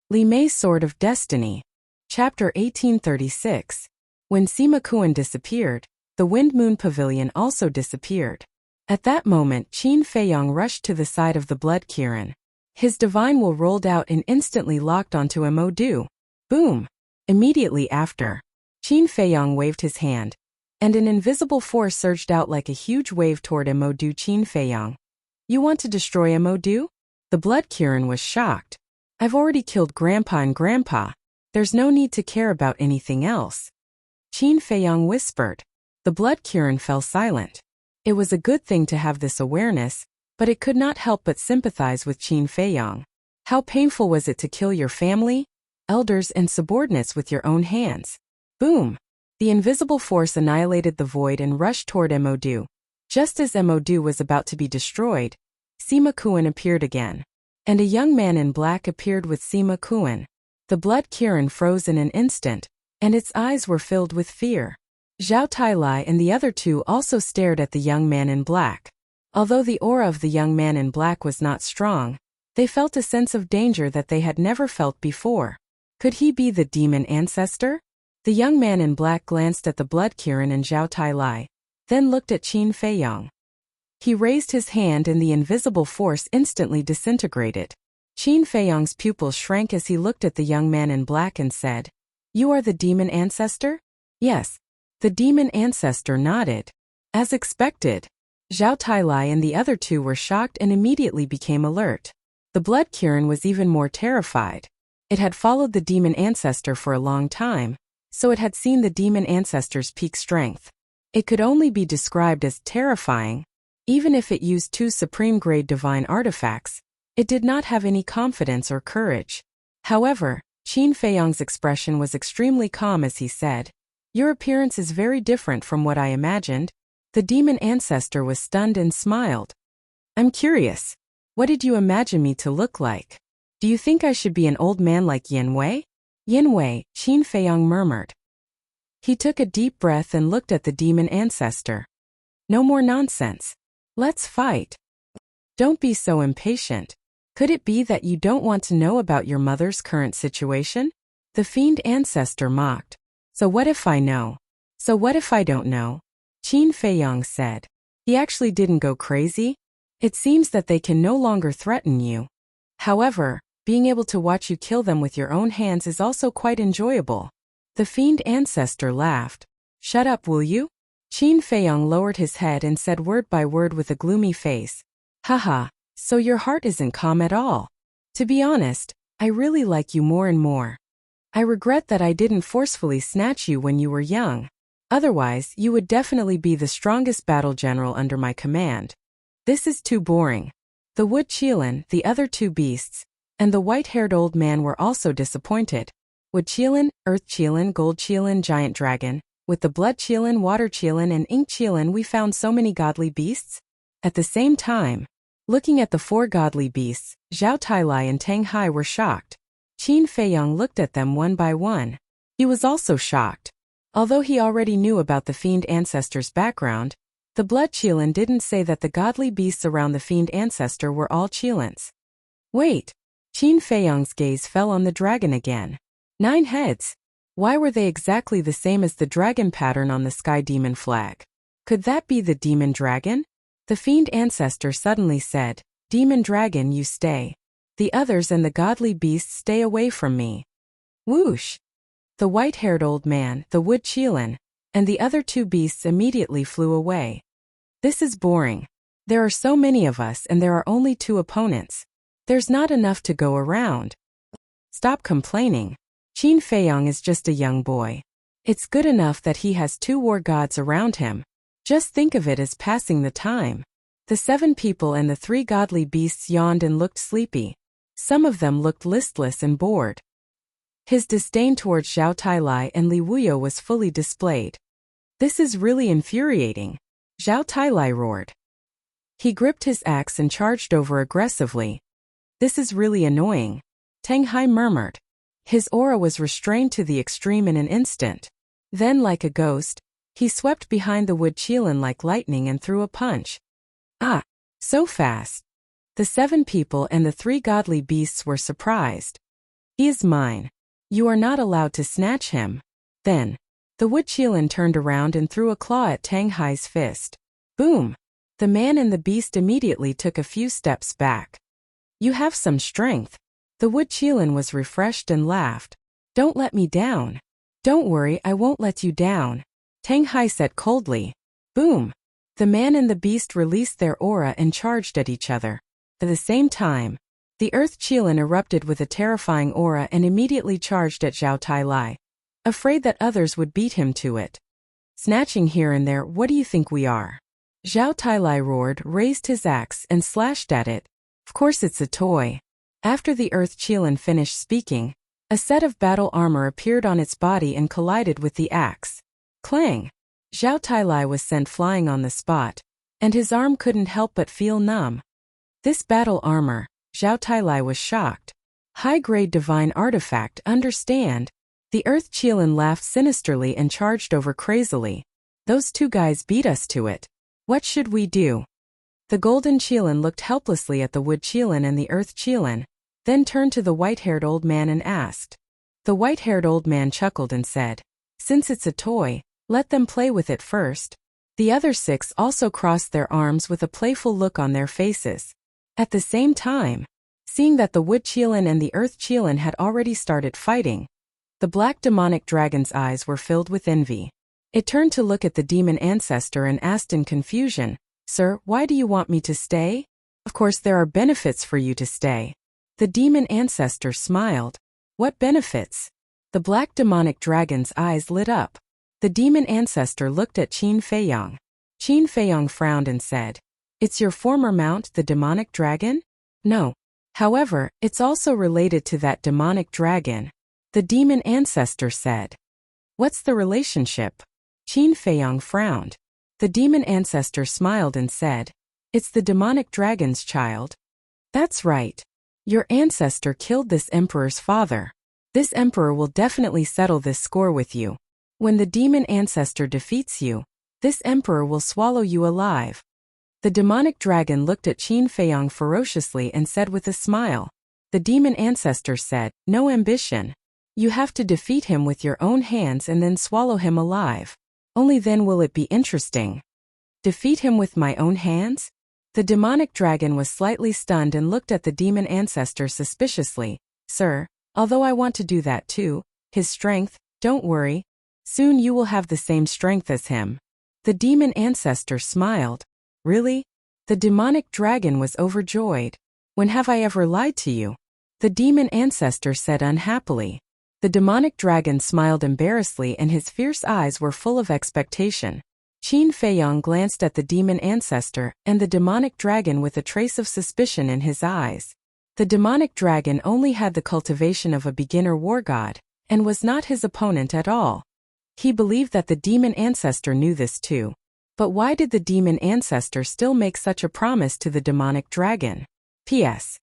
Li Mei's Sword of Destiny. Chapter 1836. When Sima Kuan disappeared, the Wind Moon Pavilion also disappeared. At that moment Qin Feiyang rushed to the side of the blood Kirin. His divine will rolled out and instantly locked onto Emodu. Boom! Immediately after, Qin Feiyang waved his hand, and an invisible force surged out like a huge wave toward Emodu. Qin Feiyang. You want to destroy Emodu? The blood Kirin was shocked. I've already killed Grandpa and Grandpa. There's no need to care about anything else. Qin Feiyang whispered. The blood Kirin fell silent. It was a good thing to have this awareness, but it could not help but sympathize with Qin Feiyang. How painful was it to kill your family, elders and subordinates with your own hands? Boom! The invisible force annihilated the void and rushed toward Emodu. Just as Emodu was about to be destroyed, Sima Kuan appeared again. And a young man in black appeared with Sima Kuan. The blood Kirin froze in an instant, and its eyes were filled with fear. Zhao Tailai and the other two also stared at the young man in black. Although the aura of the young man in black was not strong, they felt a sense of danger that they had never felt before. Could he be the demon ancestor? The young man in black glanced at the blood Kirin and Zhao Tailai, then looked at Qin Feiyang. He raised his hand and the invisible force instantly disintegrated. Qin Feiyang's pupils shrank as he looked at the young man in black and said, "You are the demon ancestor?" "Yes." The demon ancestor nodded. As expected, Zhao Tailai and the other two were shocked and immediately became alert. The blood Kirin was even more terrified. It had followed the demon ancestor for a long time, so it had seen the demon ancestor's peak strength. It could only be described as terrifying. Even if it used two supreme-grade divine artifacts, it did not have any confidence or courage. However, Qin Feiyang's expression was extremely calm as he said, "Your appearance is very different from what I imagined." The demon ancestor was stunned and smiled. "I'm curious. What did you imagine me to look like? Do you think I should be an old man like Yin Wei?" "Yin Wei," Qin Feiyang murmured. He took a deep breath and looked at the demon ancestor. "No more nonsense. Let's fight. Don't be so impatient. Could it be that you don't want to know about your mother's current situation?" The fiend ancestor mocked. "So what if I know? So what if I don't know?" Qin Feiyang said. "He actually didn't go crazy. It seems that they can no longer threaten you. However, being able to watch you kill them with your own hands is also quite enjoyable." The fiend ancestor laughed. "Shut up, will you?" Qin Feiyang lowered his head and said word by word with a gloomy face. "Haha, so your heart isn't calm at all. To be honest, I really like you more and more. I regret that I didn't forcefully snatch you when you were young. Otherwise, you would definitely be the strongest battle general under my command. This is too boring." The wood Qilin, the other two beasts, and the white-haired old man were also disappointed. Wood Qilin, Earth Qilin, Gold Qilin, Giant Dragon. With the blood Qilin, water Qilin and ink Qilin we found so many godly beasts? At the same time, looking at the four godly beasts, Zhao Tailai and Tang Hai were shocked. Qin Feiyang looked at them one by one. He was also shocked. Although he already knew about the fiend ancestor's background, the blood Qilin didn't say that the godly beasts around the fiend ancestor were all Qilins. Wait! Qin Feiyang's gaze fell on the dragon again. 9 heads. Why were they exactly the same as the dragon pattern on the sky demon flag? Could that be the demon dragon? The fiend ancestor suddenly said, "Demon dragon, you stay. The others and the godly beasts stay away from me." Whoosh! The white-haired old man, the wood Qilin, and the other two beasts immediately flew away. "This is boring. There are so many of us and there are only 2 opponents. There's not enough to go around. Stop complaining. Qin Feiyang is just a young boy. It's good enough that he has 2 war gods around him. Just think of it as passing the time." The 7 people and the 3 godly beasts yawned and looked sleepy. Some of them looked listless and bored. His disdain towards Zhao Tailai and Li Wuyo was fully displayed. "This is really infuriating," Zhao Tailai roared. He gripped his axe and charged over aggressively. "This is really annoying," Tang Hai murmured. His aura was restrained to the extreme in an instant. Then, like a ghost, he swept behind the wood Qilin like lightning and threw a punch. Ah! So fast! The 7 people and the 3 godly beasts were surprised. He is mine. You are not allowed to snatch him. Then, the wood Qilin turned around and threw a claw at Tang Hai's fist. Boom! The man and the beast immediately took a few steps back. You have some strength. The wood Qilin was refreshed and laughed. Don't let me down. Don't worry, I won't let you down, Tang Hai said coldly. Boom! The man and the beast released their aura and charged at each other. At the same time, the earth Qilin erupted with a terrifying aura and immediately charged at Zhao Tailai, afraid that others would beat him to it. Snatching here and there, what do you think we are? Zhao Tailai roared, raised his axe, and slashed at it. Of course it's a toy. After the earth Qilin finished speaking, a set of battle armor appeared on its body and collided with the axe. Clang! Zhao Tailai was sent flying on the spot, and his arm couldn't help but feel numb. This battle armor, Zhao Tailai was shocked. High-grade divine artifact, understand? The earth Qilin laughed sinisterly and charged over crazily. Those two guys beat us to it. What should we do? The golden Qilin looked helplessly at the wood Qilin and the earth Qilin, then turned to the white-haired old man and asked. The white-haired old man chuckled and said, since it's a toy, let them play with it first. The other 6 also crossed their arms with a playful look on their faces. At the same time, seeing that the wood Qilin and the earth Qilin had already started fighting, the black demonic dragon's eyes were filled with envy. It turned to look at the demon ancestor and asked in confusion, Sir, why do you want me to stay? Of course there are benefits for you to stay. The demon ancestor smiled. What benefits? The black demonic dragon's eyes lit up. The demon ancestor looked at Qin Feiyang. Qin Feiyang frowned and said, it's your former mount, the demonic dragon? No. However, it's also related to that demonic dragon. The demon ancestor said. What's the relationship? Qin Feiyang frowned. The demon ancestor smiled and said, it's the demonic dragon's child. That's right. Your ancestor killed this emperor's father. This emperor will definitely settle this score with you. When the demon ancestor defeats you, this emperor will swallow you alive. The demonic dragon looked at Qin Feiyang ferociously and said with a smile. The demon ancestor said, no ambition. You have to defeat him with your own hands and then swallow him alive. Only then will it be interesting. Defeat him with my own hands? The demonic dragon was slightly stunned and looked at the demon ancestor suspiciously. Sir, although I want to do that too, his strength, don't worry. Soon you will have the same strength as him. The demon ancestor smiled. Really? The demonic dragon was overjoyed. When have I ever lied to you? The demon ancestor said unhappily. The demonic dragon smiled embarrassedly and his fierce eyes were full of expectation. Qin Feiyang glanced at the demon ancestor and the demonic dragon with a trace of suspicion in his eyes. The demonic dragon only had the cultivation of a beginner war god, and was not his opponent at all. He believed that the demon ancestor knew this too. But why did the demon ancestor still make such a promise to the demonic dragon? P.S.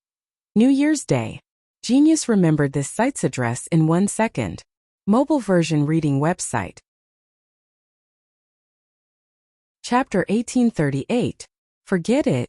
New Year's Day. Genius remembered this site's address in 1 second. Mobile version reading website. Chapter 1838. Forget it.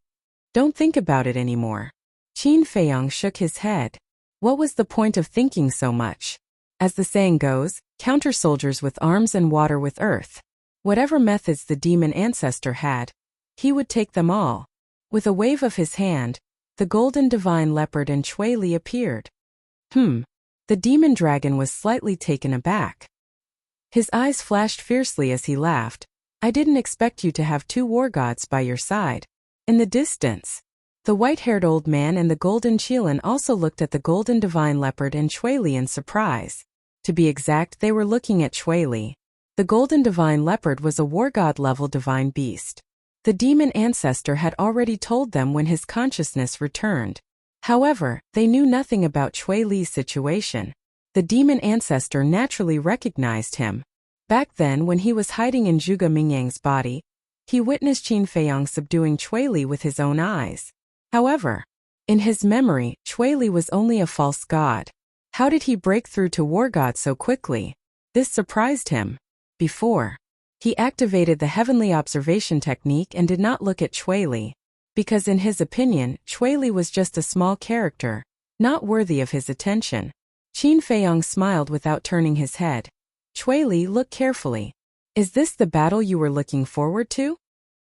Don't think about it anymore. Qin Feiyang shook his head. What was the point of thinking so much? As the saying goes, counter soldiers with arms and water with earth. Whatever methods the demon ancestor had, he would take them all. With a wave of his hand, the golden divine leopard and Chui Li appeared. The demon dragon was slightly taken aback. His eyes flashed fiercely as he laughed. I didn't expect you to have 2 war gods by your side. In the distance, the white-haired old man and the golden Qilin also looked at the golden divine leopard and Chui Li in surprise. To be exact, they were looking at Chui Li. The golden divine leopard was a war god-level divine beast. The demon ancestor had already told them when his consciousness returned. However, they knew nothing about Chui Li's situation. The demon ancestor naturally recognized him. Back then, when he was hiding in Zhuge Mingyang's body, he witnessed Qin Feiyang subduing Chui Li with his own eyes. However, in his memory, Chui Li was only a false god. How did he break through to war god so quickly? This surprised him. Before, he activated the heavenly observation technique and did not look at Chui Li, because in his opinion, Chui Li was just a small character, not worthy of his attention. Qin Feiyong smiled without turning his head. Chui Li, look carefully. Is this the battle you were looking forward to?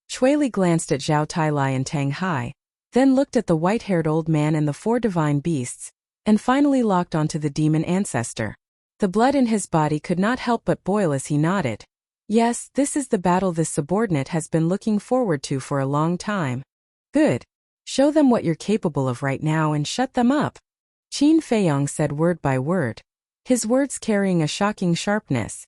Chui Li glanced at Zhao Tailai and Tang Hai, then looked at the white-haired old man and the 4 divine beasts, and finally locked onto the demon ancestor. The blood in his body could not help but boil as he nodded. Yes, this is the battle this subordinate has been looking forward to for a long time. Good. Show them what you're capable of right now and shut them up. Qin Feiyong said word by word, his words carrying a shocking sharpness.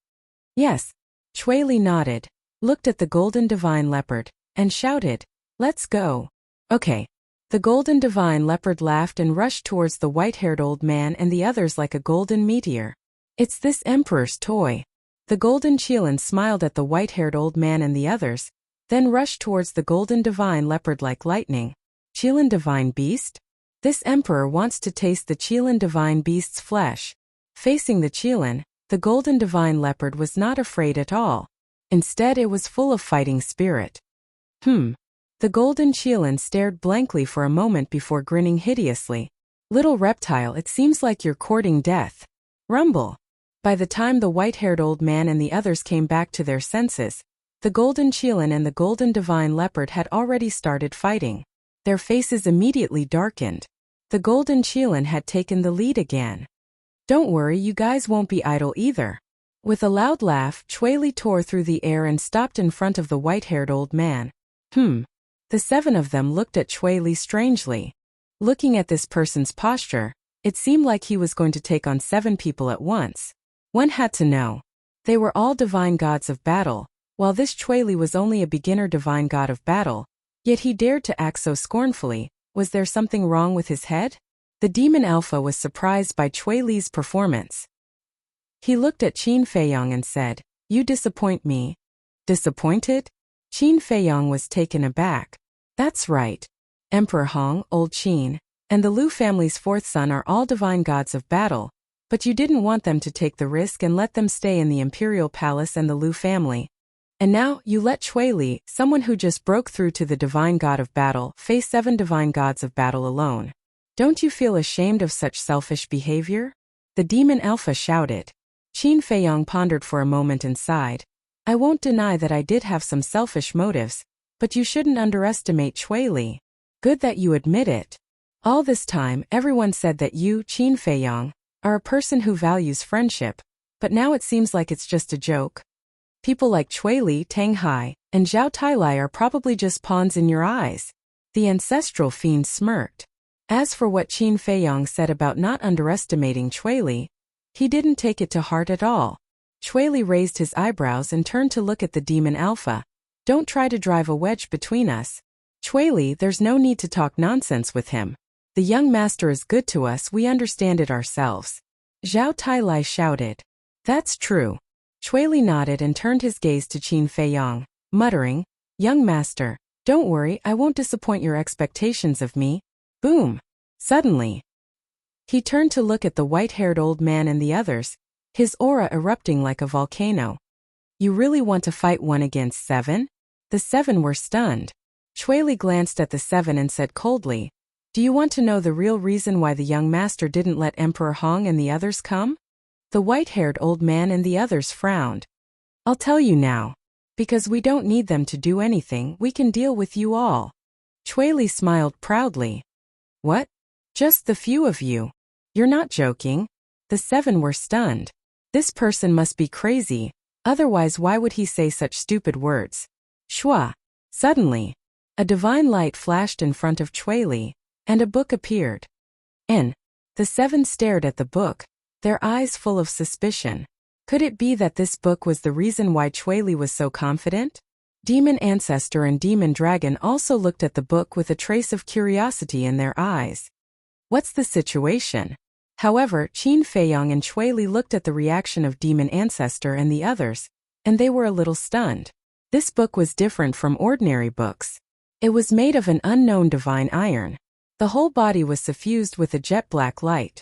Yes. Chui Li nodded, looked at the golden divine leopard, and shouted, let's go. Okay. The golden divine leopard laughed and rushed towards the white-haired old man and the others like a golden meteor. It's this emperor's toy. The golden Qilin smiled at the white-haired old man and the others, then rushed towards the golden divine leopard like lightning. Qilin divine beast? This emperor wants to taste the Qilin divine beast's flesh. Facing the Qilin, the golden divine leopard was not afraid at all. Instead, it was full of fighting spirit. The golden Qilin stared blankly for a moment before grinning hideously. Little reptile, it seems like you're courting death. Rumble. By the time the white-haired old man and the others came back to their senses, the golden Qilin and the golden divine leopard had already started fighting. Their faces immediately darkened. The golden Qilin had taken the lead again. Don't worry, you guys won't be idle either. With a loud laugh, Chui Li tore through the air and stopped in front of the white-haired old man. The 7 of them looked at Chui Li strangely. Looking at this person's posture, it seemed like he was going to take on 7 people at once. One had to know. They were all divine gods of battle, while this Chui Li was only a beginner divine god of battle, yet he dared to act so scornfully. Was there something wrong with his head? The demon alpha was surprised by Chui Li's performance. He looked at Qin Feiyong and said, you disappoint me. Disappointed? Qin Feiyong was taken aback. That's right. Emperor Hong, Old Qin, and the Lu family's 4th son are all divine gods of battle, but you didn't want them to take the risk and let them stay in the imperial palace and the Lu family. And now, you let Chui Li, someone who just broke through to the divine god of battle, face 7 divine gods of battle alone. Don't you feel ashamed of such selfish behavior? The demon alpha shouted. Qin Feiyong pondered for a moment and sighed. I won't deny that I did have some selfish motives, but you shouldn't underestimate Chui Li. Good that you admit it. All this time, everyone said that you, Qin Feiyong, are a person who values friendship, but now it seems like it's just a joke. People like Chui Li, Tang Hai, and Zhao Tailai are probably just pawns in your eyes. The ancestral fiend smirked. As for what Qin Feiyong said about not underestimating Chui Li, he didn't take it to heart at all. Chui Li raised his eyebrows and turned to look at the demon alpha. Don't try to drive a wedge between us. Chui Li, there's no need to talk nonsense with him. The young master is good to us, we understand it ourselves. Zhao Tailai shouted. That's true. Chui Li nodded and turned his gaze to Qin Feiyong, muttering, young master, don't worry, I won't disappoint your expectations of me. Boom. Suddenly, he turned to look at the white-haired old man and the others, his aura erupting like a volcano. You really want to fight 1 against 7? The 7 were stunned. Chui Li glanced at the 7 and said coldly, do you want to know the real reason why the young master didn't let Emperor Hong and the others come? The white-haired old man and the others frowned. I'll tell you now. Because we don't need them to do anything, we can deal with you all. Chui Li smiled proudly. What? Just the few of you? You're not joking? The 7 were stunned. This person must be crazy, otherwise why would he say such stupid words? Shua. Suddenly, a divine light flashed in front of Chui Li, and a book appeared. The 7 stared at the book, their eyes full of suspicion. Could it be that this book was the reason why Chui Li was so confident? Demon Ancestor and Demon Dragon also looked at the book with a trace of curiosity in their eyes. What's the situation? However, Qin Feiyong and Chui Li looked at the reaction of Demon Ancestor and the others, and they were a little stunned. This book was different from ordinary books. It was made of an unknown divine iron. The whole body was suffused with a jet-black light.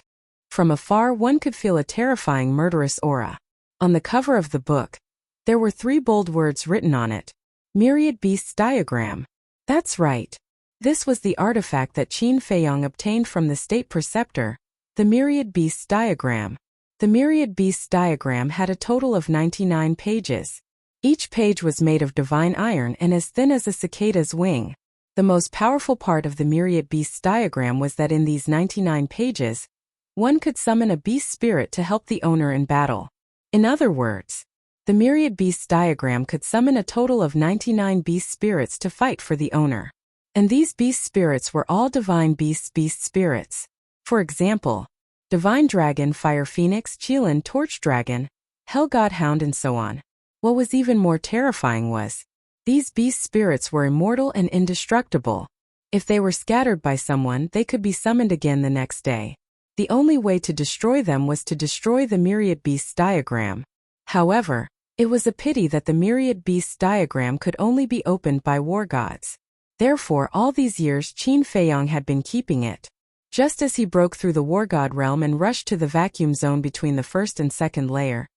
From afar one could feel a terrifying murderous aura. On the cover of the book, there were 3 bold words written on it. Myriad Beasts Diagram. That's right. This was the artifact that Qin Feiyong obtained from the state preceptor, The Myriad Beasts Diagram. The Myriad Beasts Diagram had a total of 99 pages. Each page was made of divine iron and as thin as a cicada's wing. The most powerful part of the Myriad Beasts Diagram was that in these 99 pages, one could summon a beast spirit to help the owner in battle. In other words, the Myriad Beasts Diagram could summon a total of 99 beast spirits to fight for the owner. And these beast spirits were all divine beast spirits. For example, Divine Dragon, Fire Phoenix, Qilin, Torch Dragon, Hell God Hound, and so on. What was even more terrifying was, these beast spirits were immortal and indestructible. If they were scattered by someone, they could be summoned again the next day. The only way to destroy them was to destroy the Myriad Beasts Diagram. However, it was a pity that the Myriad Beasts Diagram could only be opened by war gods. Therefore, all these years Qin Feiyong had been keeping it. Just as he broke through the war god realm and rushed to the vacuum zone between the first and second layer,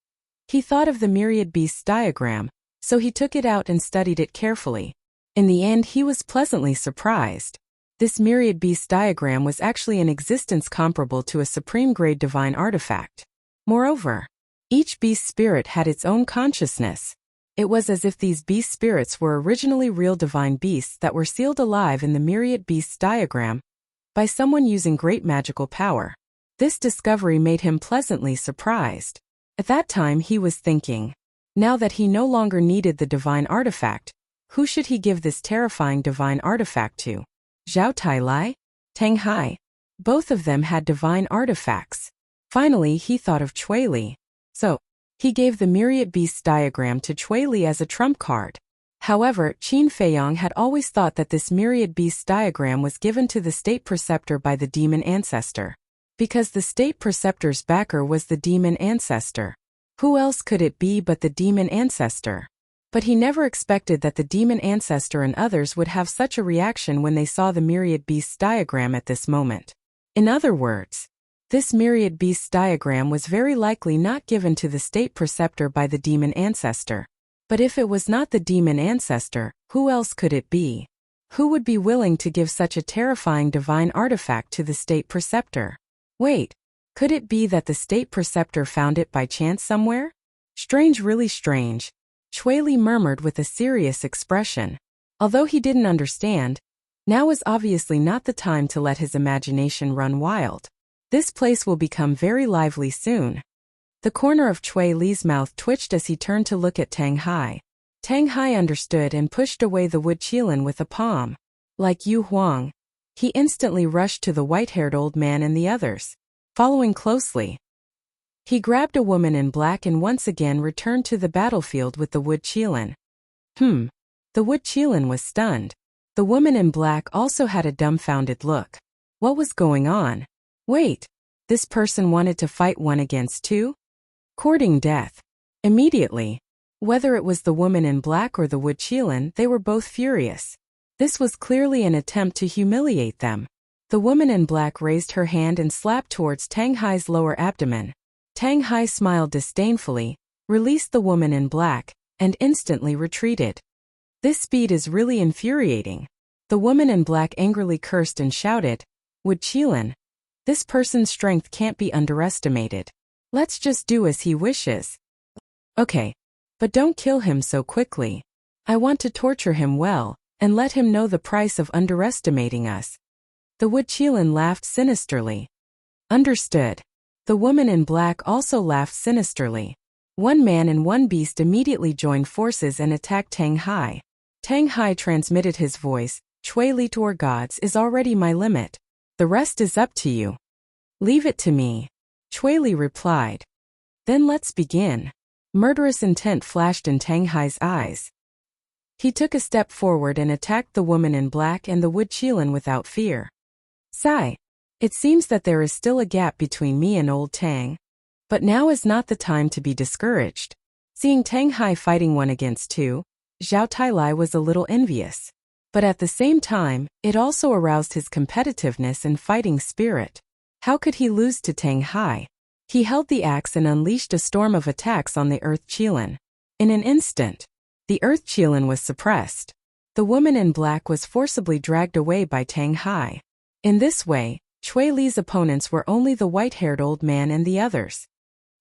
he thought of the Myriad Beasts Diagram, so he took it out and studied it carefully. In the end, he was pleasantly surprised. This Myriad Beasts Diagram was actually an existence comparable to a supreme-grade divine artifact. Moreover, each beast spirit had its own consciousness. It was as if these beast spirits were originally real divine beasts that were sealed alive in the Myriad Beasts Diagram by someone using great magical power. This discovery made him pleasantly surprised. At that time he was thinking, now that he no longer needed the divine artifact, who should he give this terrifying divine artifact to? Zhao Tailai? Tang Hai? Both of them had divine artifacts. Finally he thought of Cui Li. So, he gave the Myriad Beasts Diagram to Cui Li as a trump card. However, Qin Feiyong had always thought that this Myriad Beasts Diagram was given to the State Preceptor by the Demon Ancestor. Because the State Preceptor's backer was the Demon Ancestor. Who else could it be but the Demon Ancestor? But he never expected that the Demon Ancestor and others would have such a reaction when they saw the Myriad Beasts Diagram at this moment. In other words, this Myriad Beasts Diagram was very likely not given to the State Preceptor by the Demon Ancestor. But if it was not the Demon Ancestor, who else could it be? Who would be willing to give such a terrifying divine artifact to the State Preceptor? Wait, could it be that the State Preceptor found it by chance somewhere? Strange, really strange, Cui Li murmured with a serious expression. Although he didn't understand, now was obviously not the time to let his imagination run wild. This place will become very lively soon. The corner of Cui Li's mouth twitched as he turned to look at Tang Hai. Tang Hai understood and pushed away the wood Qilin with a palm. Like Yu Huang, he instantly rushed to the white-haired old man and the others, following closely. He grabbed a woman in black and once again returned to the battlefield with the wood Qilin. The wood Qilin was stunned. The woman in black also had a dumbfounded look. What was going on? Wait, this person wanted to fight one against two? Courting death. Immediately, whether it was the woman in black or the wood Qilin, they were both furious. This was clearly an attempt to humiliate them. The woman in black raised her hand and slapped towards Tang Hai's lower abdomen. Tang Hai smiled disdainfully, released the woman in black, and instantly retreated. This speed is really infuriating. The woman in black angrily cursed and shouted, "Wood Qilin, this person's strength can't be underestimated. Let's just do as he wishes." Okay, but don't kill him so quickly. I want to torture him well, and let him know the price of underestimating us. The wood Qilin laughed sinisterly. Understood. The woman in black also laughed sinisterly. One man and one beast immediately joined forces and attacked Tang Hai. Tang Hai transmitted his voice, "Cui Li to our gods is already my limit. The rest is up to you." "Leave it to me," Cui Li replied. "Then let's begin." Murderous intent flashed in Tang Hai's eyes. He took a step forward and attacked the woman in black and the wood Qilin without fear. "Sigh. It seems that there is still a gap between me and old Tang. But now is not the time to be discouraged." Seeing Tang Hai fighting one against two, Zhao Tailai was a little envious. But at the same time, it also aroused his competitiveness and fighting spirit. How could he lose to Tang Hai? He held the axe and unleashed a storm of attacks on the Earth Qilin. In an instant, the Earth Qilin was suppressed. The woman in black was forcibly dragged away by Tang Hai. In this way, Chui Li's opponents were only the white-haired old man and the others.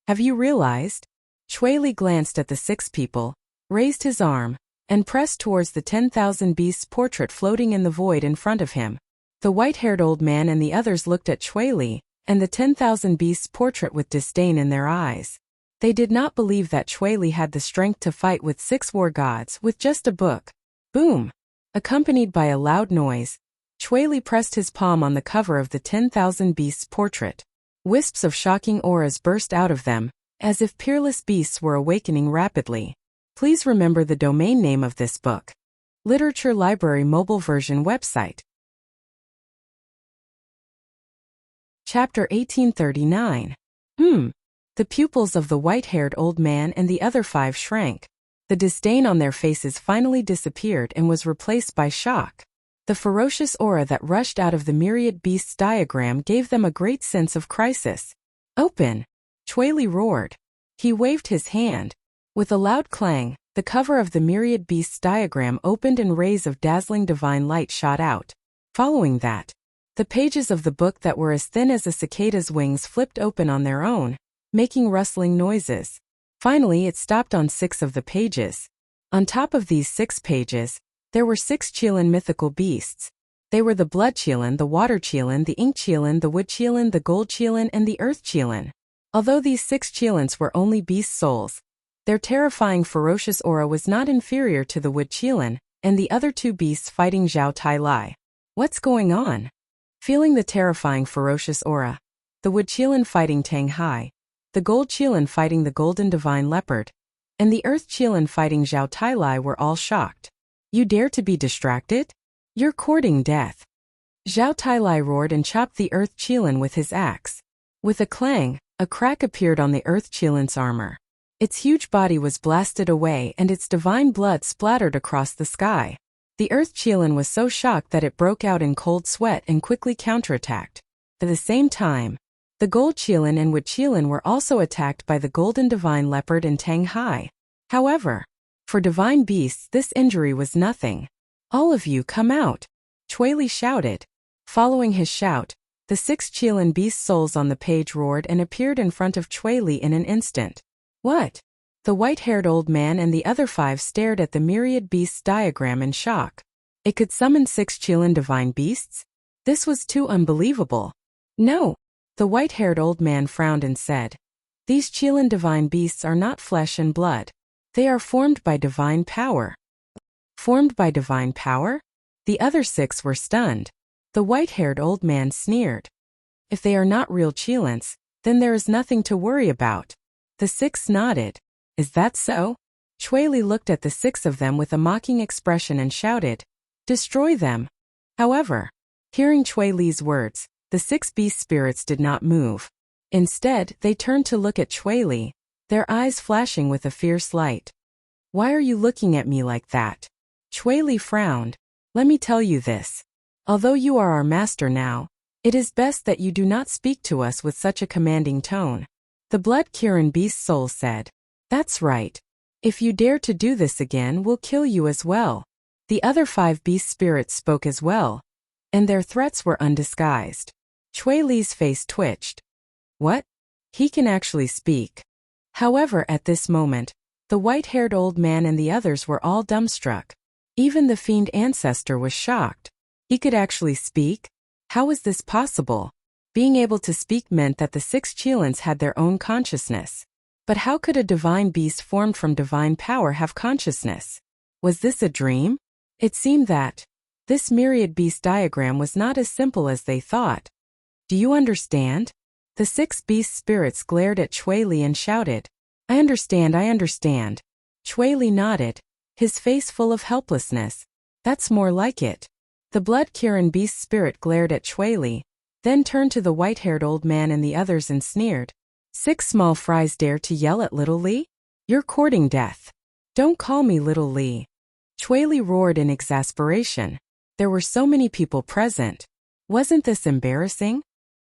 Have you realized? Chui Li glanced at the 6 people, raised his arm, and pressed towards the 10,000 beasts portrait floating in the void in front of him. The white-haired old man and the others looked at Chui Li and the 10,000 beasts portrait with disdain in their eyes. They did not believe that Chui Li had the strength to fight with 6 war gods with just a book. Boom! Accompanied by a loud noise, Chui Li pressed his palm on the cover of the 10,000 beasts portrait. Wisps of shocking auras burst out of them, as if peerless beasts were awakening rapidly. Please remember the domain name of this book. Literature Library Mobile Version website. Chapter 1839. The pupils of the white-haired old man and the other 5 shrank. The disdain on their faces finally disappeared and was replaced by shock. The ferocious aura that rushed out of the myriad beasts diagram gave them a great sense of crisis. Open! Chui Li roared. He waved his hand. With a loud clang, the cover of the myriad beasts diagram opened and rays of dazzling divine light shot out. Following that, the pages of the book that were as thin as a cicada's wings flipped open on their own, making rustling noises. Finally, it stopped on 6 of the pages. On top of these 6 pages, there were 6 Qilin mythical beasts. They were the blood Qilin, the water Qilin, the ink Qilin, the wood Qilin, the gold Qilin, and the earth Qilin. Although these 6 Qilins were only beast souls, their terrifying ferocious aura was not inferior to the wood Qilin and the other 2 beasts fighting Zhao Tai Lai. What's going on? Feeling the terrifying ferocious aura, the wood Qilin fighting Tang Hai, the gold Qilin fighting the golden divine leopard, and the earth Qilin fighting Zhao Tai Lai were all shocked. You dare to be distracted? You're courting death. Zhao Tai Lai roared and chopped the earth Qilin with his axe. With a clang, a crack appeared on the earth Qilin's armor. Its huge body was blasted away and its divine blood splattered across the sky. The earth Qilin was so shocked that it broke out in cold sweat and quickly counterattacked. At the same time, the gold Qilin and wood Qilin were also attacked by the golden divine leopard and Tang Hai. However, for divine beasts this injury was nothing. All of you come out! Chui Li shouted. Following his shout, the 6 Qilin beast souls on the page roared and appeared in front of Chui Li in an instant. What? The white-haired old man and the other 5 stared at the myriad beasts diagram in shock. It could summon 6 Qilin divine beasts? This was too unbelievable. No! The white-haired old man frowned and said, these Qilin divine beasts are not flesh and blood. They are formed by divine power. Formed by divine power? The other 6 were stunned. The white-haired old man sneered. If they are not real Qilins, then there is nothing to worry about. The 6 nodded. Is that so? Chui Li looked at the 6 of them with a mocking expression and shouted, destroy them. However, hearing Chui Li's words, the 6 beast spirits did not move. Instead, they turned to look at Chui Li, their eyes flashing with a fierce light. Why are you looking at me like that? Chui Li frowned. Let me tell you this. Although you are our master now, it is best that you do not speak to us with such a commanding tone. The blood Kirin beast soul said. That's right. If you dare to do this again, we'll kill you as well. The other 5 beast spirits spoke as well, and their threats were undisguised. Chui Li's face twitched. What? He can actually speak. However, at this moment, the white-haired old man and the others were all dumbstruck. Even the fiend ancestor was shocked. He could actually speak? How was this possible? Being able to speak meant that the 6 Qilins had their own consciousness. But how could a divine beast formed from divine power have consciousness? Was this a dream? It seemed that this myriad beast diagram was not as simple as they thought. Do you understand? The 6 beast spirits glared at Chui Li and shouted. I understand, I understand. Chui Li nodded, his face full of helplessness. That's more like it. The blood Kirin beast spirit glared at Chui Li, then turned to the white-haired old man and the others and sneered. 6 small fries dare to yell at little Li? You're courting death. Don't call me little Li. Chui Li roared in exasperation. There were so many people present. Wasn't this embarrassing?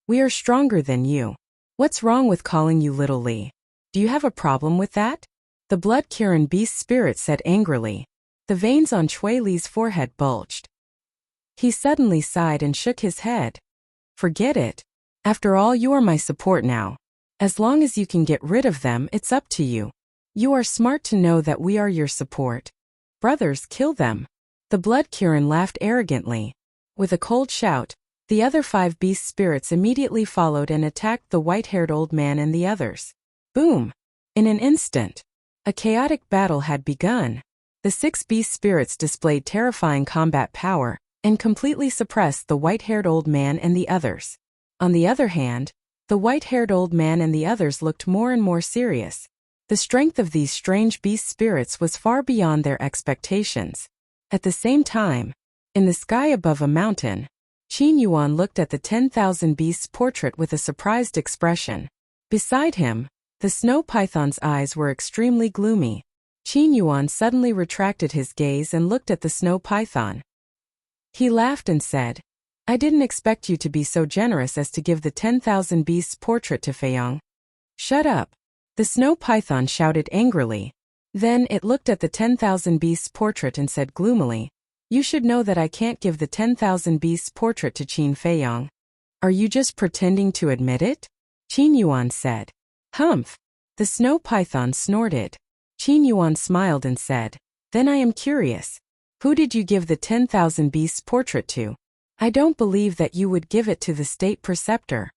We are stronger than you. What's wrong with calling you little Li? Do you have a problem with that? The blood Kirin beast spirit said angrily. The veins on Chui Li's forehead bulged. He suddenly sighed and shook his head. Forget it. After all, you are my support now. As long as you can get rid of them, it's up to you. You are smart to know that we are your support. Brothers, kill them. The Blood Kirin laughed arrogantly. With a cold shout, the other 5 beast spirits immediately followed and attacked the white-haired old man and the others. Boom! In an instant, a chaotic battle had begun. The 6 beast spirits displayed terrifying combat power and completely suppressed the white-haired old man and the others. On the other hand, the white-haired old man and the others looked more and more serious. The strength of these strange beast spirits was far beyond their expectations. At the same time, in the sky above a mountain, Qin Yuan looked at the 10,000 beasts portrait with a surprised expression. Beside him, the snow python's eyes were extremely gloomy. Qin Yuan suddenly retracted his gaze and looked at the snow python. He laughed and said, I didn't expect you to be so generous as to give the 10,000 beasts portrait to Feiyong. Shut up. The snow python shouted angrily. Then it looked at the 10,000 beasts portrait and said gloomily, You should know that I can't give the 10,000 beasts portrait to Qin Feiyong. Are you just pretending to admit it? Qin Yuan said. Humph. The snow python snorted. Qin Yuan smiled and said, Then I am curious. Who did you give the 10,000 beasts portrait to? I don't believe that you would give it to the state preceptor.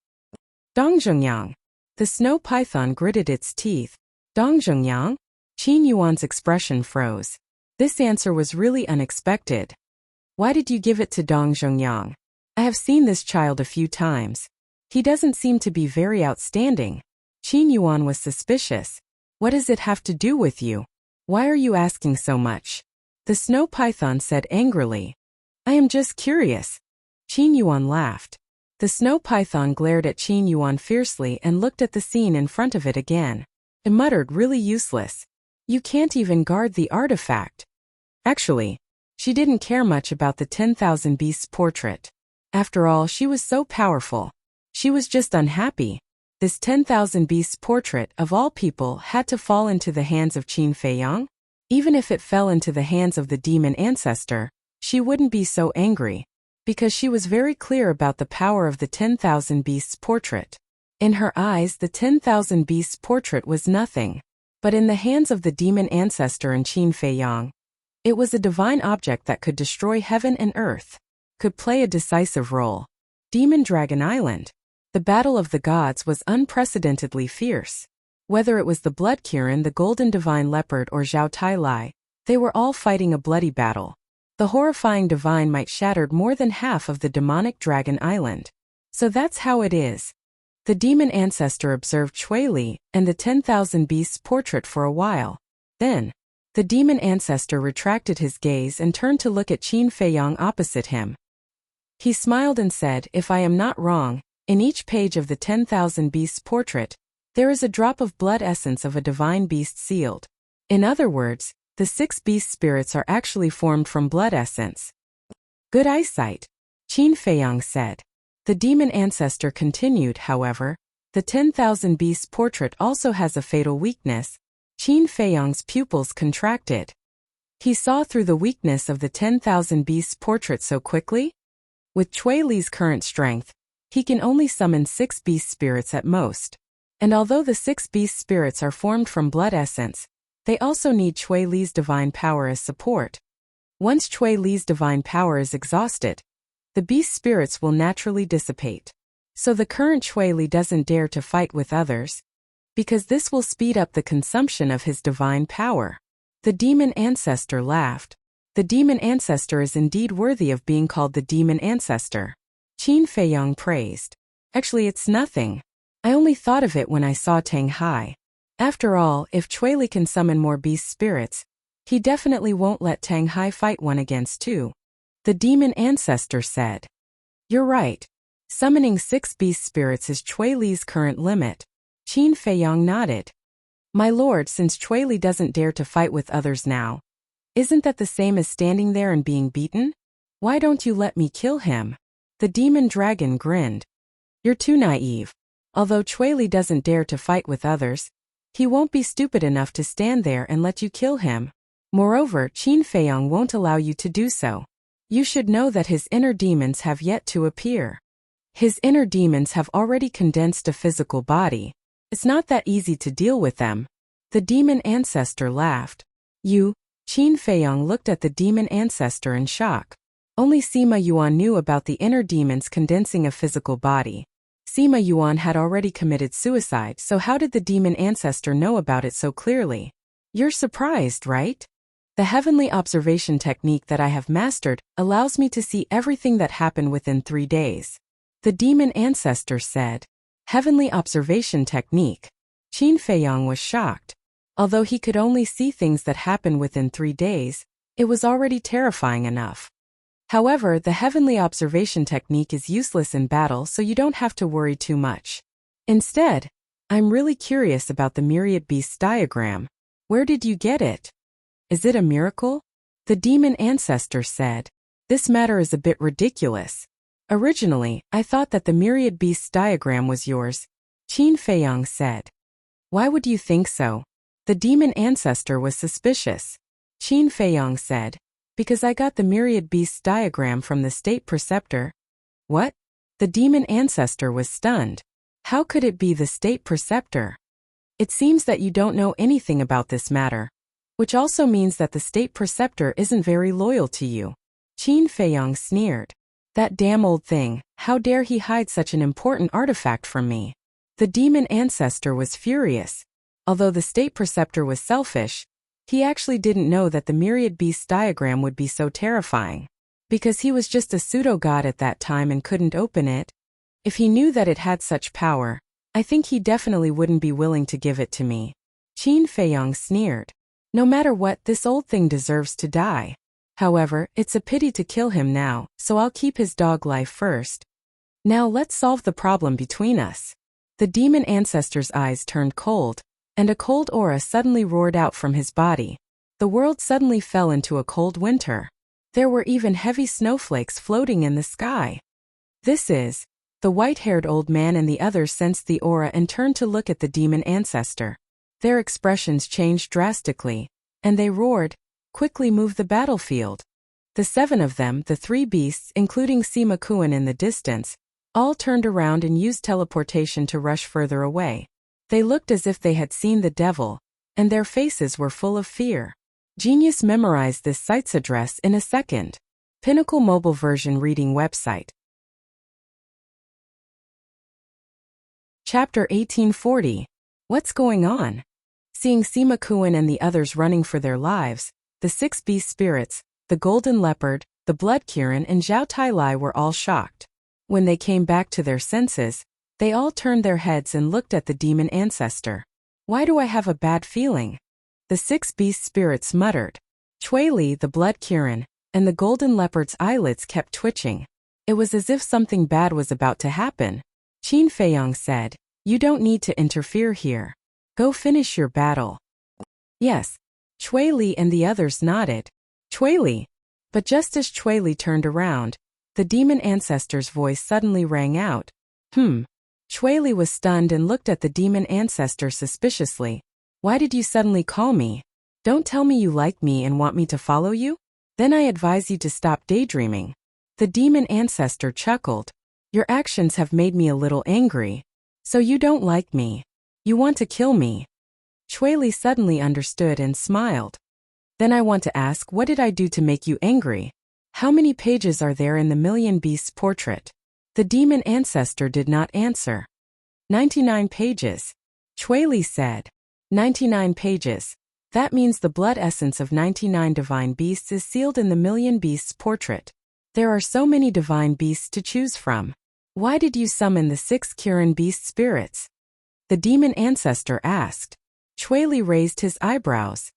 Dongzhengyang. The snow python gritted its teeth. Dongzhengyang? Qin Yuan's expression froze. This answer was really unexpected. Why did you give it to Dongzhengyang? I have seen this child a few times. He doesn't seem to be very outstanding. Qin Yuan was suspicious. What does it have to do with you? Why are you asking so much? The snow python said angrily. I am just curious. Qin Yuan laughed. The snow python glared at Qin Yuan fiercely and looked at the scene in front of it again. It muttered, really useless. You can't even guard the artifact. Actually, she didn't care much about the 10,000 beasts portrait. After all, she was so powerful. She was just unhappy. This 10,000 beasts portrait, of all people, had to fall into the hands of Qin Feiyong? Even if it fell into the hands of the demon ancestor, she wouldn't be so angry, because she was very clear about the power of the 10,000 beasts portrait. In her eyes, the 10,000 beasts portrait was nothing. But in the hands of the demon ancestor and Qin Feiyong, it was a divine object that could destroy heaven and earth, could play a decisive role. Demon Dragon Island. The battle of the gods was unprecedentedly fierce. Whether it was the Blood Kirin, the Golden Divine Leopard, or Zhao Tai Lai, they were all fighting a bloody battle. The horrifying divine might shattered more than half of the demonic Dragon Island. So that's how it is. The demon ancestor observed Chui Li and the 10,000 beasts portrait for a while. Then, the demon ancestor retracted his gaze and turned to look at Qin Feiyong opposite him. He smiled and said, If I am not wrong, in each page of the 10,000 beasts portrait, there is a drop of blood essence of a divine beast sealed. In other words, the 6 beast spirits are actually formed from blood essence. Good eyesight, Qin Feiyong said. The demon ancestor continued, however, the 10,000 beasts portrait also has a fatal weakness. Qin Feiyong's pupils contracted. He saw through the weakness of the 10,000 beasts portrait so quickly. With Chui Li's current strength, he can only summon 6 beast spirits at most. And although the 6 beast spirits are formed from blood essence, they also need Chui Li's divine power as support. Once Chui Li's divine power is exhausted, the beast spirits will naturally dissipate. So the current Chui Li doesn't dare to fight with others, because this will speed up the consumption of his divine power. The demon ancestor laughed. The demon ancestor is indeed worthy of being called the demon ancestor. Qin Feiyong praised. Actually, it's nothing. I only thought of it when I saw Tang Hai. After all, if Chui Li can summon more beast spirits, he definitely won't let Tang Hai fight 1 against 2. The demon ancestor said. You're right. Summoning 6 beast spirits is Chui Li's current limit. Qin Feiyong nodded. My lord, since Chui Li doesn't dare to fight with others now, isn't that the same as standing there and being beaten? Why don't you let me kill him? The demon dragon grinned. You're too naive. Although Chui Li doesn't dare to fight with others, he won't be stupid enough to stand there and let you kill him. Moreover, Qin Feiyong won't allow you to do so. You should know that his inner demons have yet to appear. His inner demons have already condensed a physical body. It's not that easy to deal with them. The demon ancestor laughed. You? Qin Feiyong looked at the demon ancestor in shock. Only Sima Yuan knew about the inner demons condensing a physical body. Sima Yuan had already committed suicide, so how did the demon ancestor know about it so clearly? You're surprised, right? The heavenly observation technique that I have mastered allows me to see everything that happened within 3 days. The demon ancestor said. Heavenly observation technique. Qin Feiyong was shocked. Although he could only see things that happen within 3 days, it was already terrifying enough. However, the heavenly observation technique is useless in battle, so you don't have to worry too much. Instead, I'm really curious about the myriad beasts diagram. Where did you get it? Is it a miracle? The demon ancestor said. This matter is a bit ridiculous. Originally, I thought that the myriad beasts diagram was yours, Qin Feiyong said. Why would you think so? The demon ancestor was suspicious. Qin Feiyong said. Because I got the myriad beasts diagram from the state preceptor. What? The demon ancestor was stunned. How could it be the state preceptor? It seems that you don't know anything about this matter. Which also means that the state preceptor isn't very loyal to you. Qin Feiyong sneered. That damn old thing, how dare he hide such an important artifact from me? The demon ancestor was furious. Although the state preceptor was selfish, he actually didn't know that the myriad beasts diagram would be so terrifying. Because he was just a pseudo-god at that time and couldn't open it. If he knew that it had such power, I think he definitely wouldn't be willing to give it to me. Qin Feiyong sneered. No matter what, this old thing deserves to die. However, it's a pity to kill him now, so I'll keep his dog life first. Now let's solve the problem between us. The demon ancestor's eyes turned cold, and a cold aura suddenly roared out from his body. The world suddenly fell into a cold winter. There were even heavy snowflakes floating in the sky. This is. The white-haired old man and the others sensed the aura and turned to look at the demon ancestor. Their expressions changed drastically, and they roared, "Quickly move the battlefield." The 7 of them, the 3 beasts including Sima Kuan in the distance, all turned around and used teleportation to rush further away. They looked as if they had seen the devil, and their faces were full of fear. Genius memorized this site's address in a second. Pinnacle mobile version reading website. Chapter 1840. What's going on? Seeing Sima Kuan and the others running for their lives, the 6 beast spirits, the golden leopard, the blood Kirin and Zhao Tai were all shocked. When they came back to their senses, they all turned their heads and looked at the demon ancestor. Why do I have a bad feeling? The 6 beast spirits muttered. Chui Li, the blood Kirin, and the golden leopard's eyelids kept twitching. It was as if something bad was about to happen. Qin Feiyong said, "You don't need to interfere here. Go finish your battle." Yes. Chui Li and the others nodded. Chui Li. But just as Chui Li turned around, the demon ancestor's voice suddenly rang out. Chui Li was stunned and looked at the demon ancestor suspiciously. Why did you suddenly call me? Don't tell me you like me and want me to follow you? Then I advise you to stop daydreaming. The demon ancestor chuckled. Your actions have made me a little angry. So you don't like me. You want to kill me. Chui Li suddenly understood and smiled. Then I want to ask, what did I do to make you angry? How many pages are there in the Million Beasts portrait? The demon ancestor did not answer. 99 pages. Chui Li said. 99 pages. That means the blood essence of 99 divine beasts is sealed in the Million Beasts portrait. There are so many divine beasts to choose from. Why did you summon the 6 Kirin beast spirits? The demon ancestor asked. Chui Li raised his eyebrows.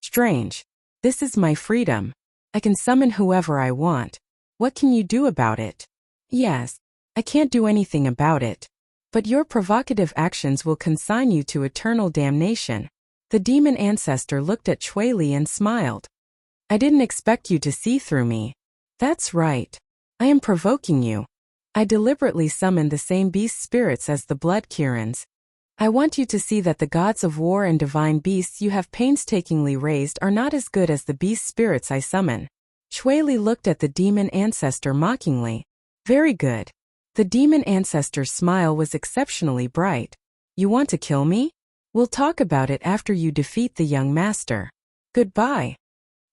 Strange. This is my freedom. I can summon whoever I want. What can you do about it? Yes. I can't do anything about it. But your provocative actions will consign you to eternal damnation. The demon ancestor looked at Chui Li and smiled. I didn't expect you to see through me. That's right. I am provoking you. I deliberately summoned the same beast spirits as the blood Kirins. I want you to see that the gods of war and divine beasts you have painstakingly raised are not as good as the beast spirits I summon. Chui Li looked at the demon ancestor mockingly. Very good. The demon ancestor's smile was exceptionally bright. You want to kill me? We'll talk about it after you defeat the young master. Goodbye.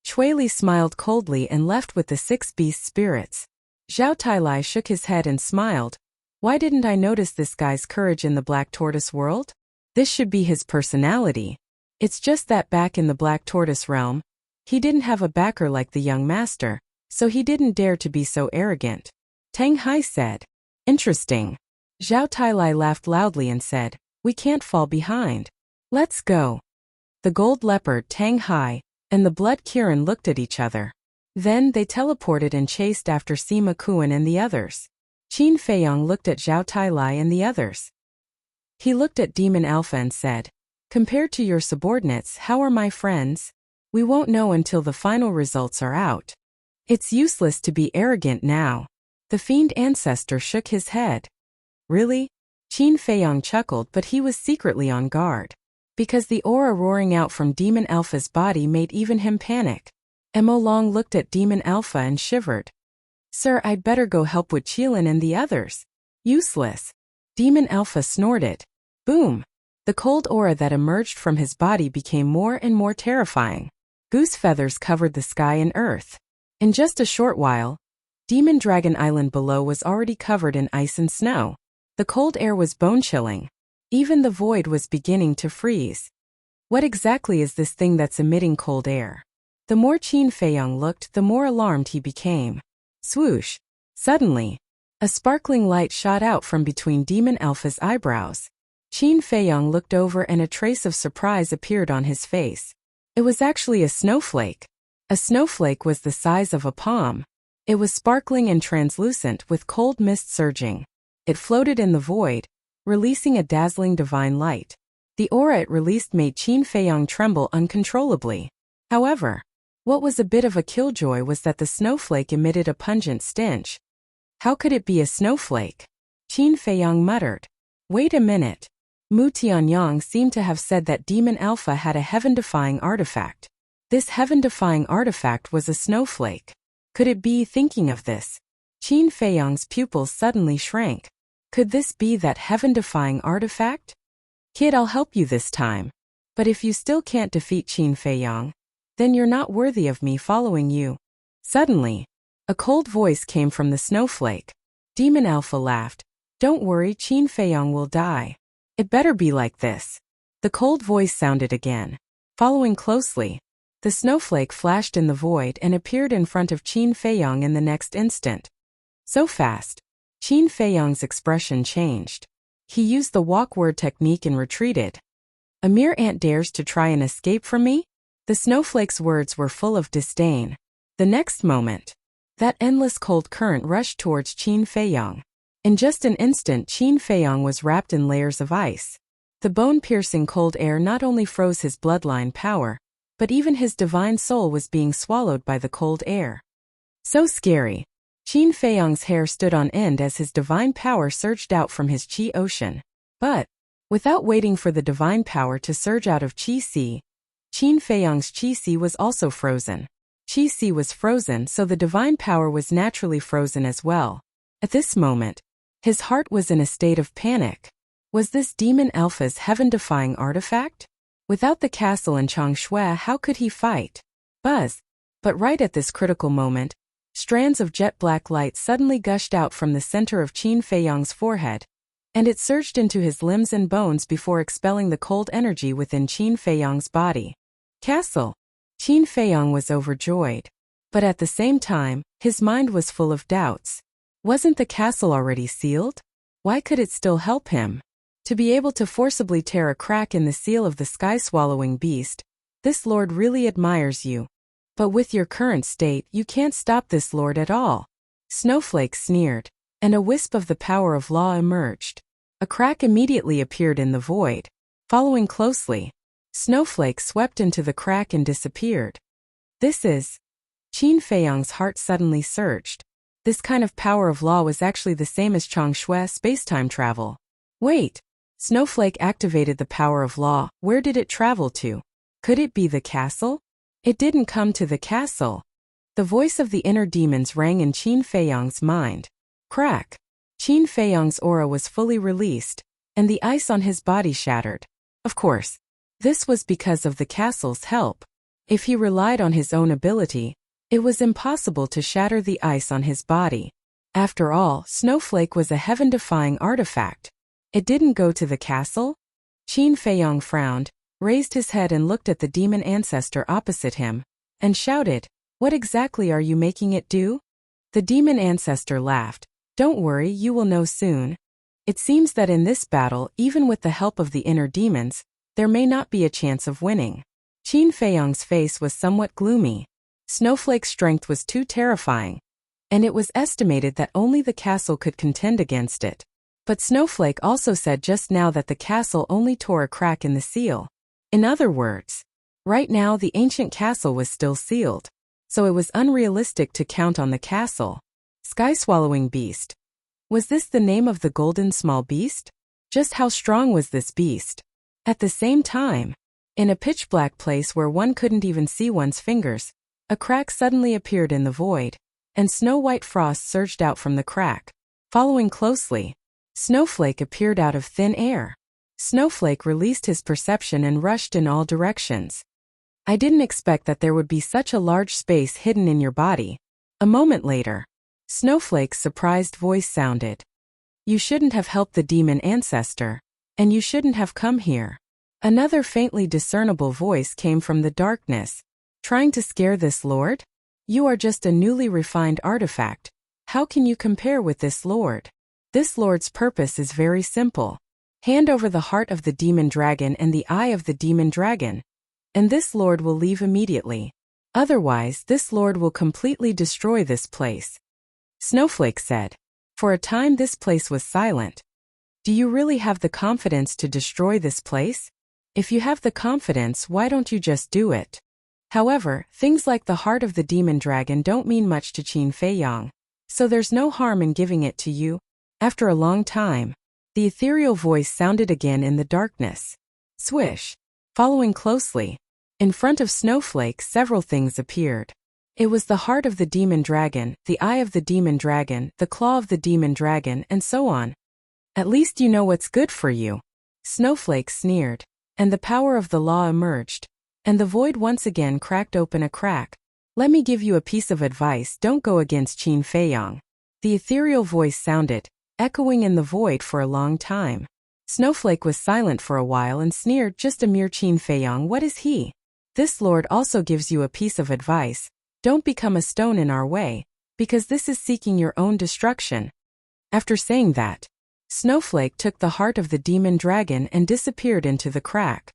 Chui Li smiled coldly and left with the 6 beast spirits. Zhao Tailai shook his head and smiled. Why didn't I notice this guy's courage in the Black Tortoise world? This should be his personality. It's just that back in the Black Tortoise realm, he didn't have a backer like the young master, so he didn't dare to be so arrogant. Tang Hai said. Interesting. Zhao Tailai laughed loudly and said, we can't fall behind. Let's go. The gold leopard Tang Hai and the blood Kirin looked at each other. Then they teleported and chased after Sima Kuan and the others. Qin Feiyong looked at Zhao Tailai and the others. He looked at Demon Alpha and said, compared to your subordinates, how are my friends? We won't know until the final results are out. It's useless to be arrogant now. The fiend ancestor shook his head. Really? Qin Feiyong chuckled, but he was secretly on guard. Because the aura roaring out from Demon Alpha's body made even him panic. Mo Long looked at Demon Alpha and shivered. Sir, I'd better go help with Qilin and the others. Useless. Demon Alpha snorted. Boom. The cold aura that emerged from his body became more and more terrifying. Goose feathers covered the sky and earth. In just a short while, Demon Dragon Island below was already covered in ice and snow. The cold air was bone-chilling. Even the void was beginning to freeze. What exactly is this thing that's emitting cold air? The more Qin Feiyong looked, the more alarmed he became. Swoosh! Suddenly, a sparkling light shot out from between Demon Alpha's eyebrows. Qin Feiyong looked over and a trace of surprise appeared on his face. It was actually a snowflake. A snowflake was the size of a palm. It was sparkling and translucent with cold mist surging. It floated in the void, releasing a dazzling divine light. The aura it released made Qin Feiyong tremble uncontrollably. However, what was a bit of a killjoy was that the snowflake emitted a pungent stench. How could it be a snowflake? Qin Feiyong muttered. Wait a minute. Mu Tianyang seemed to have said that Demon Alpha had a heaven-defying artifact. This heaven-defying artifact was a snowflake. Could it be? Thinking of this, Qin Feiyong's pupils suddenly shrank. Could this be that heaven-defying artifact? Kid, I'll help you this time. But if you still can't defeat Qin Feiyong, then you're not worthy of me following you. Suddenly, a cold voice came from the snowflake. Demon Alpha laughed. Don't worry, Qin Feiyong will die. It better be like this. The cold voice sounded again. Following closely, the snowflake flashed in the void and appeared in front of Qin Feiyong in the next instant. So fast, Qin Feiyong's expression changed. He used the walk word technique and retreated. A mere ant dares to try and escape from me? The snowflake's words were full of disdain. The next moment, that endless cold current rushed towards Qin Feiyong. In just an instant, Qin Feiyong was wrapped in layers of ice. The bone-piercing cold air not only froze his bloodline power, but even his divine soul was being swallowed by the cold air. So scary. Qin Feiyong's hair stood on end as his divine power surged out from his Qi ocean. But, without waiting for the divine power to surge out of Qi Sea, Qin Feiyong's Qi Sea was also frozen. Qi Sea was frozen, so the divine power was naturally frozen as well. At this moment, his heart was in a state of panic. Was this Demon Alpha's heaven-defying artifact? Without the castle in Changshui, how could he fight? Buzz! But right at this critical moment, strands of jet-black light suddenly gushed out from the center of Qin Feiyong's forehead, and it surged into his limbs and bones before expelling the cold energy within Qin Feiyong's body. Castle! Qin Feiyong was overjoyed. But at the same time, his mind was full of doubts. Wasn't the castle already sealed? Why could it still help him? To be able to forcibly tear a crack in the seal of the sky-swallowing beast, this lord really admires you. But with your current state, you can't stop this lord at all. Snowflake sneered, and a wisp of the power of law emerged. A crack immediately appeared in the void. Following closely, Snowflake swept into the crack and disappeared. This is... Qin Feiyong's heart suddenly surged. This kind of power of law was actually the same as Changshui space-time travel. Wait! Snowflake activated the power of law. Where did it travel to? Could it be the castle? It didn't come to the castle. The voice of the inner demons rang in Qin Feiyong's mind. Crack! Qin Feiyong's aura was fully released, and the ice on his body shattered. Of course, this was because of the castle's help. If he relied on his own ability, it was impossible to shatter the ice on his body. After all, Snowflake was a heaven-defying artifact. It didn't go to the castle? Qin Feiyong frowned, raised his head and looked at the demon ancestor opposite him, and shouted, "What exactly are you making it do?" The demon ancestor laughed. "Don't worry, you will know soon. It seems that in this battle, even with the help of the inner demons, there may not be a chance of winning." Qin Feiyong's face was somewhat gloomy. Snowflake's strength was too terrifying, and it was estimated that only the castle could contend against it. But Snowflake also said just now that the castle only tore a crack in the seal. In other words, right now the ancient castle was still sealed, so it was unrealistic to count on the castle. Sky-swallowing beast. Was this the name of the golden small beast? Just how strong was this beast? At the same time, in a pitch-black place where one couldn't even see one's fingers, a crack suddenly appeared in the void, and snow-white frost surged out from the crack. Following closely, Snowflake appeared out of thin air. Snowflake released his perception and rushed in all directions. "I didn't expect that there would be such a large space hidden in your body." A moment later, Snowflake's surprised voice sounded. "You shouldn't have helped the demon ancestor, and you shouldn't have come here." Another faintly discernible voice came from the darkness. "Trying to scare this lord? You are just a newly refined artifact. How can you compare with this lord? This lord's purpose is very simple. Hand over the heart of the demon dragon and the eye of the demon dragon, and this lord will leave immediately. Otherwise, this lord will completely destroy this place." Snowflake said. For a time this place was silent. "Do you really have the confidence to destroy this place? If you have the confidence, why don't you just do it?" However, things like the heart of the demon dragon don't mean much to Qin Feiyong, so there's no harm in giving it to you. After a long time, the ethereal voice sounded again in the darkness. Swish. Following closely, in front of Snowflake several things appeared. It was the heart of the demon dragon, the eye of the demon dragon, the claw of the demon dragon, and so on. "At least you know what's good for you." Snowflake sneered, and the power of the law emerged, and the void once again cracked open a crack. "Let me give you a piece of advice, don't go against Qin Feiyong." The ethereal voice sounded, echoing in the void for a long time. Snowflake was silent for a while and sneered, "Just a mere Qin Feiyong, what is he? This lord also gives you a piece of advice. Don't become a stone in our way, because this is seeking your own destruction." After saying that, Snowflake took the heart of the demon dragon and disappeared into the crack.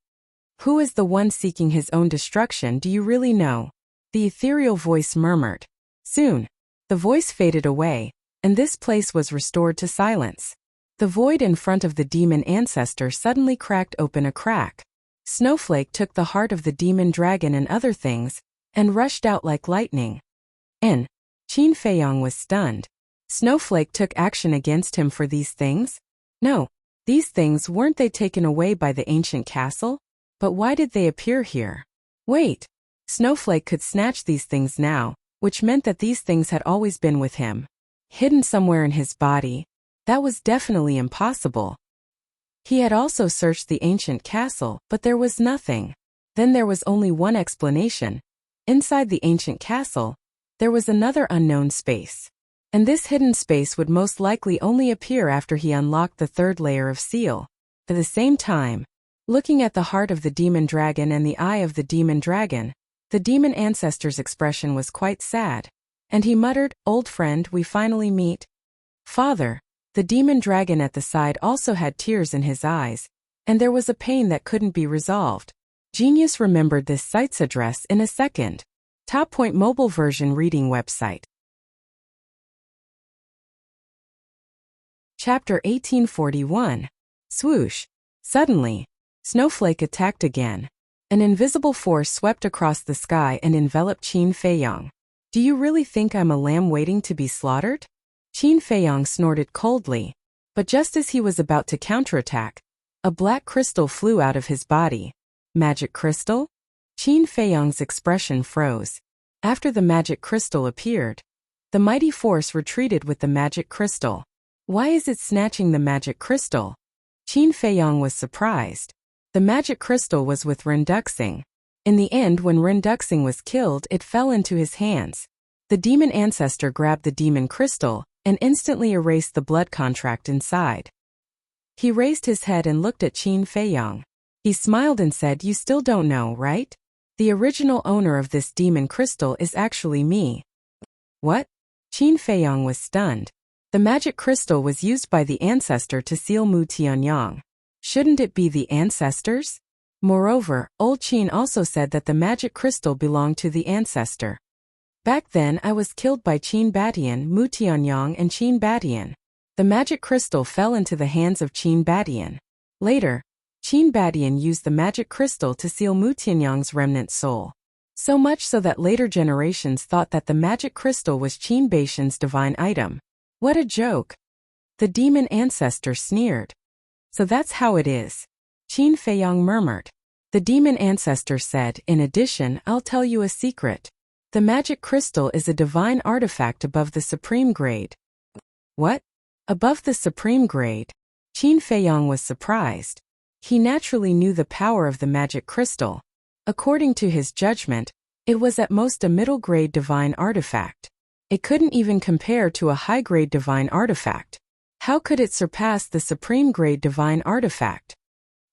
"Who is the one seeking his own destruction, do you really know?" the ethereal voice murmured. Soon, the voice faded away, and this place was restored to silence. The void in front of the demon ancestor suddenly cracked open a crack. Snowflake took the heart of the demon dragon and other things, and rushed out like lightning. Qin Feiyong was stunned. Snowflake took action against him for these things? No, these things weren't they taken away by the ancient castle? But why did they appear here? Wait, Snowflake could snatch these things now, which meant that these things had always been with him. Hidden somewhere in his body? That was definitely impossible. He had also searched the ancient castle, but there was nothing. Then there was only one explanation. Inside the ancient castle, there was another unknown space. And this hidden space would most likely only appear after he unlocked the third layer of seal. At the same time, looking at the heart of the demon dragon and the eye of the demon dragon, the demon ancestor's expression was quite sad. And he muttered, "Old friend, we finally meet." "Father." The demon dragon at the side also had tears in his eyes, and there was a pain that couldn't be resolved. Genius remembered this site's address in a second. Top Point mobile version reading website. Chapter 1841. Swoosh. Suddenly, Snowflake attacked again. An invisible force swept across the sky and enveloped Qin Feiyong. "Do you really think I'm a lamb waiting to be slaughtered?" Qin Feiyong snorted coldly, but just as he was about to counterattack, a black crystal flew out of his body. Magic crystal? Qin Feiyong's expression froze. After the magic crystal appeared, the mighty force retreated with the magic crystal. Why is it snatching the magic crystal? Qin Feiyong was surprised. The magic crystal was with Renduxing. In the end, when Renduxing was killed, it fell into his hands. The demon ancestor grabbed the demon crystal and instantly erased the blood contract inside. He raised his head and looked at Qin Feiyong. He smiled and said, "You still don't know, right? The original owner of this demon crystal is actually me." What? Qin Feiyong was stunned. The magic crystal was used by the ancestor to seal Mu Tianyang. Shouldn't it be the ancestors? Moreover, old Qin also said that the magic crystal belonged to the ancestor. Back then I was killed by Qin Batian, Mu Tianyang and Qin Batian. The magic crystal fell into the hands of Qin Batian. Later, Qin Batian used the magic crystal to seal Mu Tianyang's remnant soul. So much so that later generations thought that the magic crystal was Qin Batian's divine item. What a joke! The demon ancestor sneered. So that's how it is. Qin Feiyong murmured. The demon ancestor said, "In addition, I'll tell you a secret. The magic crystal is a divine artifact above the supreme grade." What? Above the supreme grade? Qin Feiyong was surprised. He naturally knew the power of the magic crystal. According to his judgment, it was at most a middle-grade divine artifact. It couldn't even compare to a high-grade divine artifact. How could it surpass the supreme-grade divine artifact?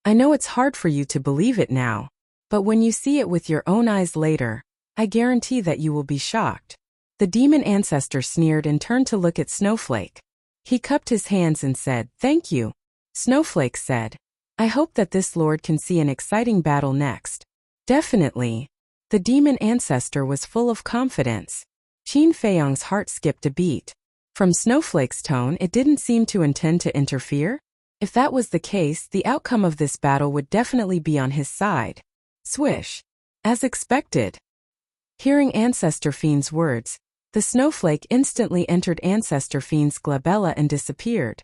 I know it's hard for you to believe it now, but when you see it with your own eyes later, I guarantee that you will be shocked. The demon ancestor sneered and turned to look at Snowflake. He cupped his hands and said, "Thank you." Snowflake said, "I hope that this lord can see an exciting battle next." Definitely. The demon ancestor was full of confidence. Qin Feiyong's heart skipped a beat. From Snowflake's tone, it didn't seem to intend to interfere. If that was the case, the outcome of this battle would definitely be on his side. Swish. As expected. Hearing Ancestor Fiend's words, the snowflake instantly entered Ancestor Fiend's glabella and disappeared.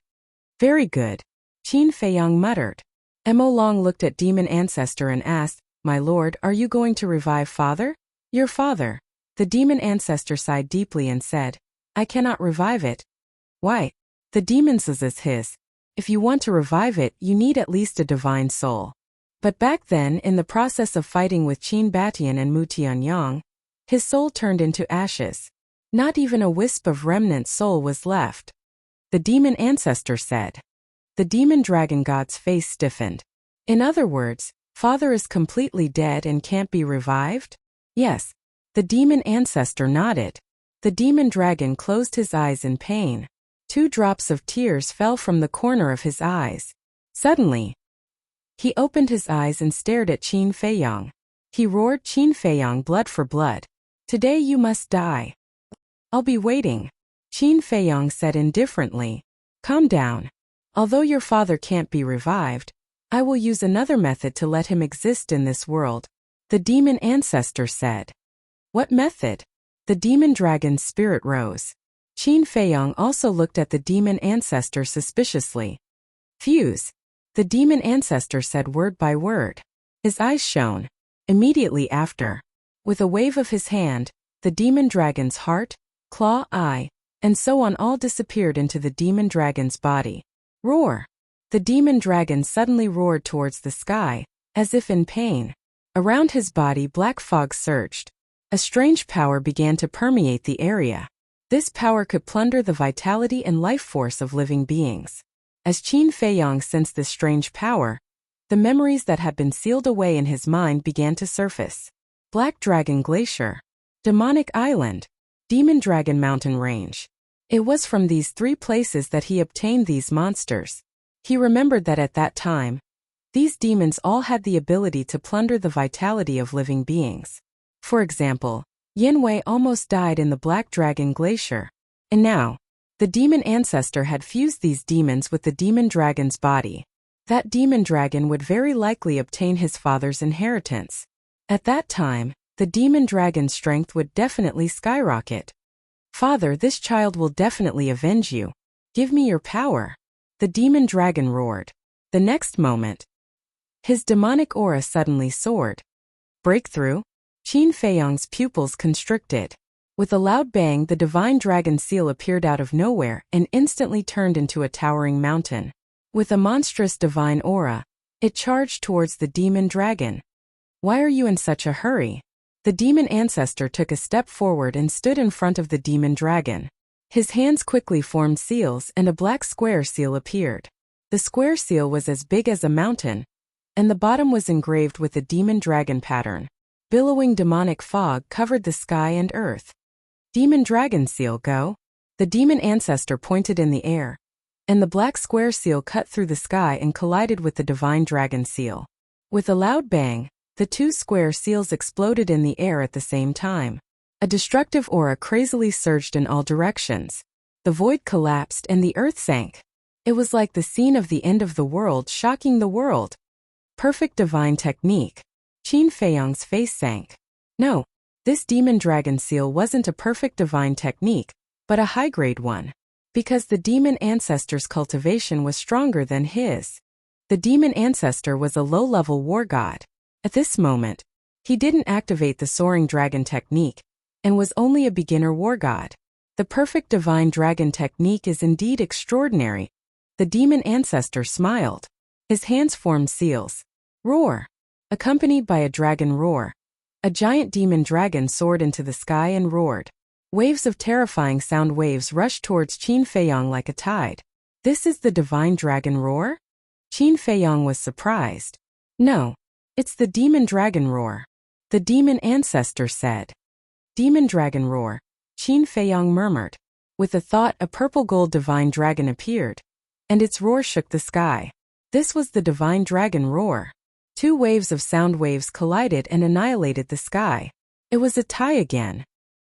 Very good. Qin Feiyong muttered. Mo Long looked at Demon Ancestor and asked, "My lord, are you going to revive father?" "Your father." The demon ancestor sighed deeply and said, "I cannot revive it." "Why?" The demon says his. "If you want to revive it, you need at least a divine soul." But back then, in the process of fighting with Qin Batian and Mu Tianyang, his soul turned into ashes. Not even a wisp of remnant soul was left. The demon ancestor said. The demon dragon god's face stiffened. In other words, father is completely dead and can't be revived? Yes. The demon ancestor nodded. The demon dragon closed his eyes in pain. 2 drops of tears fell from the corner of his eyes. Suddenly, he opened his eyes and stared at Qin Feiyong. He roared, "Qin Feiyong, blood for blood. Today you must die." "I'll be waiting," Qin Feiyong said indifferently. "Calm down. Although your father can't be revived, I will use another method to let him exist in this world," the demon ancestor said. "What method?" The demon dragon's spirit rose. Qin Feiyong also looked at the demon ancestor suspiciously. "Fuse," the demon ancestor said word by word. His eyes shone. Immediately after, with a wave of his hand, the demon dragon's heart, claw, eye, and so on all disappeared into the demon dragon's body. Roar! The demon dragon suddenly roared towards the sky, as if in pain. Around his body black fog surged. A strange power began to permeate the area. This power could plunder the vitality and life force of living beings. As Qin Feiyong sensed this strange power, the memories that had been sealed away in his mind began to surface. Black Dragon Glacier, Demonic Island, Demon Dragon Mountain Range. It was from these 3 places that he obtained these monsters. He remembered that at that time, these demons all had the ability to plunder the vitality of living beings. For example, Yanwei almost died in the Black Dragon Glacier. And now, the demon ancestor had fused these demons with the demon dragon's body. That demon dragon would very likely obtain his father's inheritance. At that time, the demon dragon's strength would definitely skyrocket. "Father, this child will definitely avenge you. Give me your power," the demon dragon roared. The next moment, his demonic aura suddenly soared. Breakthrough? Qin Feiyong's pupils constricted. With a loud bang, the divine dragon seal appeared out of nowhere and instantly turned into a towering mountain. With a monstrous divine aura, it charged towards the demon dragon. "Why are you in such a hurry?" The demon ancestor took a step forward and stood in front of the demon dragon. His hands quickly formed seals and a black square seal appeared. The square seal was as big as a mountain, and the bottom was engraved with a demon dragon pattern. Billowing demonic fog covered the sky and earth. "Demon dragon seal, go!" The demon ancestor pointed in the air, and the black square seal cut through the sky and collided with the divine dragon seal. With a loud bang, the two square seals exploded in the air at the same time. A destructive aura crazily surged in all directions. The void collapsed and the earth sank. It was like the scene of the end of the world, shocking the world. Perfect divine technique. Qin Feiyang's face sank. No, this demon dragon seal wasn't a perfect divine technique, but a high-grade one. Because the demon ancestor's cultivation was stronger than his. The demon ancestor was a low-level war god. At this moment, he didn't activate the soaring dragon technique, and was only a beginner war god. The perfect divine dragon technique is indeed extraordinary. The demon ancestor smiled. His hands formed seals. Roar! Accompanied by a dragon roar, a giant demon dragon soared into the sky and roared. Waves of terrifying sound waves rushed towards Qin Feiyang like a tide. "This is the divine dragon roar?" Qin Feiyang was surprised. "No, it's the demon dragon roar," the demon ancestor said. "Demon dragon roar," Qin Feiyang murmured. With a thought, a purple-gold divine dragon appeared, and its roar shook the sky. This was the divine dragon roar. Two waves of sound waves collided and annihilated the sky. It was a tie again.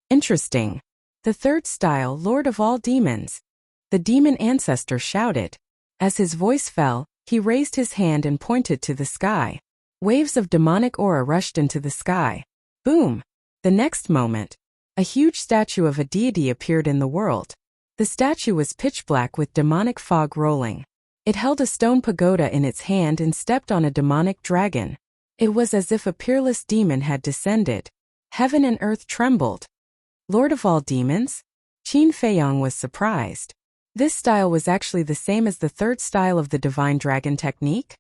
"Interesting. The third style, Lord of all demons," the demon ancestor shouted. As his voice fell, he raised his hand and pointed to the sky. Waves of demonic aura rushed into the sky. Boom! The next moment, a huge statue of a deity appeared in the world. The statue was pitch black with demonic fog rolling. It held a stone pagoda in its hand and stepped on a demonic dragon. It was as if a peerless demon had descended. Heaven and earth trembled. "Lord of all demons?" Qin Feiyang was surprised. This style was actually the same as the third style of the divine dragon technique.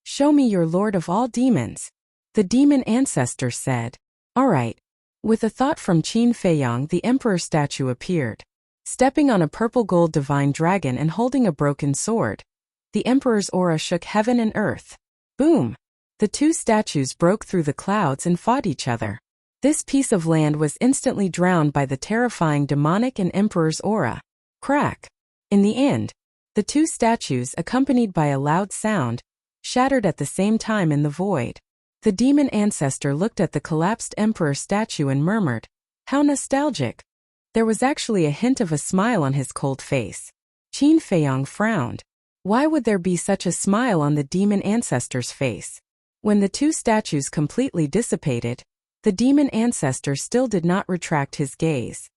"Show me your Lord of all demons," the demon ancestor said. "All right." With a thought from Qin Feiyang, the emperor statue appeared. Stepping on a purple-gold divine dragon and holding a broken sword, the emperor's aura shook heaven and earth. Boom! The two statues broke through the clouds and fought each other. This piece of land was instantly drowned by the terrifying demonic and emperor's aura. Crack! In the end, the two statues, accompanied by a loud sound, shattered at the same time in the void. The demon ancestor looked at the collapsed emperor statue and murmured, "How nostalgic." There was actually a hint of a smile on his cold face. Qin Feiyang frowned. Why would there be such a smile on the demon ancestor's face? When the two statues completely dissipated, the demon ancestor still did not retract his gaze.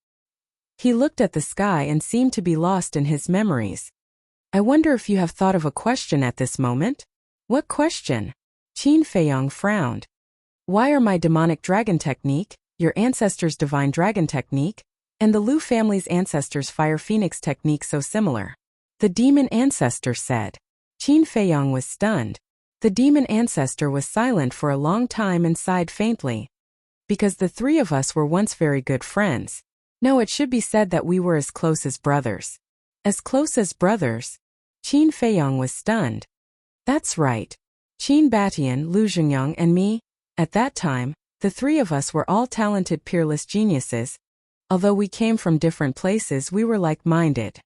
He looked at the sky and seemed to be lost in his memories. "I wonder if you have thought of a question at this moment?" "What question?" Qin Feiyang frowned. "Why are my demonic dragon technique, your ancestor's divine dragon technique, and the Lu family's ancestor's fire phoenix technique so similar?" The demon ancestor said. Qin Feiyang was stunned. The demon ancestor was silent for a long time and sighed faintly. "Because the three of us were once very good friends. No, it should be said that we were as close as brothers." "As close as brothers?" Qin Feiyang was stunned. "That's right. Qin Batian, Lu Zhengyang, and me. At that time, the three of us were all talented peerless geniuses. Although we came from different places, we were like-minded.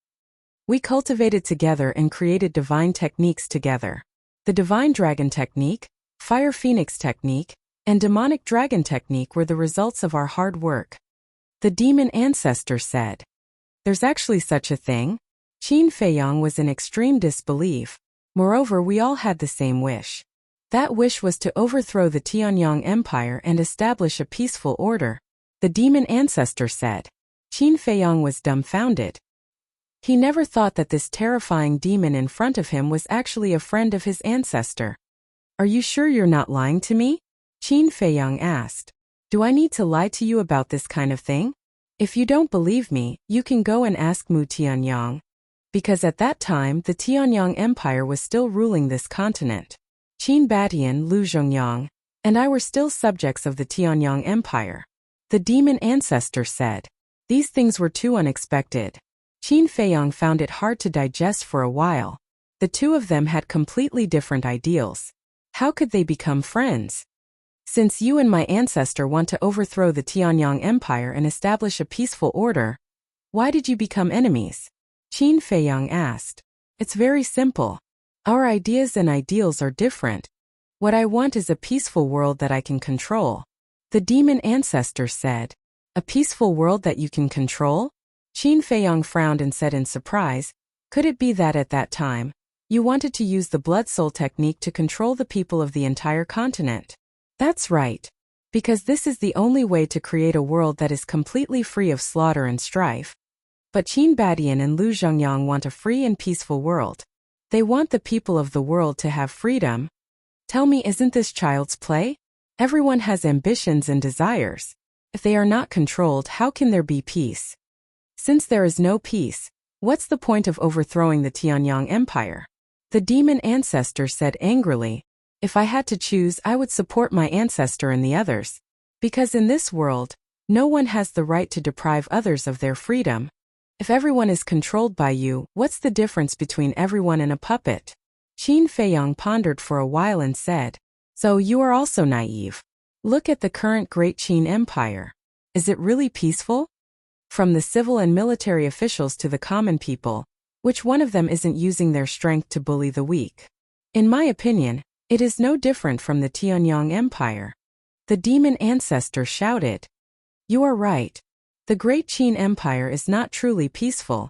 We cultivated together and created divine techniques together. The divine dragon technique, fire phoenix technique, and demonic dragon technique were the results of our hard work." The demon ancestor said. "There's actually such a thing?" Qin Feiyang was in extreme disbelief. Moreover, we all had the same wish. That wish was to overthrow the Tianyang Empire and establish a peaceful order, the demon ancestor said. Qin Feiyang was dumbfounded. He never thought that this terrifying demon in front of him was actually a friend of his ancestor. "Are you sure you're not lying to me?" Qin Feiyang asked. "Do I need to lie to you about this kind of thing?" If you don't believe me, you can go and ask Mu Tianyang. Because at that time the Tianyang Empire was still ruling this continent. Qin Batian, Lu Zhongyang, and I were still subjects of the Tianyang Empire. The demon ancestor said. These things were too unexpected. Qin Feiyang found it hard to digest for a while. The two of them had completely different ideals. How could they become friends? Since you and my ancestor want to overthrow the Tianyang Empire and establish a peaceful order, why did you become enemies? Qin Feiyang asked. It's very simple. Our ideas and ideals are different. What I want is a peaceful world that I can control. The demon ancestor said. A peaceful world that you can control? Qin Feiyang frowned and said in surprise, could it be that at that time, you wanted to use the blood soul technique to control the people of the entire continent? That's right. Because this is the only way to create a world that is completely free of slaughter and strife. But Qin Batian and Lu Zhongyang want a free and peaceful world. They want the people of the world to have freedom. Tell me, isn't this child's play? Everyone has ambitions and desires. If they are not controlled, how can there be peace? Since there is no peace, what's the point of overthrowing the Tianyang Empire? The demon ancestor said angrily, if I had to choose, I would support my ancestor and the others. Because in this world, no one has the right to deprive others of their freedom. If everyone is controlled by you, what's the difference between everyone and a puppet? Qin Feiyang pondered for a while and said, so you are also naive. Look at the current Great Qin Empire. Is it really peaceful? From the civil and military officials to the common people, which one of them isn't using their strength to bully the weak? In my opinion, it is no different from the Tianyang Empire. The demon ancestor shouted. You are right. The Great Qin Empire is not truly peaceful.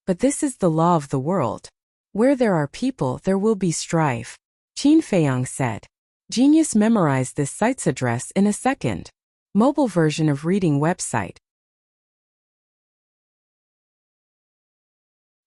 But this is the law of the world. Where there are people, there will be strife. Qin Feiyang said. Genius memorized this site's address in a second. Mobile version of reading website.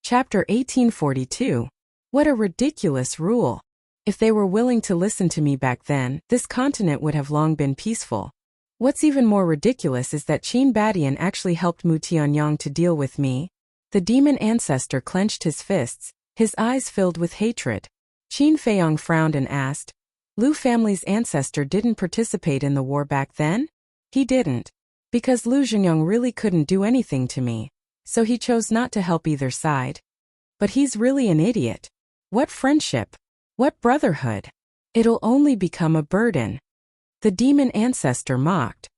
Chapter 1842. What a ridiculous rule. If they were willing to listen to me back then, this continent would have long been peaceful. What's even more ridiculous is that Qin Batian actually helped Mu Tianyang to deal with me. The demon ancestor clenched his fists, his eyes filled with hatred. Qin Feiyang frowned and asked, Lu family's ancestor didn't participate in the war back then? He didn't. Because Lu Zhongyang really couldn't do anything to me. So he chose not to help either side. But he's really an idiot. What friendship? What brotherhood? It'll only become a burden. The demon ancestor mocked.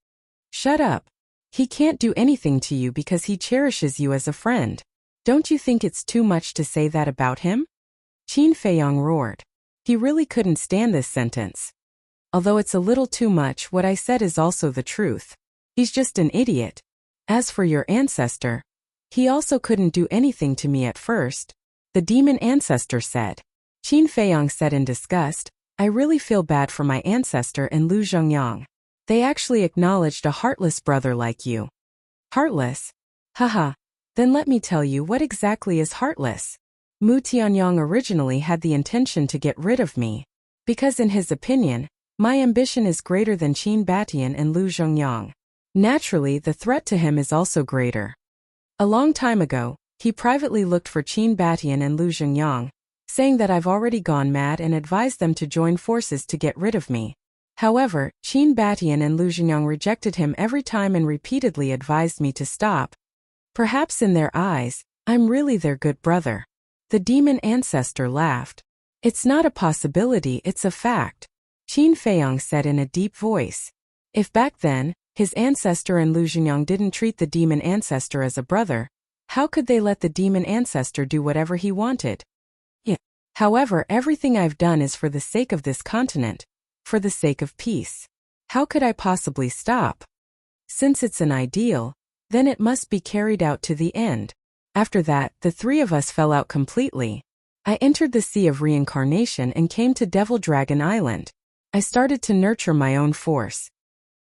Shut up. He can't do anything to you because he cherishes you as a friend. Don't you think it's too much to say that about him? Qin Feiyang roared. He really couldn't stand this sentence. Although it's a little too much, what I said is also the truth. He's just an idiot. As for your ancestor, he also couldn't do anything to me at first. The demon ancestor said. Qin Feiyang said in disgust, I really feel bad for my ancestor and Lu Zhongyang. They actually acknowledged a heartless brother like you. Heartless? Haha. Then let me tell you what exactly is heartless. Mu Tianyang originally had the intention to get rid of me. Because in his opinion, my ambition is greater than Qin Batian and Lu Zhongyang. Naturally, the threat to him is also greater. A long time ago, he privately looked for Qin Batian and Lu Zhongyang, saying that I've already gone mad and advised them to join forces to get rid of me. However, Qin Batian and Lu Zhongyang rejected him every time and repeatedly advised me to stop. Perhaps in their eyes, I'm really their good brother. The demon ancestor laughed. It's not a possibility, it's a fact. Qin Feiyang said in a deep voice. If back then, his ancestor and Lu Zhongyang didn't treat the demon ancestor as a brother, how could they let the demon ancestor do whatever he wanted? Yeah. However, everything I've done is for the sake of this continent, for the sake of peace. How could I possibly stop? Since it's an ideal, then it must be carried out to the end. After that, the three of us fell out completely. I entered the Sea of Reincarnation and came to Devil Dragon Island. I started to nurture my own force.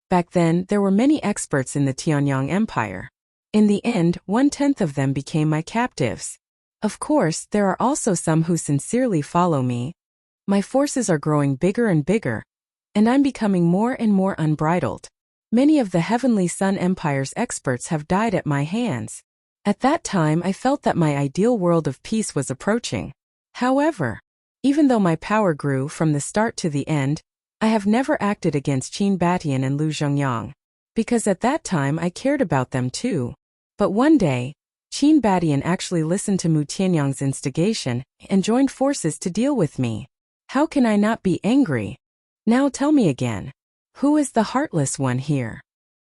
Back then, there were many experts in the Tianyang Empire. In the end, 1/10 of them became my captives. Of course, there are also some who sincerely follow me. My forces are growing bigger and bigger, and I'm becoming more and more unbridled. Many of the Heavenly Sun Empire's experts have died at my hands. At that time I felt that my ideal world of peace was approaching. However, even though my power grew from the start to the end, I have never acted against Qin Batian and Lu Zhongyang, because at that time I cared about them too. But one day, Qin Batian actually listened to Mu Tianyang's instigation and joined forces to deal with me. How can I not be angry? Now tell me again, who is the heartless one here?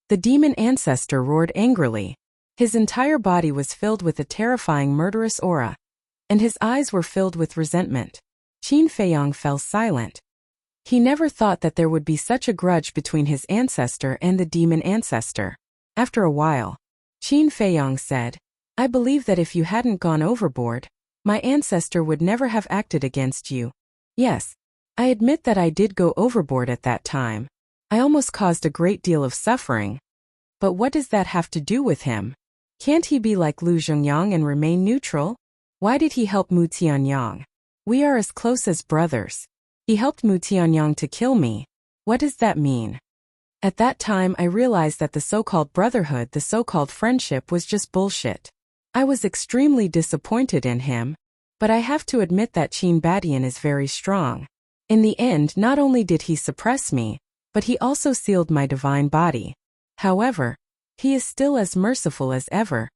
The demon ancestor roared angrily. His entire body was filled with a terrifying murderous aura, and his eyes were filled with resentment. Qin Feiyong fell silent. He never thought that there would be such a grudge between his ancestor and the demon ancestor. After a while, Qin Feiyong said, I believe that if you hadn't gone overboard, my ancestor would never have acted against you. Yes, I admit that I did go overboard at that time. I almost caused a great deal of suffering. But what does that have to do with him? Can't he be like Lu Zhongyang and remain neutral? Why did he help Mu Tianyang? We are as close as brothers. He helped Mu Tianyang to kill me. What does that mean? At that time I realized that the so-called brotherhood, the so-called friendship was just bullshit. I was extremely disappointed in him, but I have to admit that Qin Batian is very strong. In the end, not only did he suppress me, but he also sealed my divine body. However, he is still as merciful as ever.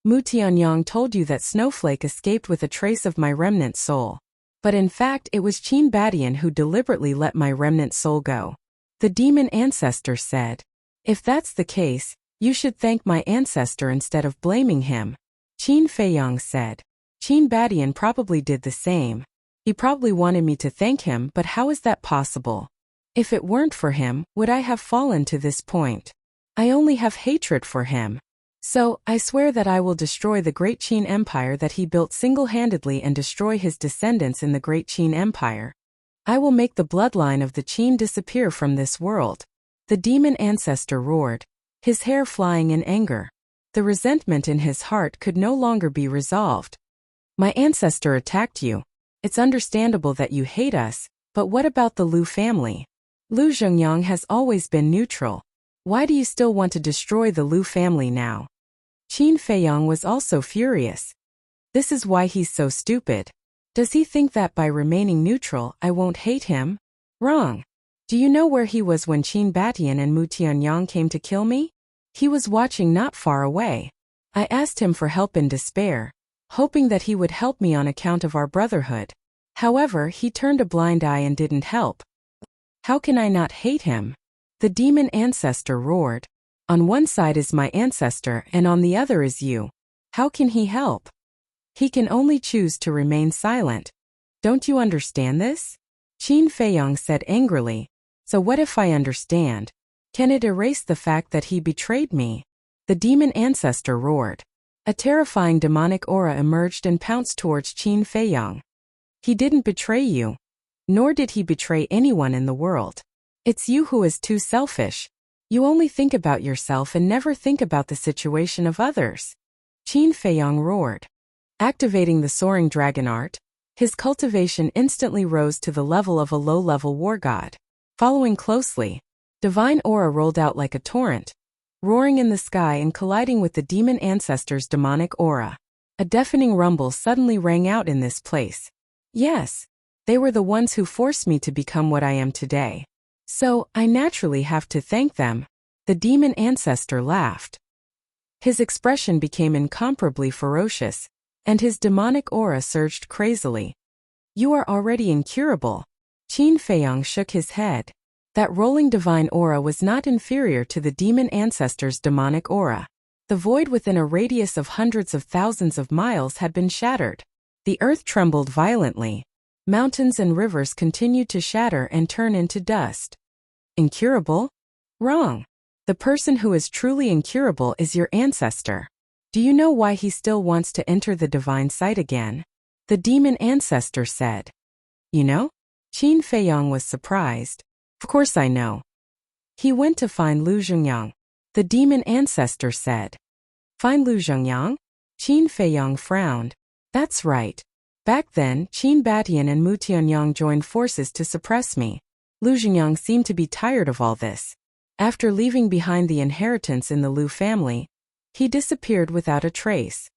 Mu Tianyang told you that Snowflake escaped with a trace of my remnant soul. But in fact it was Qin Batian who deliberately let my remnant soul go. The demon ancestor said, if that's the case, you should thank my ancestor instead of blaming him. Qin Feiyong said, Qin Batian probably did the same. He probably wanted me to thank him, but how is that possible? If it weren't for him, would I have fallen to this point? I only have hatred for him. So, I swear that I will destroy the great Qin Empire that he built single-handedly and destroy his descendants in the great Qin Empire. I will make the bloodline of the Qin disappear from this world. The demon ancestor roared, his hair flying in anger. The resentment in his heart could no longer be resolved. My ancestor attacked you. It's understandable that you hate us, but what about the Lu family? Lu Zhongyang has always been neutral. Why do you still want to destroy the Lu family now? Qin Feiyong was also furious. This is why he's so stupid. Does he think that by remaining neutral I won't hate him? Wrong. Do you know where he was when Qin Batian and Mu Tianyang came to kill me? He was watching not far away. I asked him for help in despair, hoping that he would help me on account of our brotherhood. However, he turned a blind eye and didn't help. How can I not hate him? The demon ancestor roared. On one side is my ancestor and on the other is you. How can he help? He can only choose to remain silent. Don't you understand this? Qin Feiyong said angrily. So what if I understand? Can it erase the fact that he betrayed me? The demon ancestor roared. A terrifying demonic aura emerged and pounced towards Qin Feiyong. He didn't betray you. Nor did he betray anyone in the world. It's you who is too selfish. You only think about yourself and never think about the situation of others. Qin Feiyong roared. Activating the soaring dragon art, his cultivation instantly rose to the level of a low-level war god. Following closely, divine aura rolled out like a torrent, roaring in the sky and colliding with the demon ancestor's demonic aura. A deafening rumble suddenly rang out in this place. Yes, they were the ones who forced me to become what I am today. So, I naturally have to thank them. The demon ancestor laughed. His expression became incomparably ferocious, and his demonic aura surged crazily. You are already incurable. Qin Feiyong shook his head. That rolling divine aura was not inferior to the demon ancestor's demonic aura. The void within a radius of hundreds of thousands of miles had been shattered. The earth trembled violently. Mountains and rivers continued to shatter and turn into dust. Incurable? Wrong. The person who is truly incurable is your ancestor. Do you know why he still wants to enter the divine sight again? The demon ancestor said. You know? Qin Feiyong was surprised. Of course I know. He went to find Lu Zhongyang. The demon ancestor said. Find Lu Zhongyang? Qin Feiyong frowned. That's right. Back then, Qin Batian and Mu Tianyang joined forces to suppress me. Lu Zhongyang seemed to be tired of all this. After leaving behind the inheritance in the Liu family, he disappeared without a trace.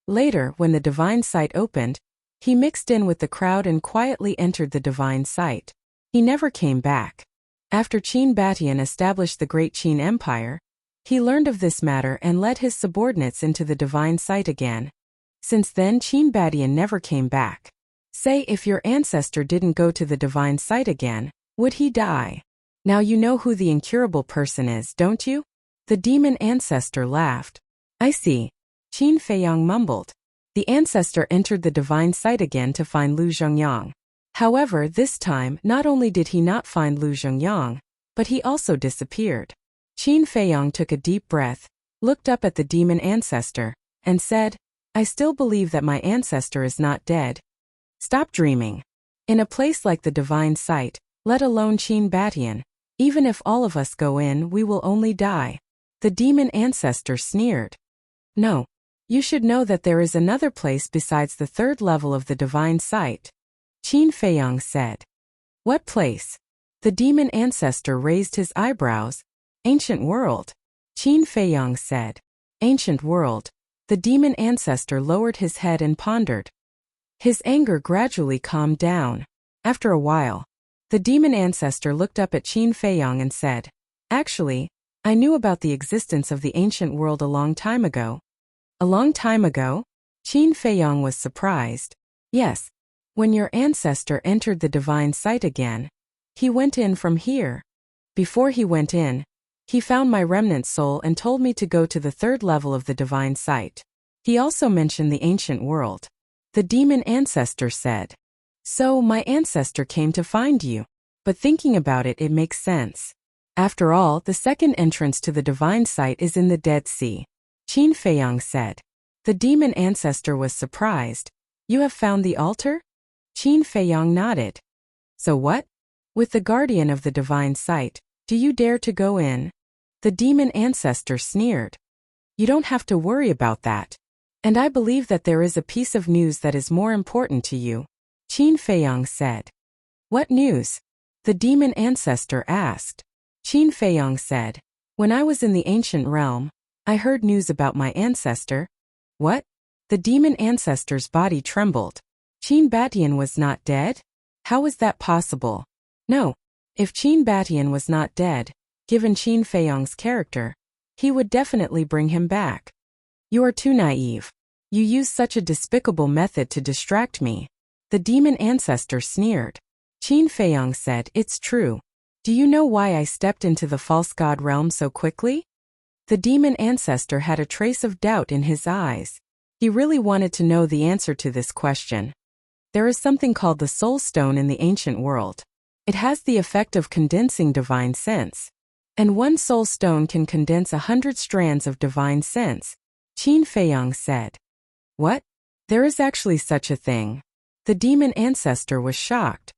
Later, when the divine site opened, he mixed in with the crowd and quietly entered the divine site. He never came back. After Qin Batian established the Great Qin Empire, he learned of this matter and led his subordinates into the divine site again. Since then, Qin Batian never came back. Say, if your ancestor didn't go to the divine site again, would he die? Now you know who the incurable person is, don't you? The demon ancestor laughed. I see. Qin Feiyang mumbled. The ancestor entered the divine site again to find Lu Zhongyang. However, this time, not only did he not find Lu Zhongyang, but he also disappeared. Qin Feiyang took a deep breath, looked up at the demon ancestor, and said, I still believe that my ancestor is not dead. Stop dreaming. In a place like the divine site, let alone Qin Batian, even if all of us go in, we will only die. The demon ancestor sneered. No. You should know that there is another place besides the third level of the divine site. Qin Feiyang said. What place? The demon ancestor raised his eyebrows. Ancient world. Qin Feiyang said. Ancient world. The demon ancestor lowered his head and pondered. His anger gradually calmed down. After a while, the demon ancestor looked up at Qin Feiyang and said, Actually, I knew about the existence of the ancient world a long time ago. A long time ago? Qin Feiyang was surprised. Yes. When your ancestor entered the divine site again, he went in from here. Before he went in, he found my remnant soul and told me to go to the third level of the divine site. He also mentioned the ancient world. The demon ancestor said. So my ancestor came to find you. But thinking about it, it makes sense. After all, the second entrance to the divine site is in the Dead Sea. Qin Feiyang said. The demon ancestor was surprised. You have found the altar? Qin Feiyang nodded. So what? With the guardian of the divine site, do you dare to go in? The demon ancestor sneered. You don't have to worry about that. And I believe that there is a piece of news that is more important to you. Qin Feiyang said. What news? The demon ancestor asked. Qin Feiyang said. When I was in the ancient realm, I heard news about my ancestor. What? The demon ancestor's body trembled. Qin Batian was not dead? How was that possible? No. If Qin Batian was not dead, given Qin Feiyang's character, he would definitely bring him back. You are too naive. You use such a despicable method to distract me. The demon ancestor sneered. Qin Feiyang said, It's true. Do you know why I stepped into the false god realm so quickly? The demon ancestor had a trace of doubt in his eyes. He really wanted to know the answer to this question. There is something called the soul stone in the ancient world. It has the effect of condensing divine sense. And one soul stone can condense 100 strands of divine sense. Qin Feiyang said. What? There is actually such a thing. The demon ancestor was shocked.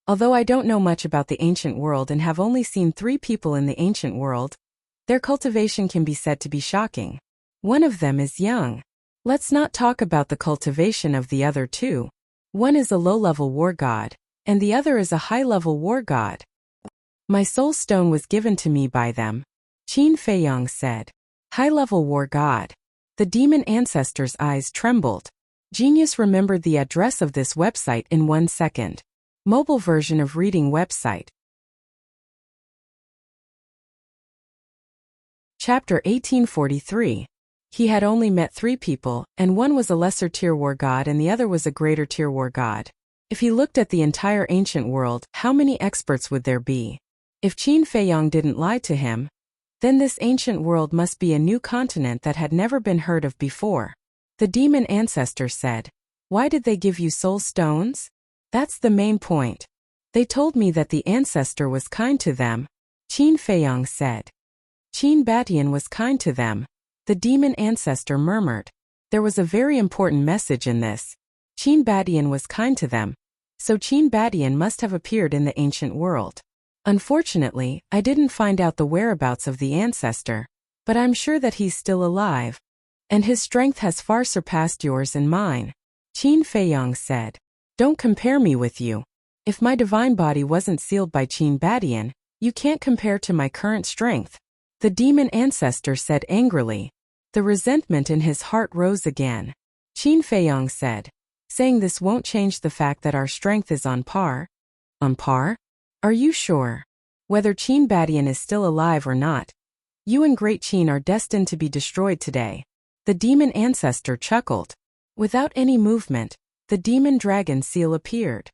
Although I don't know much about the ancient world and have only seen 3 people in the ancient world, their cultivation can be said to be shocking. One of them is young. Let's not talk about the cultivation of the other 2. One is a low-level war god, and the other is a high-level war god. My soul stone was given to me by them. Qin Feiyang said. High-level war god. The demon ancestor's eyes trembled. Genius remembered the address of this website in 1 second. Mobile version of reading website. Chapter 1843. He had only met 3 people, and one was a lesser tier war god and the other was a greater tier war god. If he looked at the entire ancient world, how many experts would there be? If Qin Feiyang didn't lie to him, then this ancient world must be a new continent that had never been heard of before. The demon ancestor said, Why did they give you soul stones? That's the main point. They told me that the ancestor was kind to them. Qin Feiyang said. Qin Batian was kind to them. The demon ancestor murmured. There was a very important message in this. Qin Batian was kind to them. So Qin Batian must have appeared in the ancient world. Unfortunately, I didn't find out the whereabouts of the ancestor, but I'm sure that he's still alive. And his strength has far surpassed yours and mine. Qin Feiyang said. Don't compare me with you. If my divine body wasn't sealed by Qin Batian, You can't compare to my current strength, the demon ancestor said angrily. The resentment in his heart rose again. Qin Feiyang said, saying this won't change the fact that our strength is on par. On par? Are you sure? Whether Qin Badian is still alive or not, you and Great Qin are destined to be destroyed today. The demon ancestor chuckled. Without any movement, the demon dragon seal appeared.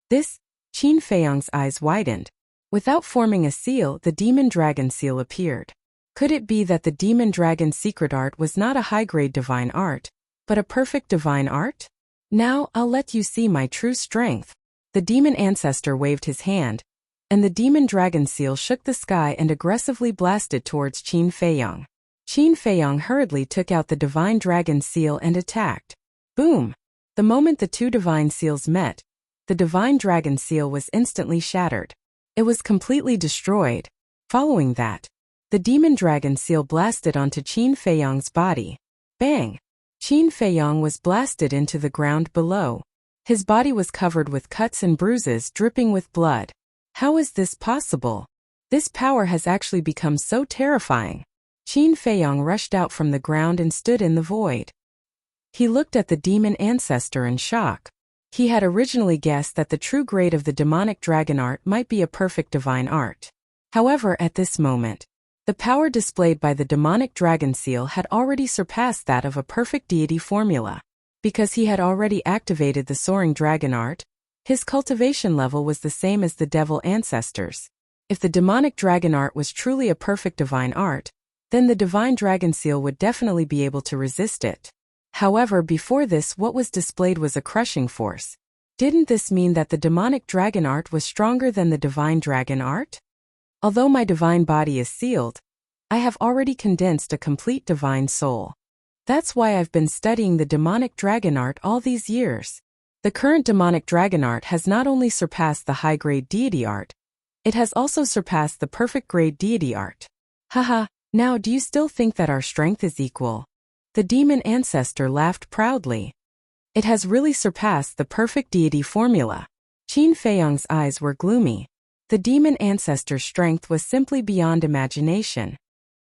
This, Qin Feiyang's eyes widened. Without forming a seal, the demon dragon seal appeared. Could it be that the demon dragon's secret art was not a high-grade divine art, but a perfect divine art? Now, I'll let you see my true strength. The demon ancestor waved his hand, and the demon dragon seal shook the sky and aggressively blasted towards Qin Feiyang. Qin Feiyang hurriedly took out the divine dragon seal and attacked. Boom! The moment the two divine seals met, the divine dragon seal was instantly shattered. It was completely destroyed. Following that, the demon dragon seal blasted onto Qin Feiyang's body. Bang! Qin Feiyang was blasted into the ground below. His body was covered with cuts and bruises dripping with blood. How is this possible? This power has actually become so terrifying. Qin Feiyang rushed out from the ground and stood in the void. He looked at the demon ancestor in shock. He had originally guessed that the true grade of the demonic dragon art might be a perfect divine art. However, at this moment, the power displayed by the demonic dragon seal had already surpassed that of a perfect deity formula. Because he had already activated the soaring dragon art, his cultivation level was the same as the devil ancestors. If the demonic dragon art was truly a perfect divine art, then the divine dragon seal would definitely be able to resist it. However, before this, what was displayed was a crushing force. Didn't this mean that the demonic dragon art was stronger than the divine dragon art? Although my divine body is sealed, I have already condensed a complete divine soul. That's why I've been studying the demonic dragon art all these years. The current demonic dragon art has not only surpassed the high-grade deity art, it has also surpassed the perfect grade deity art. Haha, now do you still think that our strength is equal? The demon ancestor laughed proudly. It has really surpassed the perfect deity formula. Qin Feiyang's eyes were gloomy. The demon ancestor's strength was simply beyond imagination.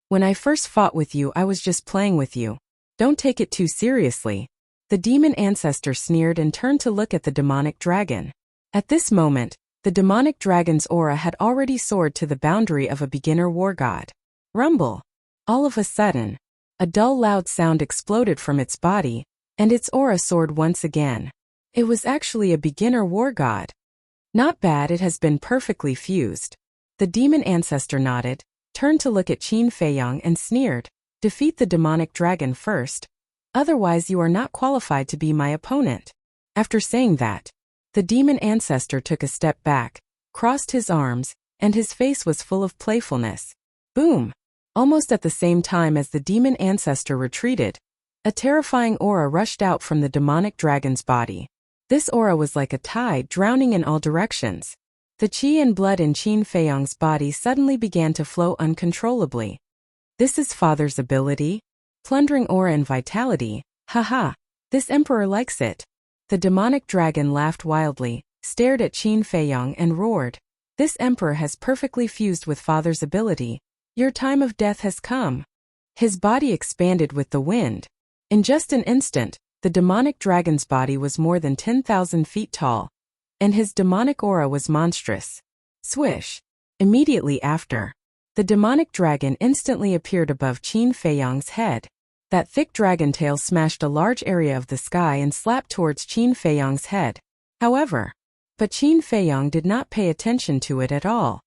When I first fought with you, I was just playing with you. Don't take it too seriously. The demon ancestor sneered and turned to look at the demonic dragon. At this moment, the demonic dragon's aura had already soared to the boundary of a beginner war god. Rumble! All of a sudden, a dull loud sound exploded from its body, and its aura soared once again. It was actually a beginner war god. Not bad, it has been perfectly fused. The demon ancestor nodded, turned to look at Qin Feiyang and sneered. Defeat the demonic dragon first. Otherwise you are not qualified to be my opponent. After saying that, the demon ancestor took a step back, crossed his arms, and his face was full of playfulness. Boom! Almost at the same time as the demon ancestor retreated, a terrifying aura rushed out from the demonic dragon's body. This aura was like a tide drowning in all directions. The qi and blood in Qin Feiyang's body suddenly began to flow uncontrollably. This is Father's ability? Plundering aura and vitality, haha, this emperor likes it. The demonic dragon laughed wildly, stared at Qin Feiyang and roared. This emperor has perfectly fused with Father's ability. Your time of death has come. His body expanded with the wind. In just an instant, the demonic dragon's body was more than 10,000 feet tall, and his demonic aura was monstrous. Swish! Immediately after, the demonic dragon instantly appeared above Qin Feiyang's head. That thick dragon tail smashed a large area of the sky and slapped towards Qin Feiyang's head. However, Qin Feiyang did not pay attention to it at all.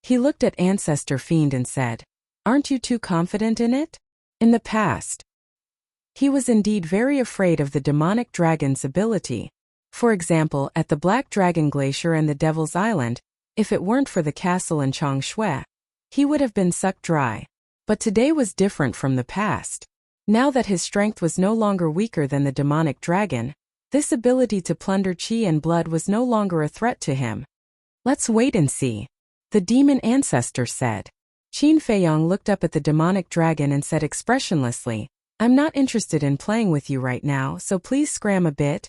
He looked at Ancestor Fiend and said, "Aren't you too confident in it?" In the past, he was indeed very afraid of the demonic dragon's ability. For example, at the Black Dragon Glacier and the Devil's Island, if it weren't for the castle in Changshui, he would have been sucked dry. But today was different from the past. Now that his strength was no longer weaker than the demonic dragon, this ability to plunder qi and blood was no longer a threat to him. Let's wait and see, the demon ancestor said. Qin Feiyang looked up at the demonic dragon and said expressionlessly, "I'm not interested in playing with you right now, so please scram a bit."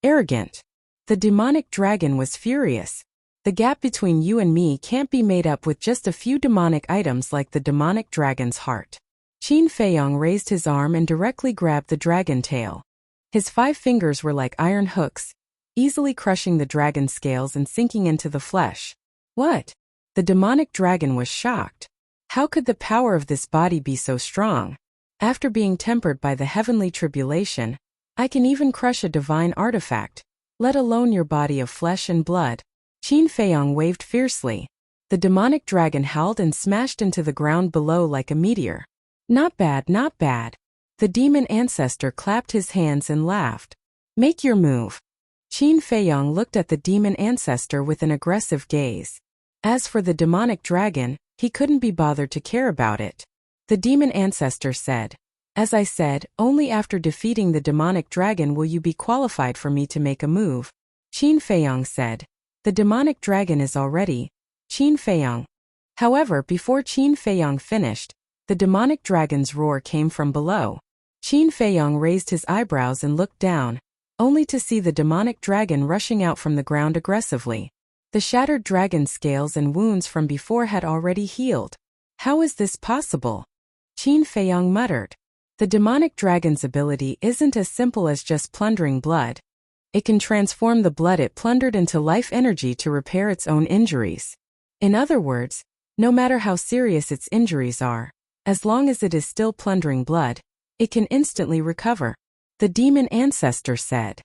Arrogant. The demonic dragon was furious. The gap between you and me can't be made up with just a few demonic items like the demonic dragon's heart. Qin Feiyong raised his arm and directly grabbed the dragon tail. His 5 fingers were like iron hooks, easily crushing the dragon's scales and sinking into the flesh. What? The demonic dragon was shocked. How could the power of this body be so strong? After being tempered by the heavenly tribulation, I can even crush a divine artifact, let alone your body of flesh and blood. Qin Feiyong waved fiercely. The demonic dragon howled and smashed into the ground below like a meteor. Not bad, not bad. The demon ancestor clapped his hands and laughed. Make your move. Qin Feiyong looked at the demon ancestor with an aggressive gaze. As for the demonic dragon, he couldn't be bothered to care about it. The demon ancestor said, "As I said, only after defeating the demonic dragon will you be qualified for me to make a move." Qin Feiyong said, "The demonic dragon is already Qin Feiyong." However, before Qin Feiyong finished, the demonic dragon's roar came from below. Qin Feiyong raised his eyebrows and looked down, only to see the demonic dragon rushing out from the ground aggressively. The shattered dragon's scales and wounds from before had already healed. How is this possible? Qin Feiyong muttered. The demonic dragon's ability isn't as simple as just plundering blood. It can transform the blood it plundered into life energy to repair its own injuries. In other words, no matter how serious its injuries are, as long as it is still plundering blood, it can instantly recover. The demon ancestor said.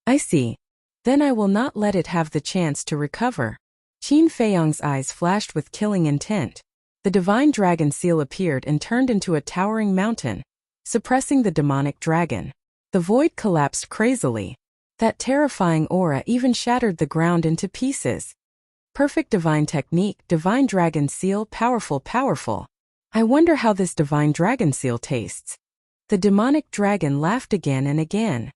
I see. Then I will not let it have the chance to recover. Qin Feiyong's eyes flashed with killing intent. The divine dragon seal appeared and turned into a towering mountain, suppressing the demonic dragon. The void collapsed crazily. That terrifying aura even shattered the ground into pieces. Perfect divine technique, divine dragon seal, powerful, powerful. I wonder how this divine dragon seal tastes. The demonic dragon laughed again and again.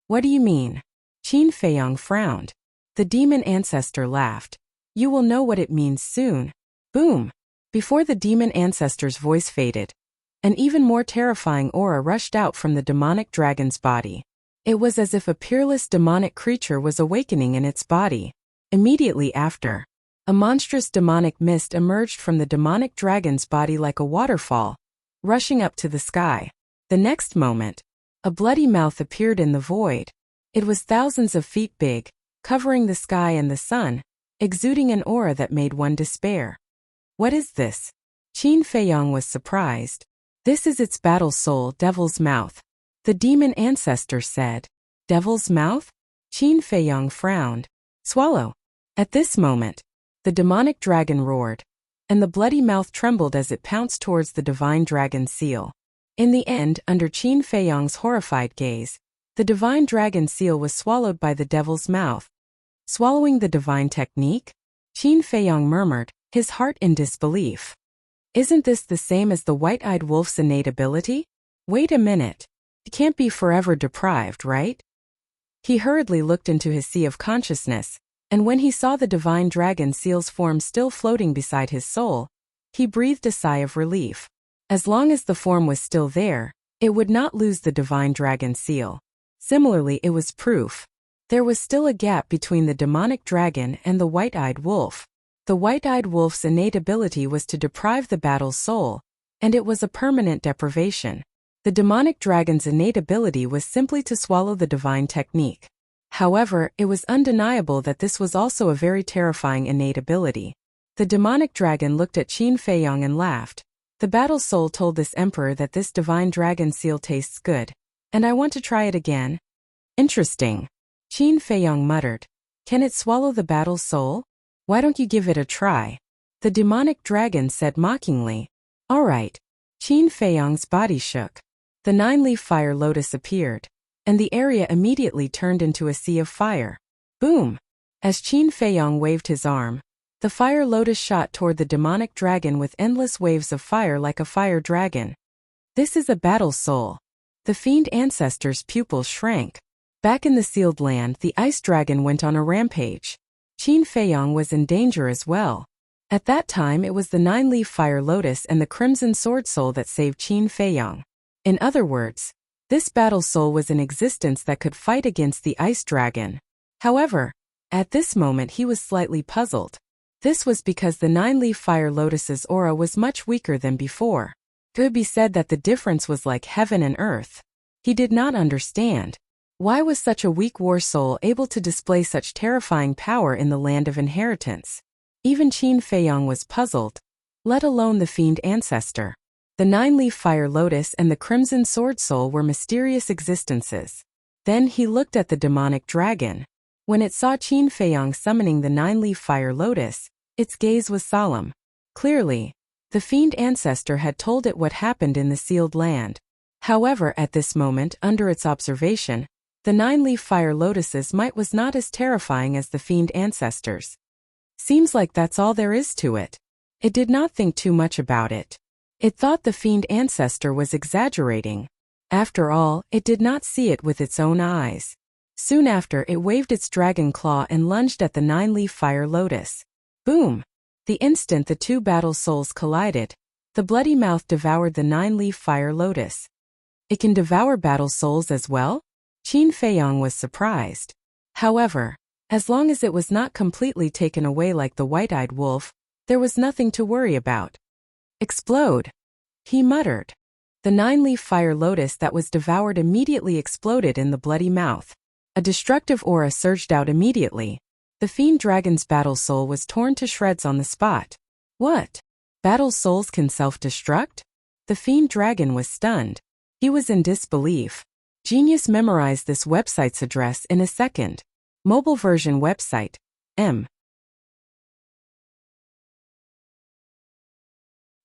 What do you mean? Qin Feiyong frowned. The demon ancestor laughed. You will know what it means soon. Boom! Before the demon ancestor's voice faded, an even more terrifying aura rushed out from the demonic dragon's body. It was as if a peerless demonic creature was awakening in its body. Immediately after, a monstrous demonic mist emerged from the demonic dragon's body like a waterfall, rushing up to the sky. The next moment, a bloody mouth appeared in the void. It was thousands of feet big, covering the sky and the sun, exuding an aura that made one despair. What is this? Qin Feiyong was surprised. This is its battle soul, Devil's Mouth. The demon ancestor said. Devil's Mouth? Qin Feiyong frowned. Swallow. At this moment, the demonic dragon roared, and the bloody mouth trembled as it pounced towards the divine dragon seal. In the end, under Qin Feiyong's horrified gaze, the divine dragon seal was swallowed by the devil's mouth. Swallowing the divine technique? Qin Feiyong murmured, his heart in disbelief. Isn't this the same as the white-eyed wolf's innate ability? Wait a minute. It can't be forever deprived, right? He hurriedly looked into his sea of consciousness, and when he saw the divine dragon seal's form still floating beside his soul, he breathed a sigh of relief. As long as the form was still there, it would not lose the divine dragon seal. Similarly, it was proof. There was still a gap between the demonic dragon and the white-eyed wolf. The white-eyed wolf's innate ability was to deprive the battle's soul, and it was a permanent deprivation. The demonic dragon's innate ability was simply to swallow the divine technique. However, it was undeniable that this was also a very terrifying innate ability. The demonic dragon looked at Qin Feiyong and laughed. The battle soul told this emperor that this divine dragon seal tastes good, and I want to try it again. Interesting. Qin Feiyong muttered. Can it swallow the battle soul? Why don't you give it a try? The demonic dragon said mockingly. All right. Qin Feiyong's body shook. The 9-leaf fire lotus appeared, and the area immediately turned into a sea of fire. Boom! As Qin Feiyong waved his arm, the fire lotus shot toward the demonic dragon with endless waves of fire like a fire dragon. This is a battle soul. The fiend ancestor's pupils shrank. Back in the sealed land, the ice dragon went on a rampage. Qin Feiyong was in danger as well. At that time, it was the 9-leaf fire lotus and the crimson sword soul that saved Qin Feiyong. In other words, this battle soul was in existence that could fight against the ice dragon. However, At this moment he was slightly puzzled. This was because the 9-leaf fire lotus's aura was much weaker than before. It could be said that the difference was like heaven and earth. He did not understand. Why was such a weak war soul able to display such terrifying power in the land of inheritance? Even Qin Feiyong was puzzled, let alone the fiend ancestor. The 9-leaf fire lotus and the crimson sword soul were mysterious existences. Then he looked at the demonic dragon. When it saw Qin Feiyong summoning the 9-leaf fire lotus, its gaze was solemn. Clearly, the fiend ancestor had told it what happened in the sealed land. However, at this moment, under its observation, the 9-leaf fire lotus's might was not as terrifying as the fiend ancestors. Seems like that's all there is to it. It did not think too much about it. It thought the fiend ancestor was exaggerating. After all, it did not see it with its own eyes. Soon after, it waved its dragon claw and lunged at the 9-leaf fire lotus. Boom! The instant the two battle souls collided, the bloody mouth devoured the 9-leaf fire lotus. It can devour battle souls as well? Qin Feiyong was surprised. However, as long as it was not completely taken away like the white-eyed wolf, there was nothing to worry about. Explode! He muttered. The 9-leaf fire lotus that was devoured immediately exploded in the bloody mouth. A destructive aura surged out immediately. The fiend dragon's battle soul was torn to shreds on the spot. What? Battle souls can self-destruct? The fiend dragon was stunned. He was in disbelief. Genius memorized this website's address in a second. Mobile version website.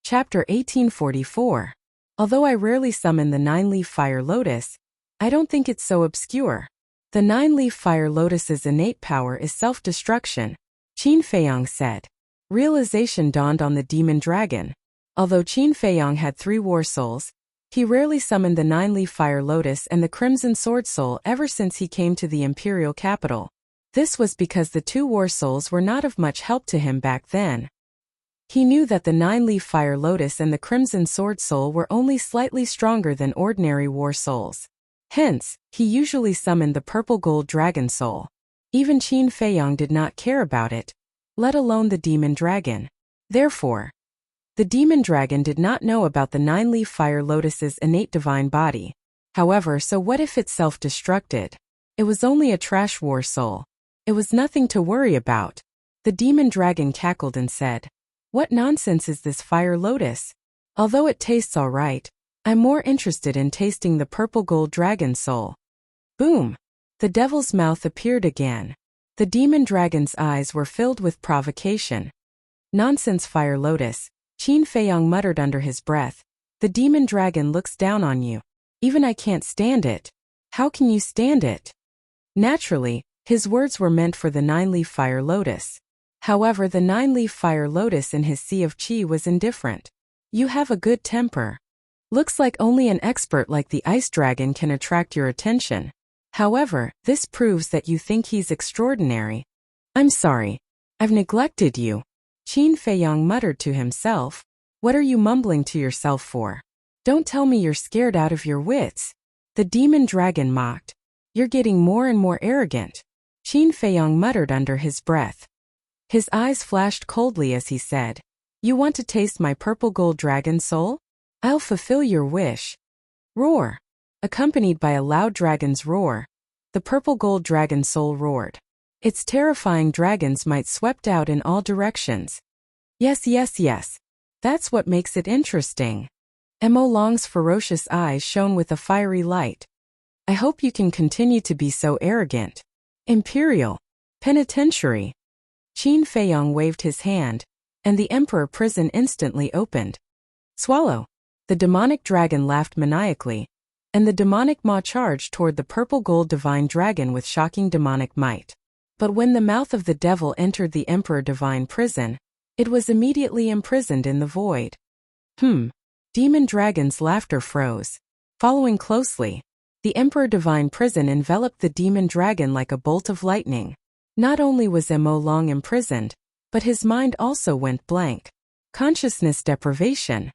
Chapter 1844. Although I rarely summon the 9-leaf fire lotus, I don't think it's so obscure. The 9-leaf fire lotus's innate power is self-destruction, Qin Feiyong said. Realization dawned on the demon dragon. Although Qin Feiyong had 3 war souls, he rarely summoned the 9-leaf fire lotus and the crimson sword soul ever since he came to the imperial capital. This was because the 2 war souls were not of much help to him back then. He knew that the 9-leaf fire lotus and the crimson sword soul were only slightly stronger than ordinary war souls. Hence, he usually summoned the purple gold dragon soul. Even Qin Feiyong did not care about it, let alone the demon dragon. Therefore, the demon dragon did not know about the 9-leaf fire lotus's innate divine body. However, so what if it self-destructed? It was only a trash war soul. It was nothing to worry about. The demon dragon cackled and said, "What nonsense is this fire lotus? Although it tastes alright, I'm more interested in tasting the purple gold dragon soul." Boom! The devil's mouth appeared again. The demon dragon's eyes were filled with provocation. "Nonsense, fire lotus," Qin Feiyong muttered under his breath. "The demon dragon looks down on you. Even I can't stand it. How can you stand it?" Naturally, his words were meant for the 9-leaf fire lotus. However, the 9-leaf fire lotus in his sea of qi was indifferent. "You have a good temper. Looks like only an expert like the ice dragon can attract your attention. However, this proves that you think he's extraordinary. I'm sorry. I've neglected you." Qin Feiyong muttered to himself. "What are you mumbling to yourself for? Don't tell me you're scared out of your wits." The demon dragon mocked. "You're getting more and more arrogant," Qin Feiyong muttered under his breath. His eyes flashed coldly as he said, "You want to taste my purple gold dragon soul? I'll fulfill your wish." Roar! Accompanied by a loud dragon's roar, the purple gold dragon soul roared. Its terrifying dragon's might swept out in all directions. Yes. That's what makes it interesting. Mo Long's ferocious eyes shone with a fiery light. "I hope you can continue to be so arrogant. Imperial Penitentiary." Qin Feiyong waved his hand, and the emperor prison instantly opened. Swallow! The demonic dragon laughed maniacally, and the demonic maw charged toward the purple gold divine dragon with shocking demonic might. But when the mouth of the devil entered the emperor divine prison, it was immediately imprisoned in the void. Demon dragon's laughter froze. Following closely, the emperor divine prison enveloped the demon dragon like a bolt of lightning. Not only was Mo Long imprisoned, but his mind also went blank. Consciousness deprivation.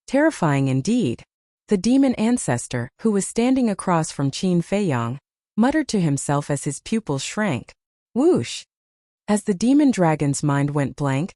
Terrifying indeed. The demon ancestor, who was standing across from Qin Feiyong, muttered to himself as his pupils shrank. Whoosh! As the demon dragon's mind went blank,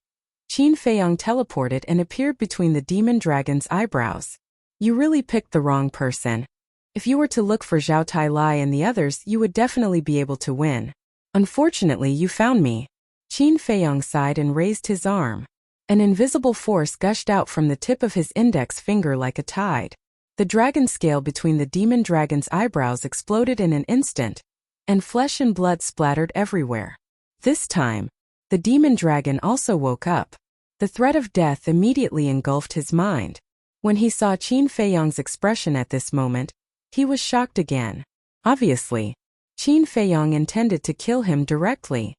Qin Feiyang teleported and appeared between the demon dragon's eyebrows. You really picked the wrong person. If you were to look for Zhao Tai Lai and the others, you would definitely be able to win. Unfortunately, you found me. Qin Feiyang sighed and raised his arm. An invisible force gushed out from the tip of his index finger like a tide. The dragon scale between the demon dragon's eyebrows exploded in an instant, and flesh and blood splattered everywhere. This time, the demon dragon also woke up. The threat of death immediately engulfed his mind. When he saw Qin Feiyang's expression at this moment, he was shocked again. Obviously, Qin Feiyang intended to kill him directly.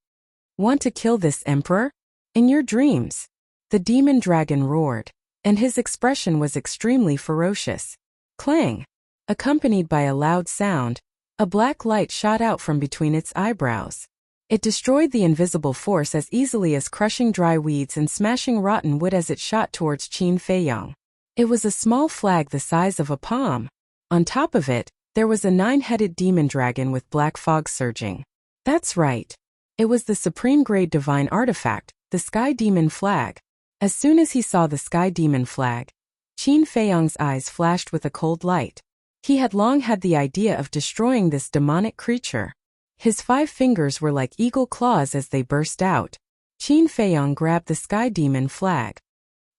Want to kill this emperor? In your dreams. The demon dragon roared, and his expression was extremely ferocious. Clang! Accompanied by a loud sound, a black light shot out from between its eyebrows. It destroyed the invisible force as easily as crushing dry weeds and smashing rotten wood as it shot towards Qin Feiyang. It was a small flag the size of a palm. On top of it, there was a 9-headed demon dragon with black fog surging. That's right. It was the supreme-grade divine artifact, the Sky Demon Flag. As soon as he saw the Sky Demon Flag, Qin Feiyang's eyes flashed with a cold light. He had long had the idea of destroying this demonic creature. His 5 fingers were like eagle claws as they burst out. Qin Feiyang grabbed the Sky Demon Flag.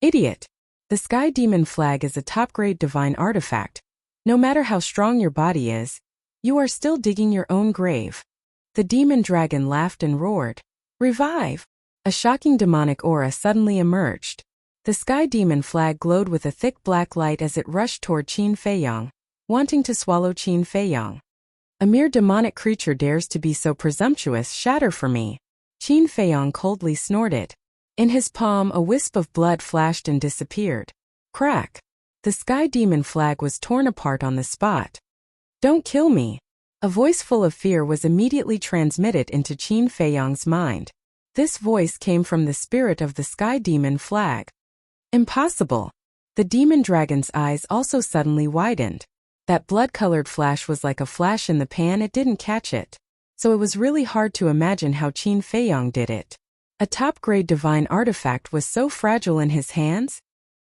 Idiot! The Sky Demon Flag is a top-grade divine artifact. No matter how strong your body is, you are still digging your own grave. The demon dragon laughed and roared. Revive! A shocking demonic aura suddenly emerged. The Sky Demon Flag glowed with a thick black light as it rushed toward Qin Feiyang, wanting to swallow Qin Feiyang. A mere demonic creature dares to be so presumptuous. Shatter for me. Qin Feiyang coldly snorted. In his palm, a wisp of blood flashed and disappeared. Crack! The Sky Demon Flag was torn apart on the spot. Don't kill me! A voice full of fear was immediately transmitted into Qin Feiyang's mind. This voice came from the spirit of the Sky Demon Flag. Impossible! The demon dragon's eyes also suddenly widened. That blood-colored flash was like a flash in the pan. It didn't catch it. So it was really hard to imagine how Qin Feiyang did it. A top-grade divine artifact was so fragile in his hands?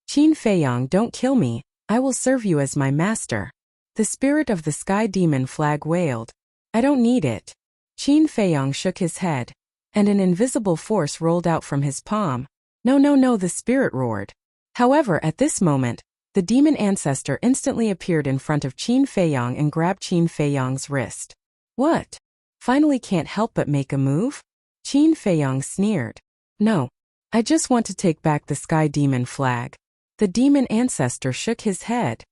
Qin Feiyang, don't kill me. I will serve you as my master. The spirit of the Sky Demon Flag wailed. I don't need it. Qin Feiyang shook his head, and an invisible force rolled out from his palm. No, the spirit roared. However, at this moment, the demon ancestor instantly appeared in front of Qin Feiyang and grabbed Qin Feiyang's wrist. What? Finally can't help but make a move? Qin Feiyang sneered. No. I just want to take back the Sky Demon Flag. The demon ancestor shook his head.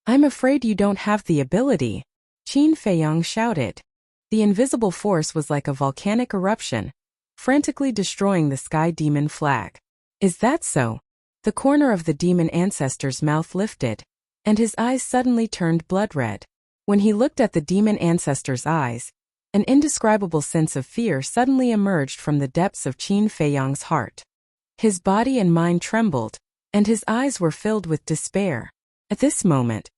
I'm afraid you don't have the ability. Qin Feiyang shouted. The invisible force was like a volcanic eruption, frantically destroying the Sky Demon Flag. Is that so? The corner of the demon ancestor's mouth lifted, and his eyes suddenly turned blood red. When he looked at the demon ancestor's eyes, an indescribable sense of fear suddenly emerged from the depths of Qin Feiyang's heart. His body and mind trembled, and his eyes were filled with despair. At this moment,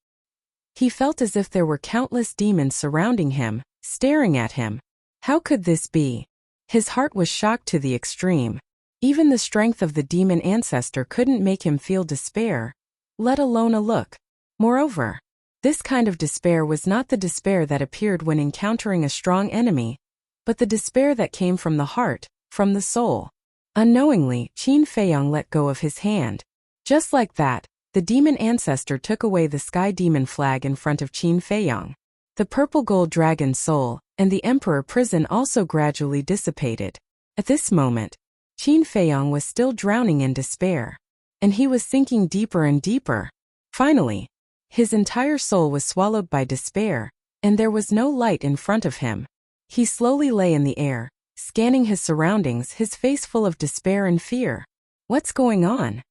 he felt as if there were countless demons surrounding him, staring at him. How could this be? His heart was shocked to the extreme. Even the strength of the demon ancestor couldn't make him feel despair, let alone a look. Moreover, this kind of despair was not the despair that appeared when encountering a strong enemy, but the despair that came from the heart, from the soul. Unknowingly, Qin Feiyang let go of his hand. Just like that, the demon ancestor took away the Sky Demon Flag in front of Qin Feiyang. The purple gold dragon soul and the emperor prison also gradually dissipated. At this moment, Qin Feiyang was still drowning in despair, and he was sinking deeper and deeper. Finally, his entire soul was swallowed by despair, and there was no light in front of him. He slowly lay in the air, scanning his surroundings, his face full of despair and fear. What's going on?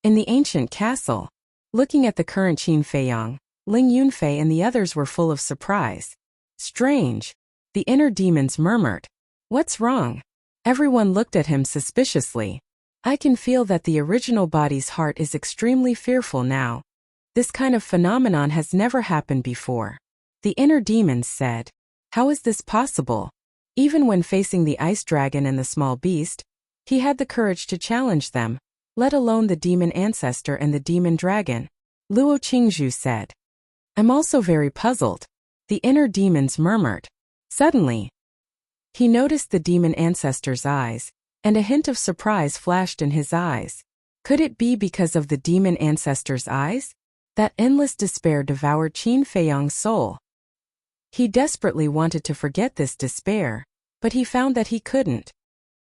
In the ancient castle, looking at the current Qin Feiyang, Ling Yunfei and the others were full of surprise. Strange. The inner demons murmured. What's wrong? Everyone looked at him suspiciously. I can feel that the original body's heart is extremely fearful now. This kind of phenomenon has never happened before. The inner demons said. How is this possible? Even when facing the ice dragon and the small beast, he had the courage to challenge them, let alone the demon ancestor and the demon dragon. Luo Qingzhu said. I'm also very puzzled, the inner demons murmured. Suddenly, he noticed the demon ancestor's eyes, and a hint of surprise flashed in his eyes. Could it be because of the demon ancestor's eyes? That endless despair devoured Qin Feiyang's soul. He desperately wanted to forget this despair, but he found that he couldn't.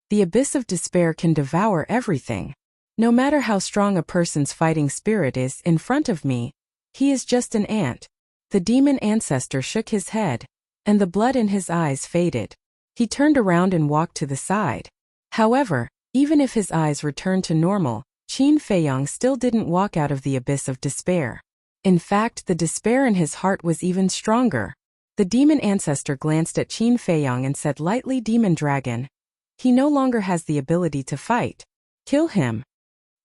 The abyss of despair can devour everything. No matter how strong a person's fighting spirit is in front of me, he is just an ant. The demon ancestor shook his head, and the blood in his eyes faded. He turned around and walked to the side. However, even if his eyes returned to normal, Qin Feiyang still didn't walk out of the abyss of despair. In fact, the despair in his heart was even stronger. The demon ancestor glanced at Qin Feiyang and said lightly, Demon Dragon. He no longer has the ability to fight. Kill him.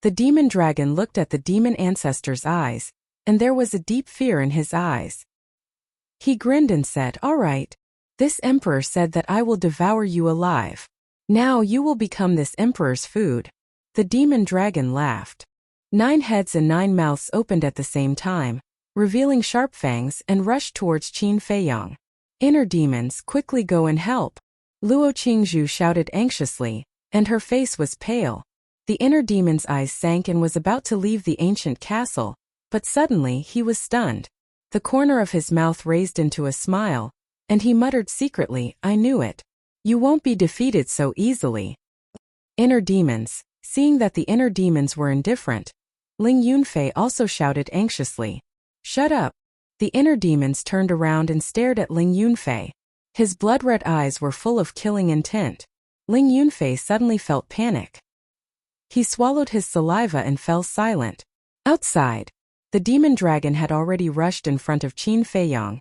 The demon dragon looked at the demon ancestor's eyes, and there was a deep fear in his eyes. He grinned and said, All right. This emperor said that I will devour you alive. Now you will become this emperor's food. The demon dragon laughed. 9 heads and 9 mouths opened at the same time, revealing sharp fangs, and rushed towards Qin Feiyang. Inner demons, quickly go and help. Luo Qingzhu shouted anxiously, and her face was pale. The inner demon's eyes sank and was about to leave the ancient castle, but suddenly he was stunned. The corner of his mouth raised into a smile, and he muttered secretly, I knew it. You won't be defeated so easily. Inner demons. Seeing that the inner demons were indifferent, Ling Yunfei also shouted anxiously. Shut up. The inner demons turned around and stared at Ling Yunfei. His blood-red eyes were full of killing intent. Ling Yunfei suddenly felt panic. He swallowed his saliva and fell silent. Outside, the demon dragon had already rushed in front of Qin Feiyang,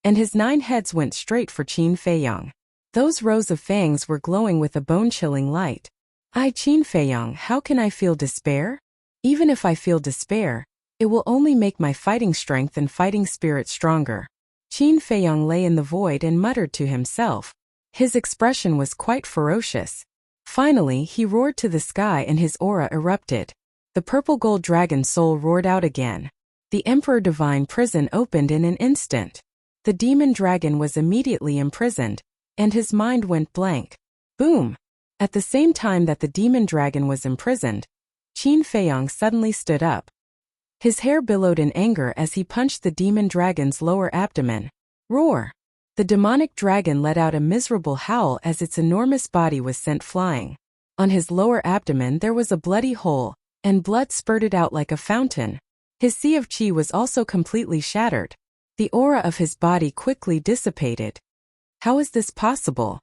and his 9 heads went straight for Qin Feiyang. Those rows of fangs were glowing with a bone-chilling light. Qin Feiyang, how can I feel despair? Even if I feel despair, it will only make my fighting strength and fighting spirit stronger. Qin Feiyang lay in the void and muttered to himself. His expression was quite ferocious. Finally, he roared to the sky and his aura erupted. The purple gold dragon soul roared out again. The Emperor Divine prison opened in an instant. The demon dragon was immediately imprisoned, and his mind went blank. Boom! At the same time that the demon dragon was imprisoned, Qin Feiyang suddenly stood up. His hair billowed in anger as he punched the demon dragon's lower abdomen. Roar! The demonic dragon let out a miserable howl as its enormous body was sent flying. On his lower abdomen there was a bloody hole, and blood spurted out like a fountain. His sea of qi was also completely shattered. The aura of his body quickly dissipated. How is this possible?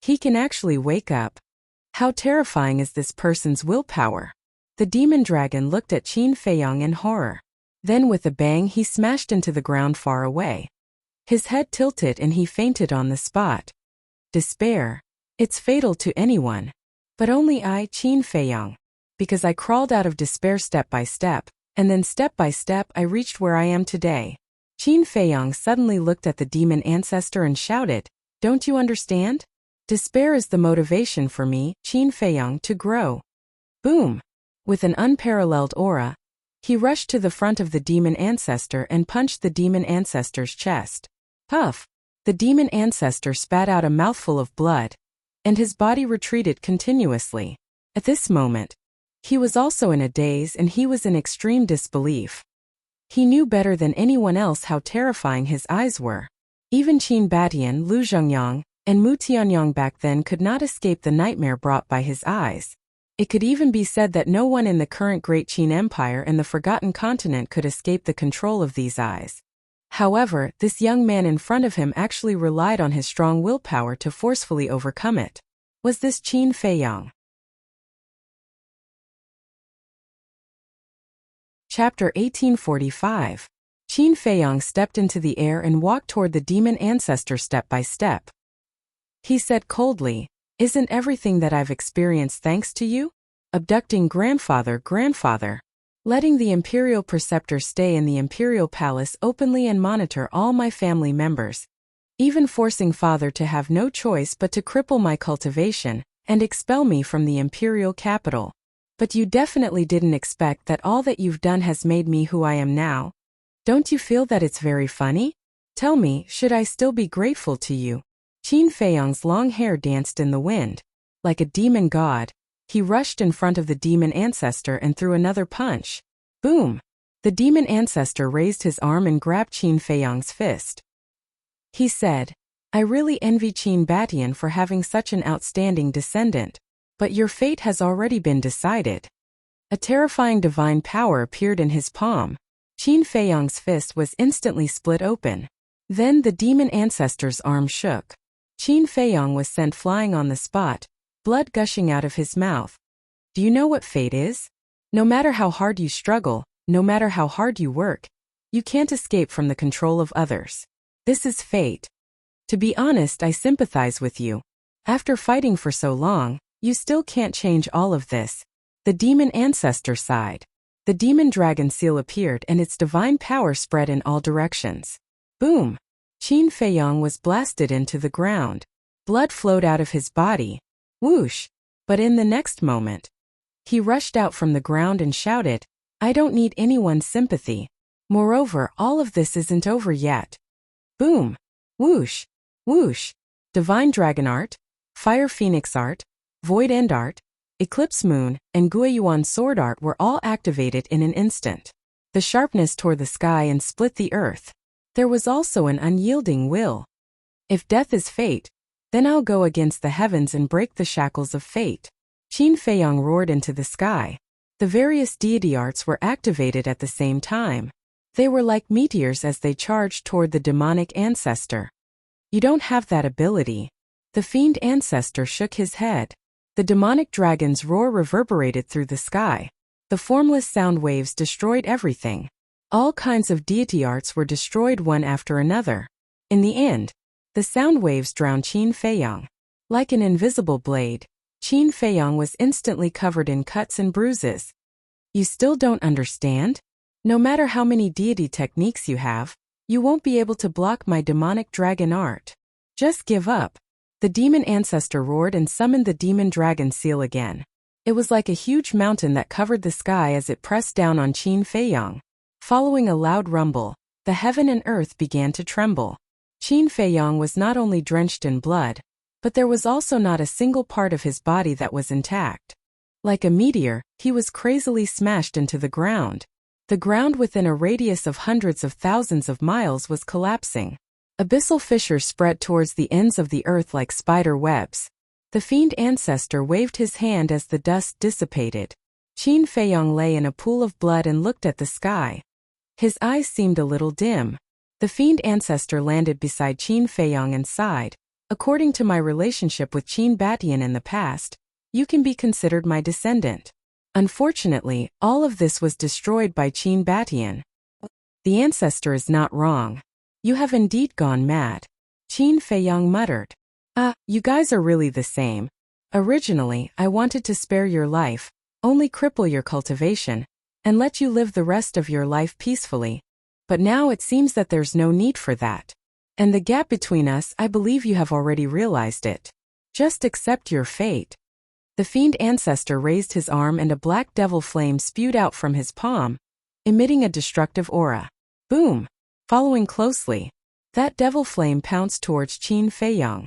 He can actually wake up. How terrifying is this person's willpower? The demon dragon looked at Qin Feiyang in horror. Then with a bang he smashed into the ground far away. His head tilted and he fainted on the spot. Despair. It's fatal to anyone. But only I, Qin Feiyang. Because I crawled out of despair step by step, and then step by step I reached where I am today. Qin Feiyang suddenly looked at the demon ancestor and shouted, Don't you understand? Despair is the motivation for me, Qin Feiyang, to grow. Boom! With an unparalleled aura, he rushed to the front of the demon ancestor and punched the demon ancestor's chest. Puff! The demon ancestor spat out a mouthful of blood, and his body retreated continuously. At this moment, he was also in a daze and he was in extreme disbelief. He knew better than anyone else how terrifying his eyes were. Even Qin Batian, Lu Zhengyang, and Mu Tianyang back then could not escape the nightmare brought by his eyes. It could even be said that no one in the current Great Qin Empire and the Forgotten Continent could escape the control of these eyes. However, this young man in front of him actually relied on his strong willpower to forcefully overcome it. Was this Qin Feiyang? Chapter 1845. Qin Feiyang stepped into the air and walked toward the demon ancestor step by step. He said coldly, Isn't everything that I've experienced thanks to you? Abducting grandfather, letting the imperial preceptor stay in the imperial palace openly and monitor all my family members. even forcing Father to have no choice but to cripple my cultivation and expel me from the imperial capital. But you definitely didn't expect that all that you've done has made me who I am now. Don't you feel that it's very funny? Tell me, should I still be grateful to you? Qin Feiyang's long hair danced in the wind. Like a demon god, he rushed in front of the demon ancestor and threw another punch. Boom! The demon ancestor raised his arm and grabbed Qin Feiyang's fist. He said, I really envy Qin Batian for having such an outstanding descendant. But your fate has already been decided. A terrifying divine power appeared in his palm. Qin Feiyang's fist was instantly split open. Then the demon ancestor's arm shook. Qin Feiyang was sent flying on the spot, blood gushing out of his mouth. Do you know what fate is? No matter how hard you struggle, no matter how hard you work, you can't escape from the control of others. This is fate. To be honest, I sympathize with you. After fighting for so long, you still can't change all of this. The demon ancestor sighed. The demon dragon seal appeared and its divine power spread in all directions. Boom! Qin Feiyang was blasted into the ground. Blood flowed out of his body. Whoosh! But in the next moment, he rushed out from the ground and shouted, I don't need anyone's sympathy. Moreover, all of this isn't over yet. Boom! Whoosh! Whoosh! Divine dragon art, fire phoenix art, Void End art, Eclipse Moon, and Guiyuan sword art were all activated in an instant. The sharpness tore the sky and split the earth. There was also an unyielding will. If death is fate, then I'll go against the heavens and break the shackles of fate. Qin Feiyang roared into the sky. The various deity arts were activated at the same time. They were like meteors as they charged toward the demonic ancestor. You don't have that ability. The fiend ancestor shook his head. The demonic dragon's roar reverberated through the sky. The formless sound waves destroyed everything. All kinds of deity arts were destroyed one after another. In the end, the sound waves drowned Qin Feiyang. Like an invisible blade, Qin Feiyang was instantly covered in cuts and bruises. You still don't understand? No matter how many deity techniques you have, you won't be able to block my demonic dragon art. Just give up. The demon ancestor roared and summoned the demon dragon seal again. It was like a huge mountain that covered the sky as it pressed down on Qin Feiyang. Following a loud rumble, the heaven and earth began to tremble. Qin Feiyang was not only drenched in blood, but there was also not a single part of his body that was intact. Like a meteor, he was crazily smashed into the ground. The ground within a radius of hundreds of thousands of miles was collapsing. Abyssal fissures spread towards the ends of the earth like spider webs. The fiend ancestor waved his hand as the dust dissipated. Qin Feiyang lay in a pool of blood and looked at the sky. His eyes seemed a little dim. The fiend ancestor landed beside Qin Feiyang and sighed. According to my relationship with Qin Batian in the past, you can be considered my descendant. Unfortunately, all of this was destroyed by Qin Batian. The ancestor is not wrong. You have indeed gone mad. Qin Feiyang muttered. You guys are really the same. Originally, I wanted to spare your life, only cripple your cultivation, and let you live the rest of your life peacefully. But now it seems that there's no need for that. And the gap between us, I believe you have already realized it. Just accept your fate. The fiend ancestor raised his arm and a black devil flame spewed out from his palm, emitting a destructive aura. Boom! Following closely, that devil flame pounced towards Qin Feiyang.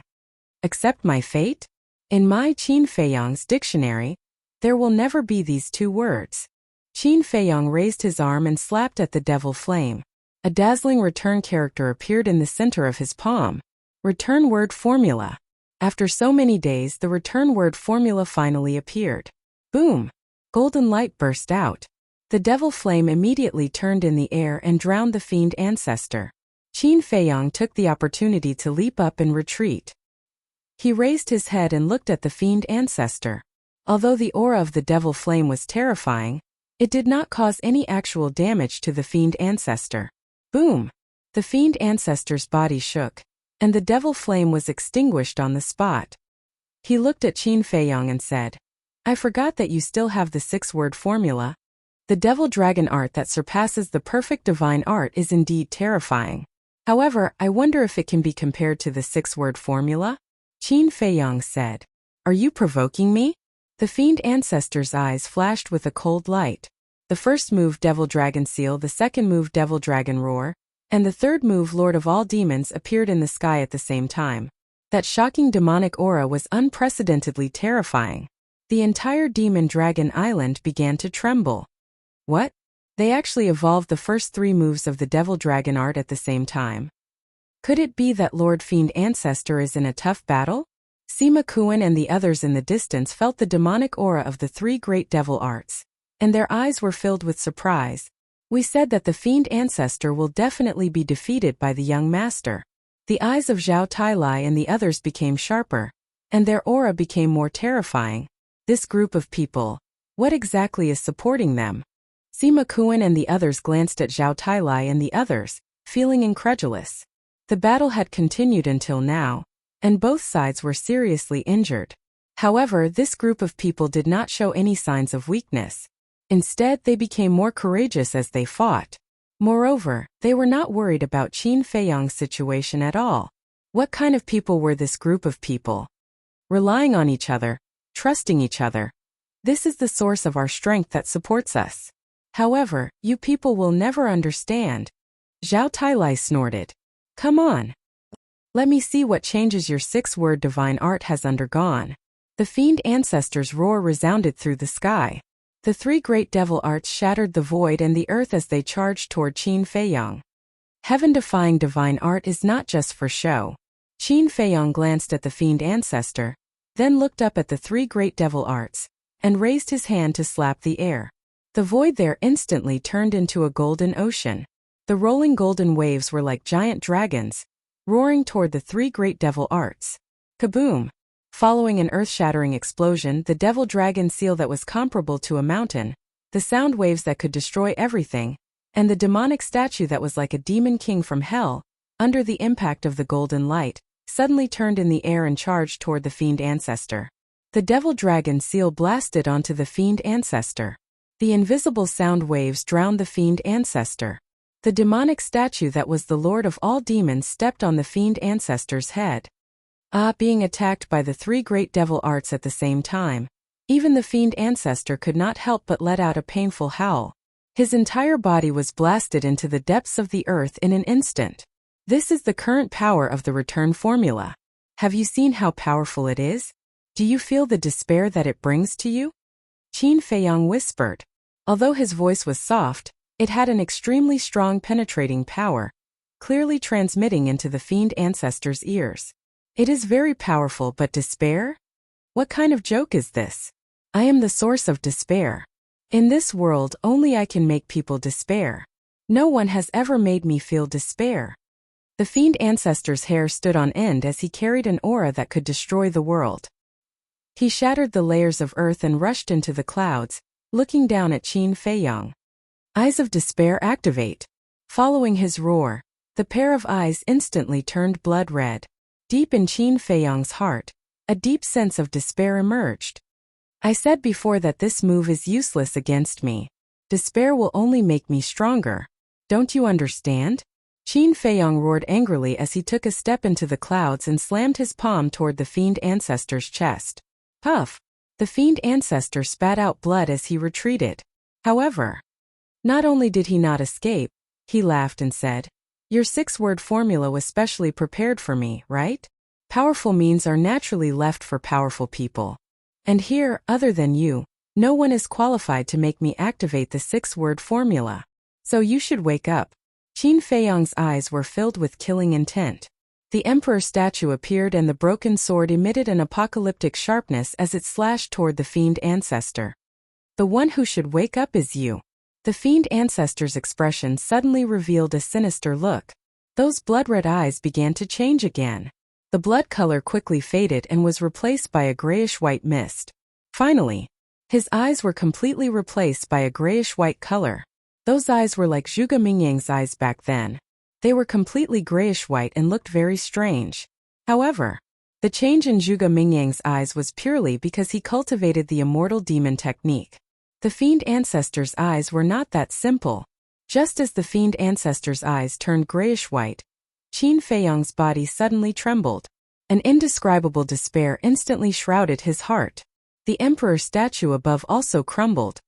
Accept my fate? In my Qin Feiyang's dictionary, there will never be these two words. Qin Feiyang raised his arm and slapped at the devil flame. A dazzling return character appeared in the center of his palm. Return word formula. After so many days, the return word formula finally appeared. Boom! Golden light burst out. The devil flame immediately turned in the air and drowned the fiend ancestor. Qin Feiyang took the opportunity to leap up and retreat. He raised his head and looked at the fiend ancestor. Although the aura of the devil flame was terrifying, it did not cause any actual damage to the fiend ancestor. Boom! The fiend ancestor's body shook, and the devil flame was extinguished on the spot. He looked at Qin Feiyang and said, I forgot that you still have the 6-word formula. The devil dragon art that surpasses the perfect divine art is indeed terrifying. However, I wonder if it can be compared to the six-word formula? Qin Feiyang said. Are you provoking me? The fiend ancestor's eyes flashed with a cold light. The first move Devil Dragon Seal, the second move Devil Dragon Roar, and the third move Lord of all Demons appeared in the sky at the same time. That shocking demonic aura was unprecedentedly terrifying. The entire Demon Dragon Island began to tremble. What? They actually evolved the first three moves of the Devil Dragon art at the same time. Could it be that Lord Fiend Ancestor is in a tough battle? Sima Kuan and the others in the distance felt the demonic aura of the three great devil arts, and their eyes were filled with surprise. We said that the Fiend Ancestor will definitely be defeated by the young master. The eyes of Zhao Tailai and the others became sharper, and their aura became more terrifying. This group of people, what exactly is supporting them? Sima Kuan and the others glanced at Zhao Tailai and the others, feeling incredulous. The battle had continued until now, and both sides were seriously injured. However, this group of people did not show any signs of weakness. Instead, they became more courageous as they fought. Moreover, they were not worried about Qin Feiyang's situation at all. What kind of people were this group of people? Relying on each other, trusting each other. This is the source of our strength that supports us. However, you people will never understand. Zhao Tailai snorted. Come on. Let me see what changes your six-word divine art has undergone. The Fiend Ancestor's roar resounded through the sky. The three great devil arts shattered the void and the earth as they charged toward Qin Feiyang. Heaven-defying divine art is not just for show. Qin Feiyang glanced at the Fiend Ancestor, then looked up at the three great devil arts, and raised his hand to slap the air. The void there instantly turned into a golden ocean. The rolling golden waves were like giant dragons, roaring toward the three great devil arts. Kaboom! Following an earth-shattering explosion, the devil dragon seal that was comparable to a mountain, the sound waves that could destroy everything, and the demonic statue that was like a demon king from hell, under the impact of the golden light, suddenly turned in the air and charged toward the Fiend Ancestor. The devil dragon seal blasted onto the Fiend Ancestor. The invisible sound waves drowned the Fiend Ancestor. The demonic statue that was the Lord of all demons stepped on the Fiend Ancestor's head. Being attacked by the three great devil arts at the same time. Even the Fiend Ancestor could not help but let out a painful howl. His entire body was blasted into the depths of the earth in an instant. This is the current power of the return formula. Have you seen how powerful it is? Do you feel the despair that it brings to you? Qin Feiyang whispered. Although his voice was soft, it had an extremely strong penetrating power, clearly transmitting into the Fiend Ancestor's ears. It is very powerful, but despair? What kind of joke is this? I am the source of despair. In this world, only I can make people despair. No one has ever made me feel despair. The Fiend Ancestor's hair stood on end as he carried an aura that could destroy the world. He shattered the layers of earth and rushed into the clouds, looking down at Qin Feiyang. Eyes of despair activate. Following his roar, the pair of eyes instantly turned blood red. Deep in Qin Feiyang's heart, a deep sense of despair emerged. I said before that this move is useless against me. Despair will only make me stronger. Don't you understand? Qin Feiyang roared angrily as he took a step into the clouds and slammed his palm toward the Fiend Ancestor's chest. Puff! The Fiend Ancestor spat out blood as he retreated. However, not only did he not escape, he laughed and said, Your six-word formula was specially prepared for me, right? Powerful means are naturally left for powerful people. And here, other than you, no one is qualified to make me activate the six-word formula. So you should wake up. Qin Feiyang's eyes were filled with killing intent. The emperor statue appeared and the broken sword emitted an apocalyptic sharpness as it slashed toward the Fiend Ancestor. The one who should wake up is you. The Fiend Ancestor's expression suddenly revealed a sinister look. Those blood-red eyes began to change again. The blood color quickly faded and was replaced by a grayish-white mist. Finally, his eyes were completely replaced by a grayish-white color. Those eyes were like Zhuge Mingyang's eyes back then. They were completely grayish-white and looked very strange. However, the change in Zhuge Mingyang's eyes was purely because he cultivated the immortal demon technique. The Fiend Ancestor's eyes were not that simple. Just as the Fiend Ancestor's eyes turned grayish-white, Qin Feiyong's body suddenly trembled. An indescribable despair instantly shrouded his heart. The emperor's statue above also crumbled.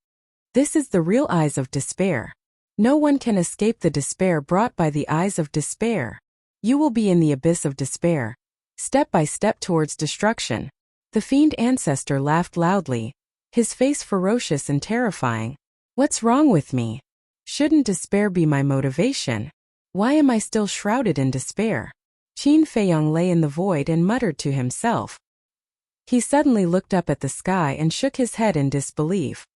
This is the real eyes of despair. No one can escape the despair brought by the eyes of despair. You will be in the abyss of despair, step by step towards destruction. The fiend ancestor laughed loudly, his face ferocious and terrifying. What's wrong with me? Shouldn't despair be my motivation? Why am I still shrouded in despair? Qin Feiyong lay in the void and muttered to himself. He suddenly looked up at the sky and shook his head in disbelief.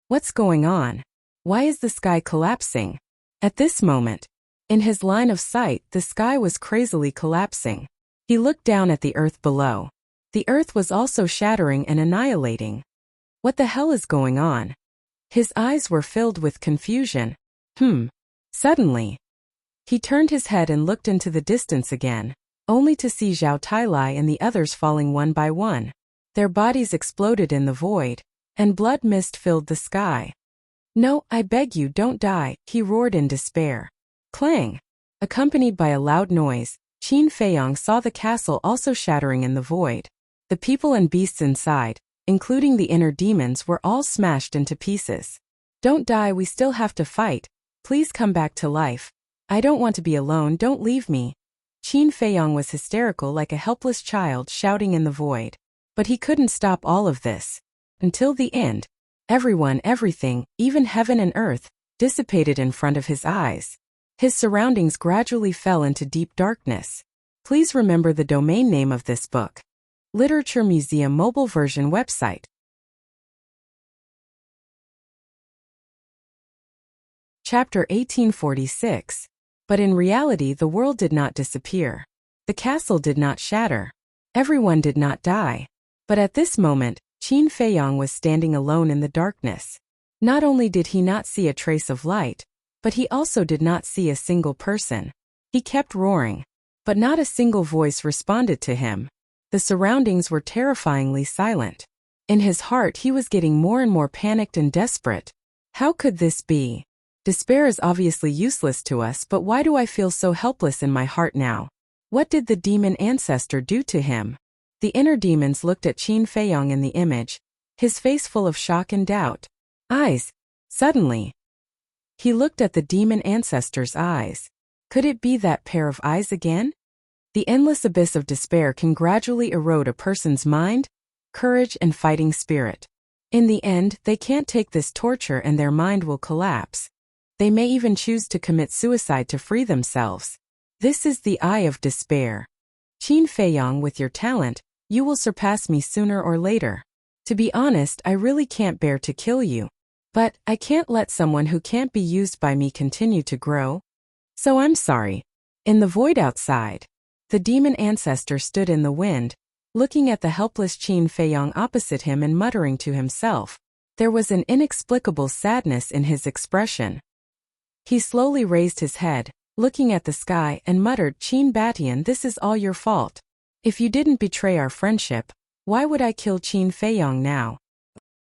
What's going on? Why is the sky collapsing? At this moment, in his line of sight, the sky was crazily collapsing. He looked down at the earth below. The earth was also shattering and annihilating. What the hell is going on? His eyes were filled with confusion. Suddenly, he turned his head and looked into the distance again, only to see Zhao Tailai and the others falling one by one. Their bodies exploded in the void, and blood mist filled the sky. No, I beg you, don't die, he roared in despair. Clang! Accompanied by a loud noise, Qin Feiyong saw the castle also shattering in the void. The people and beasts inside, including the inner demons, were all smashed into pieces. Don't die, we still have to fight. Please come back to life. I don't want to be alone, don't leave me. Qin Feiyong was hysterical like a helpless child shouting in the void. But he couldn't stop all of this. Until the end, everyone, everything, even heaven and earth, dissipated in front of his eyes. His surroundings gradually fell into deep darkness. Please remember the domain name of this book. Literature Museum mobile version website. Chapter 1846. But in reality the world did not disappear. The castle did not shatter. Everyone did not die. But at this moment, Qin Feiyong was standing alone in the darkness. Not only did he not see a trace of light, but he also did not see a single person. He kept roaring, but not a single voice responded to him. The surroundings were terrifyingly silent. In his heart he was getting more and more panicked and desperate. How could this be? Despair is obviously useless to us, but why do I feel so helpless in my heart now? What did the demon ancestor do to him? The inner demons looked at Qin Feiyong in the image, his face full of shock and doubt. Eyes! Suddenly, he looked at the demon ancestor's eyes. Could it be that pair of eyes again? The endless abyss of despair can gradually erode a person's mind, courage, and fighting spirit. In the end, they can't take this torture and their mind will collapse. They may even choose to commit suicide to free themselves. This is the eye of despair. Qin Feiyong, with your talent, you will surpass me sooner or later. To be honest, I really can't bear to kill you. But I can't let someone who can't be used by me continue to grow. So I'm sorry. In the void outside, the demon ancestor stood in the wind, looking at the helpless Qin Feiyong opposite him and muttering to himself. There was an inexplicable sadness in his expression. He slowly raised his head, looking at the sky, and muttered, Qin Batian, this is all your fault. If you didn't betray our friendship, why would I kill Qin Feiyong now?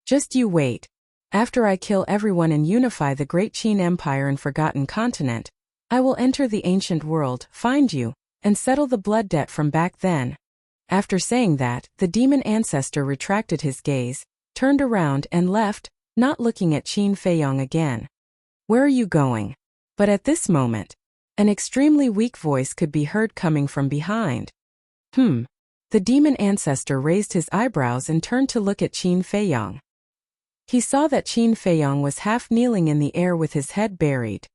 Just you wait. After I kill everyone and unify the great Qin Empire and Forgotten Continent, I will enter the ancient world, find you, and settle the blood debt from back then. After saying that, the demon ancestor retracted his gaze, turned around and left, not looking at Qin Feiyong again. Where are you going? But at this moment, an extremely weak voice could be heard coming from behind. The demon ancestor raised his eyebrows and turned to look at Qin Feiyong. He saw that Qin Feiyong was half kneeling in the air with his head buried.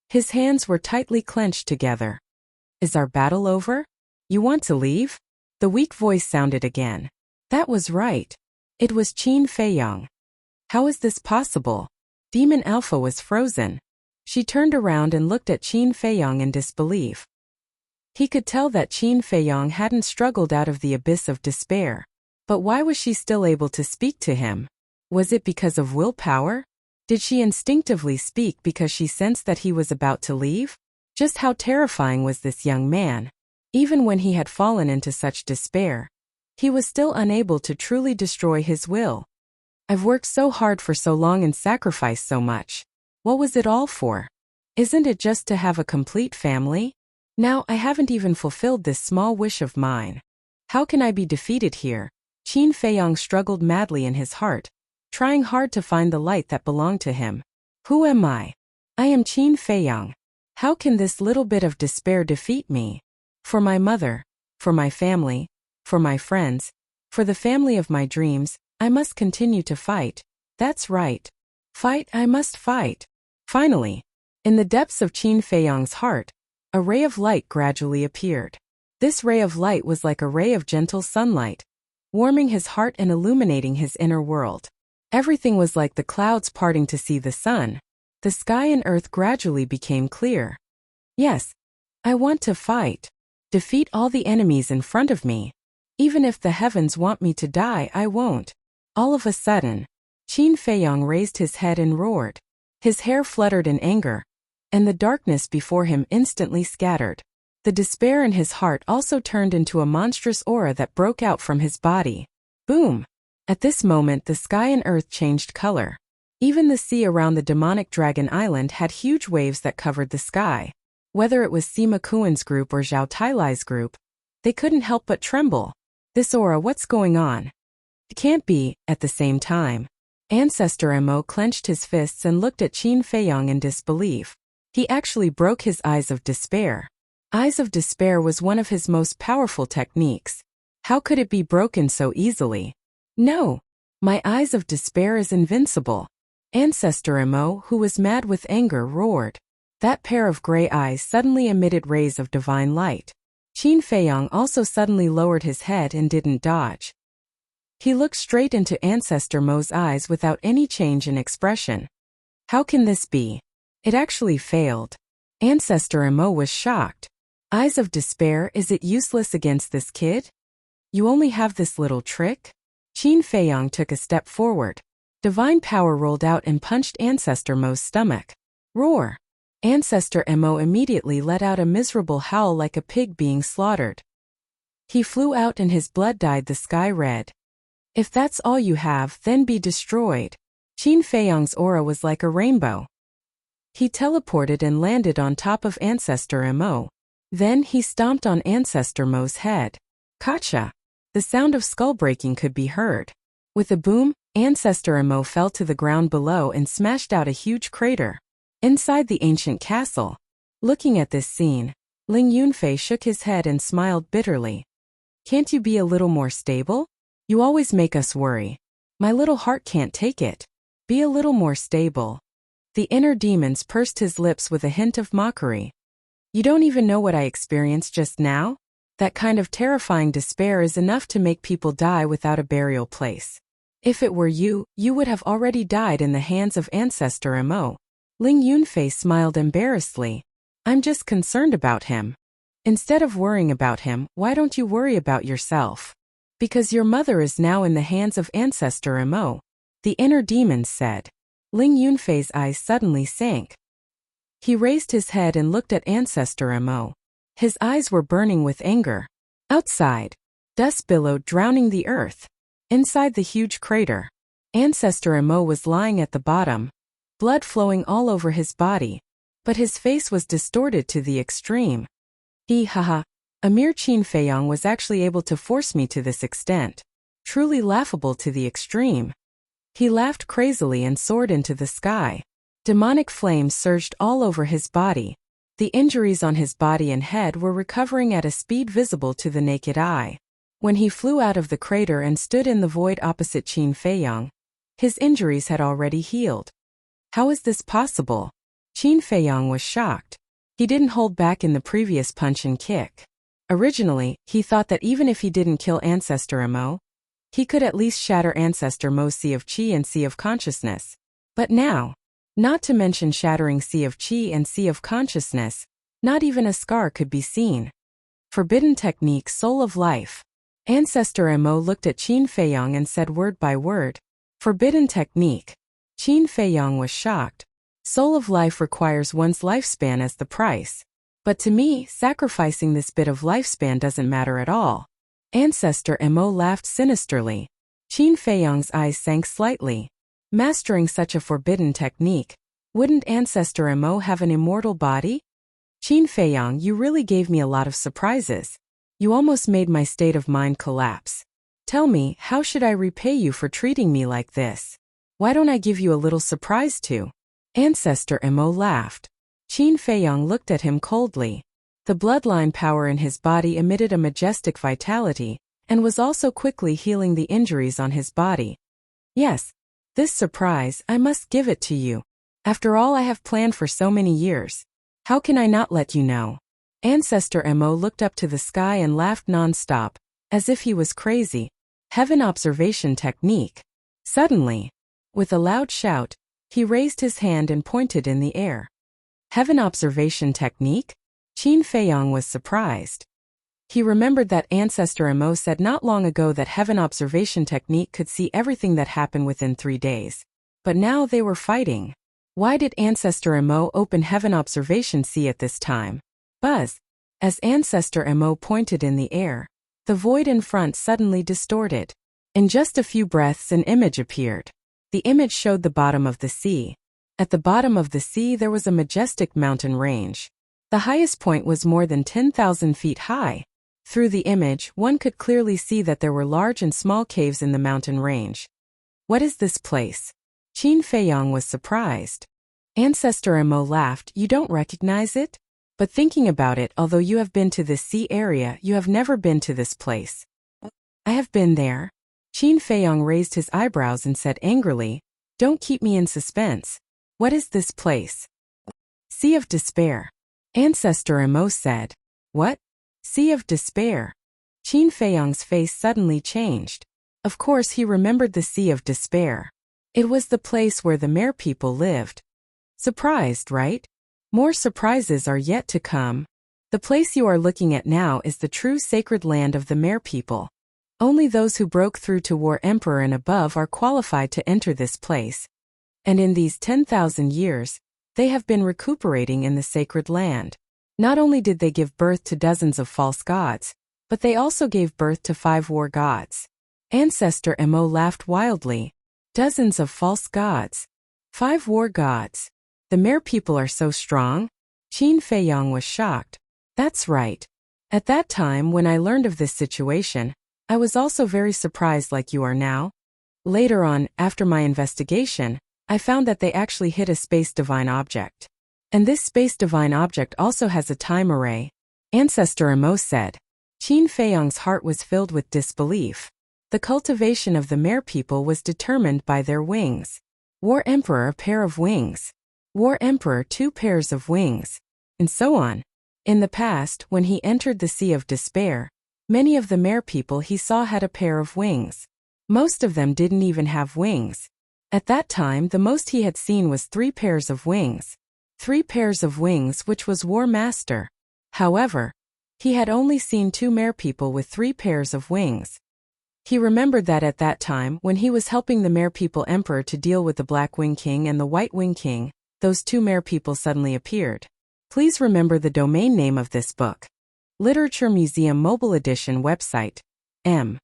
His hands were tightly clenched together. Is our battle over? You want to leave? The weak voice sounded again. That was right. It was Qin Feiyong. How is this possible? Demon Alpha was frozen. She turned around and looked at Qin Feiyong in disbelief. He could tell that Qin Feiyong hadn't struggled out of the abyss of despair. But why was she still able to speak to him? Was it because of willpower? Did she instinctively speak because she sensed that he was about to leave? Just how terrifying was this young man? Even when he had fallen into such despair, he was still unable to truly destroy his will. I've worked so hard for so long and sacrificed so much. What was it all for? Isn't it just to have a complete family? Now I haven't even fulfilled this small wish of mine. How can I be defeated here? Qin Feiyong struggled madly in his heart, trying hard to find the light that belonged to him. Who am I? I am Qin Feiyong. How can this little bit of despair defeat me? For my mother, for my family, for my friends, for the family of my dreams, I must continue to fight. That's right. Fight, I must fight. Finally, in the depths of Qin Feiyong's heart, a ray of light gradually appeared. This ray of light was like a ray of gentle sunlight, warming his heart and illuminating his inner world. Everything was like the clouds parting to see the sun. The sky and earth gradually became clear. Yes, I want to fight. Defeat all the enemies in front of me. Even if the heavens want me to die, I won't. All of a sudden, Qin Feiyong raised his head and roared. His hair fluttered in anger, and the darkness before him instantly scattered. The despair in his heart also turned into a monstrous aura that broke out from his body. Boom! At this moment the sky and earth changed color. Even the sea around the demonic dragon island had huge waves that covered the sky. Whether it was Sima Kuan's group or Zhao Tailai's group, they couldn't help but tremble. This aura, what's going on? It can't be. At the same time, Ancestor Mo clenched his fists and looked at Qin Feiyong in disbelief. He actually broke his eyes of despair. Eyes of despair was one of his most powerful techniques. How could it be broken so easily? No, my eyes of despair is invincible. Ancestor Mo, who was mad with anger, roared. That pair of gray eyes suddenly emitted rays of divine light. Qin Feiyong also suddenly lowered his head and didn't dodge. He looked straight into Ancestor Mo's eyes without any change in expression. How can this be? It actually failed. Ancestor Mo was shocked. Eyes of despair, is it useless against this kid? You only have this little trick? Qin Feiyong took a step forward. Divine power rolled out and punched Ancestor Mo's stomach. Roar! Ancestor Mo immediately let out a miserable howl like a pig being slaughtered. He flew out and his blood dyed the sky red. If that's all you have, then be destroyed. Qin Feiyong's aura was like a rainbow. He teleported and landed on top of Ancestor Mo. Then he stomped on Ancestor Mo's head. Gotcha! The sound of skull breaking could be heard. With a boom, Ancestor Mo fell to the ground below and smashed out a huge crater. Inside the ancient castle, looking at this scene, Ling Yunfei shook his head and smiled bitterly. Can't you be a little more stable? You always make us worry. My little heart can't take it. Be a little more stable. The inner demons pursed his lips with a hint of mockery. You don't even know what I experienced just now? That kind of terrifying despair is enough to make people die without a burial place. If it were you, you would have already died in the hands of Ancestor Mo. Ling Yunfei smiled embarrassedly. I'm just concerned about him. Instead of worrying about him, why don't you worry about yourself? Because your mother is now in the hands of Ancestor Mo, the inner demons said. Ling Yunfei's eyes suddenly sank. He raised his head and looked at Ancestor Mo. His eyes were burning with anger. Outside, dust billowed, drowning the earth. Inside the huge crater, Ancestor Mo was lying at the bottom, blood flowing all over his body, but his face was distorted to the extreme. Haha, a mere Qin Feiyong was actually able to force me to this extent. Truly laughable to the extreme. He laughed crazily and soared into the sky. Demonic flames surged all over his body. The injuries on his body and head were recovering at a speed visible to the naked eye. When he flew out of the crater and stood in the void opposite Qin Feiyong, his injuries had already healed. How is this possible? Qin Feiyong was shocked. He didn't hold back in the previous punch and kick. Originally, he thought that even if he didn't kill Ancestor Mo, he could at least shatter Ancestor Mo's Sea of Qi and Sea of Consciousness. But now, not to mention shattering Sea of Qi and Sea of Consciousness, not even a scar could be seen. Forbidden technique, Soul of Life. Ancestor Mo looked at Qin Feiyong and said word by word, Forbidden technique. Qin Feiyong was shocked. Soul of Life requires one's lifespan as the price. But to me, sacrificing this bit of lifespan doesn't matter at all. Ancestor Mo laughed sinisterly. Qin Feiyong's eyes sank slightly. Mastering such a forbidden technique, wouldn't Ancestor Mo have an immortal body? Qin Feiyang, you really gave me a lot of surprises. You almost made my state of mind collapse. Tell me, how should I repay you for treating me like this? Why don't I give you a little surprise too? Ancestor Mo laughed. Qin Feiyang looked at him coldly. The bloodline power in his body emitted a majestic vitality, and was also quickly healing the injuries on his body. Yes, this surprise, I must give it to you. After all I have planned for so many years. How can I not let you know? Ancestor Mo looked up to the sky and laughed non-stop, as if he was crazy. Heaven observation technique. Suddenly, with a loud shout, he raised his hand and pointed in the air. Heaven observation technique? Qin Feiyang was surprised. He remembered that Ancestor Mo said not long ago that heaven observation technique could see everything that happened within 3 days. But now they were fighting. Why did Ancestor Mo open heaven observation see at this time? Buzz. As Ancestor Mo pointed in the air, the void in front suddenly distorted. In just a few breaths an image appeared. The image showed the bottom of the sea. At the bottom of the sea there was a majestic mountain range. The highest point was more than 10,000 feet high. Through the image, one could clearly see that there were large and small caves in the mountain range. What is this place? Qin Feiyang was surprised. Ancestor Mo laughed. You don't recognize it? But thinking about it, although you have been to this sea area, you have never been to this place. I have been there. Qin Feiyang raised his eyebrows and said angrily, don't keep me in suspense. What is this place? Sea of Despair. Ancestor Mo said. What? Sea of Despair. Qin Feiyang's face suddenly changed. Of course he remembered the Sea of Despair. It was the place where the Mer people lived. Surprised, right? More surprises are yet to come. The place you are looking at now is the true sacred land of the Mer people. Only those who broke through to War Emperor and above are qualified to enter this place. And in these 10,000 years, they have been recuperating in the sacred land. Not only did they give birth to dozens of false gods, but they also gave birth to 5 war gods. Ancestor Mo laughed wildly. Dozens of false gods. 5 war gods. The Mer people are so strong? Qin Feiyang was shocked. That's right. At that time when I learned of this situation, I was also very surprised like you are now. Later on, after my investigation, I found that they actually hit a space divine object. And this space divine object also has a time array. Ancestor Mo said. Qin Feiyang's heart was filled with disbelief. The cultivation of the Mer people was determined by their wings. War Emperor a pair of wings. War Emperor 2 pairs of wings. And so on. In the past, when he entered the Sea of Despair, many of the Mer people he saw had a pair of wings. Most of them didn't even have wings. At that time the most he had seen was 3 pairs of wings. 3 pairs of wings, which was War Master. However, he had only seen 2 Mer people with 3 pairs of wings. He remembered that at that time, when he was helping the Mer people Emperor to deal with the Black Wing King and the White Wing King, those 2 Mer people suddenly appeared. Please remember the domain name of this book. Literature Museum Mobile Edition website. M.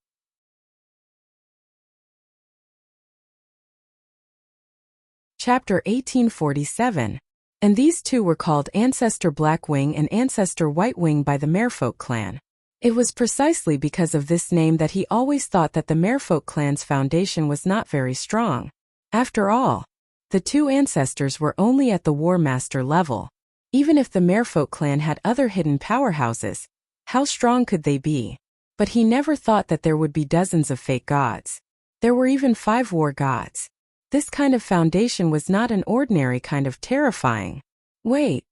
Chapter 1847. And these 2 were called Ancestor Blackwing and Ancestor Whitewing by the Merfolk clan. It was precisely because of this name that he always thought that the Merfolk clan's foundation was not very strong. After all, the 2 ancestors were only at the War Master level. Even if the Merfolk clan had other hidden powerhouses, how strong could they be? But he never thought that there would be dozens of fake gods. There were even 5 war gods. This kind of foundation was not an ordinary kind of terrifying. Wait,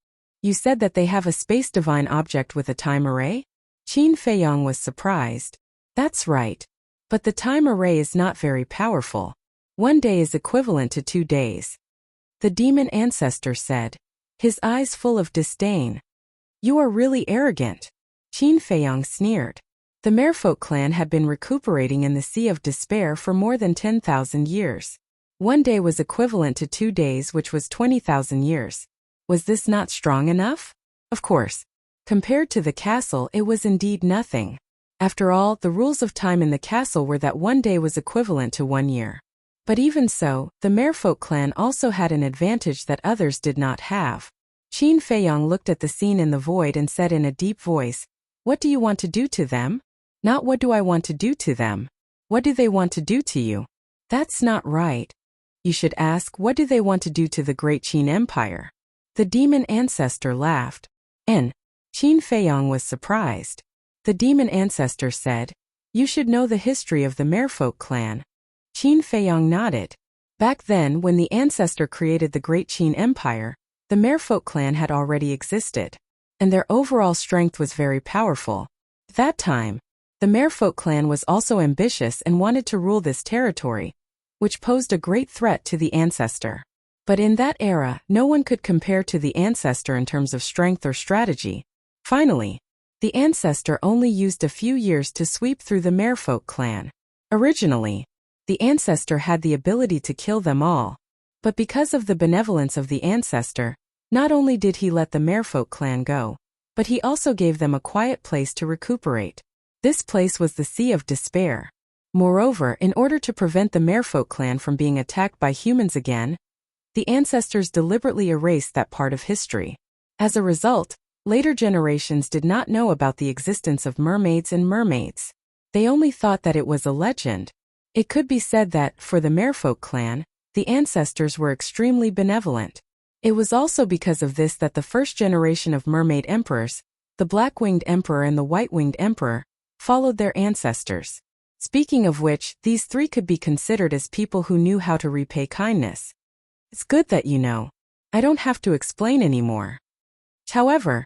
you said that they have a space divine object with a time array? Qin Feiyang was surprised. That's right. But the time array is not very powerful. 1 day is equivalent to 2 days. The demon ancestor said, his eyes full of disdain. You are really arrogant. Qin Feiyang sneered. The Merfolk clan had been recuperating in the Sea of Despair for more than 10,000 years. 1 day was equivalent to 2 days, which was 20,000 years. Was this not strong enough? Of course. Compared to the castle, it was indeed nothing. After all, the rules of time in the castle were that 1 day was equivalent to 1 year. But even so, the Merfolk clan also had an advantage that others did not have. Qin Feiyong looked at the scene in the void and said in a deep voice, "What do you want to do to them? Not what do I want to do to them? What do they want to do to you? That's not right. You should ask, what do they want to do to the great Qin Empire?" The demon ancestor laughed. And Qin Feiyong was surprised. The demon ancestor said, "You should know the history of the Merfolk clan." Qin Feiyong nodded. Back then, when the ancestor created the great Qin Empire, the Merfolk clan had already existed, and their overall strength was very powerful. At that time, the Merfolk clan was also ambitious and wanted to rule this territory, which posed a great threat to the ancestor. But in that era, no one could compare to the ancestor in terms of strength or strategy. Finally, the ancestor only used a few years to sweep through the Merfolk clan. Originally, the ancestor had the ability to kill them all. But because of the benevolence of the ancestor, not only did he let the Merfolk clan go, but he also gave them a quiet place to recuperate. This place was the Sea of Despair. Moreover, in order to prevent the Merfolk clan from being attacked by humans again, the ancestors deliberately erased that part of history. As a result, later generations did not know about the existence of mermaids and mermaids. They only thought that it was a legend. It could be said that, for the Merfolk clan, the ancestors were extremely benevolent. It was also because of this that the first generation of mermaid emperors, the black-winged emperor and the white-winged emperor, followed their ancestors. Speaking of which, these three could be considered as people who knew how to repay kindness. It's good that you know. I don't have to explain anymore. However,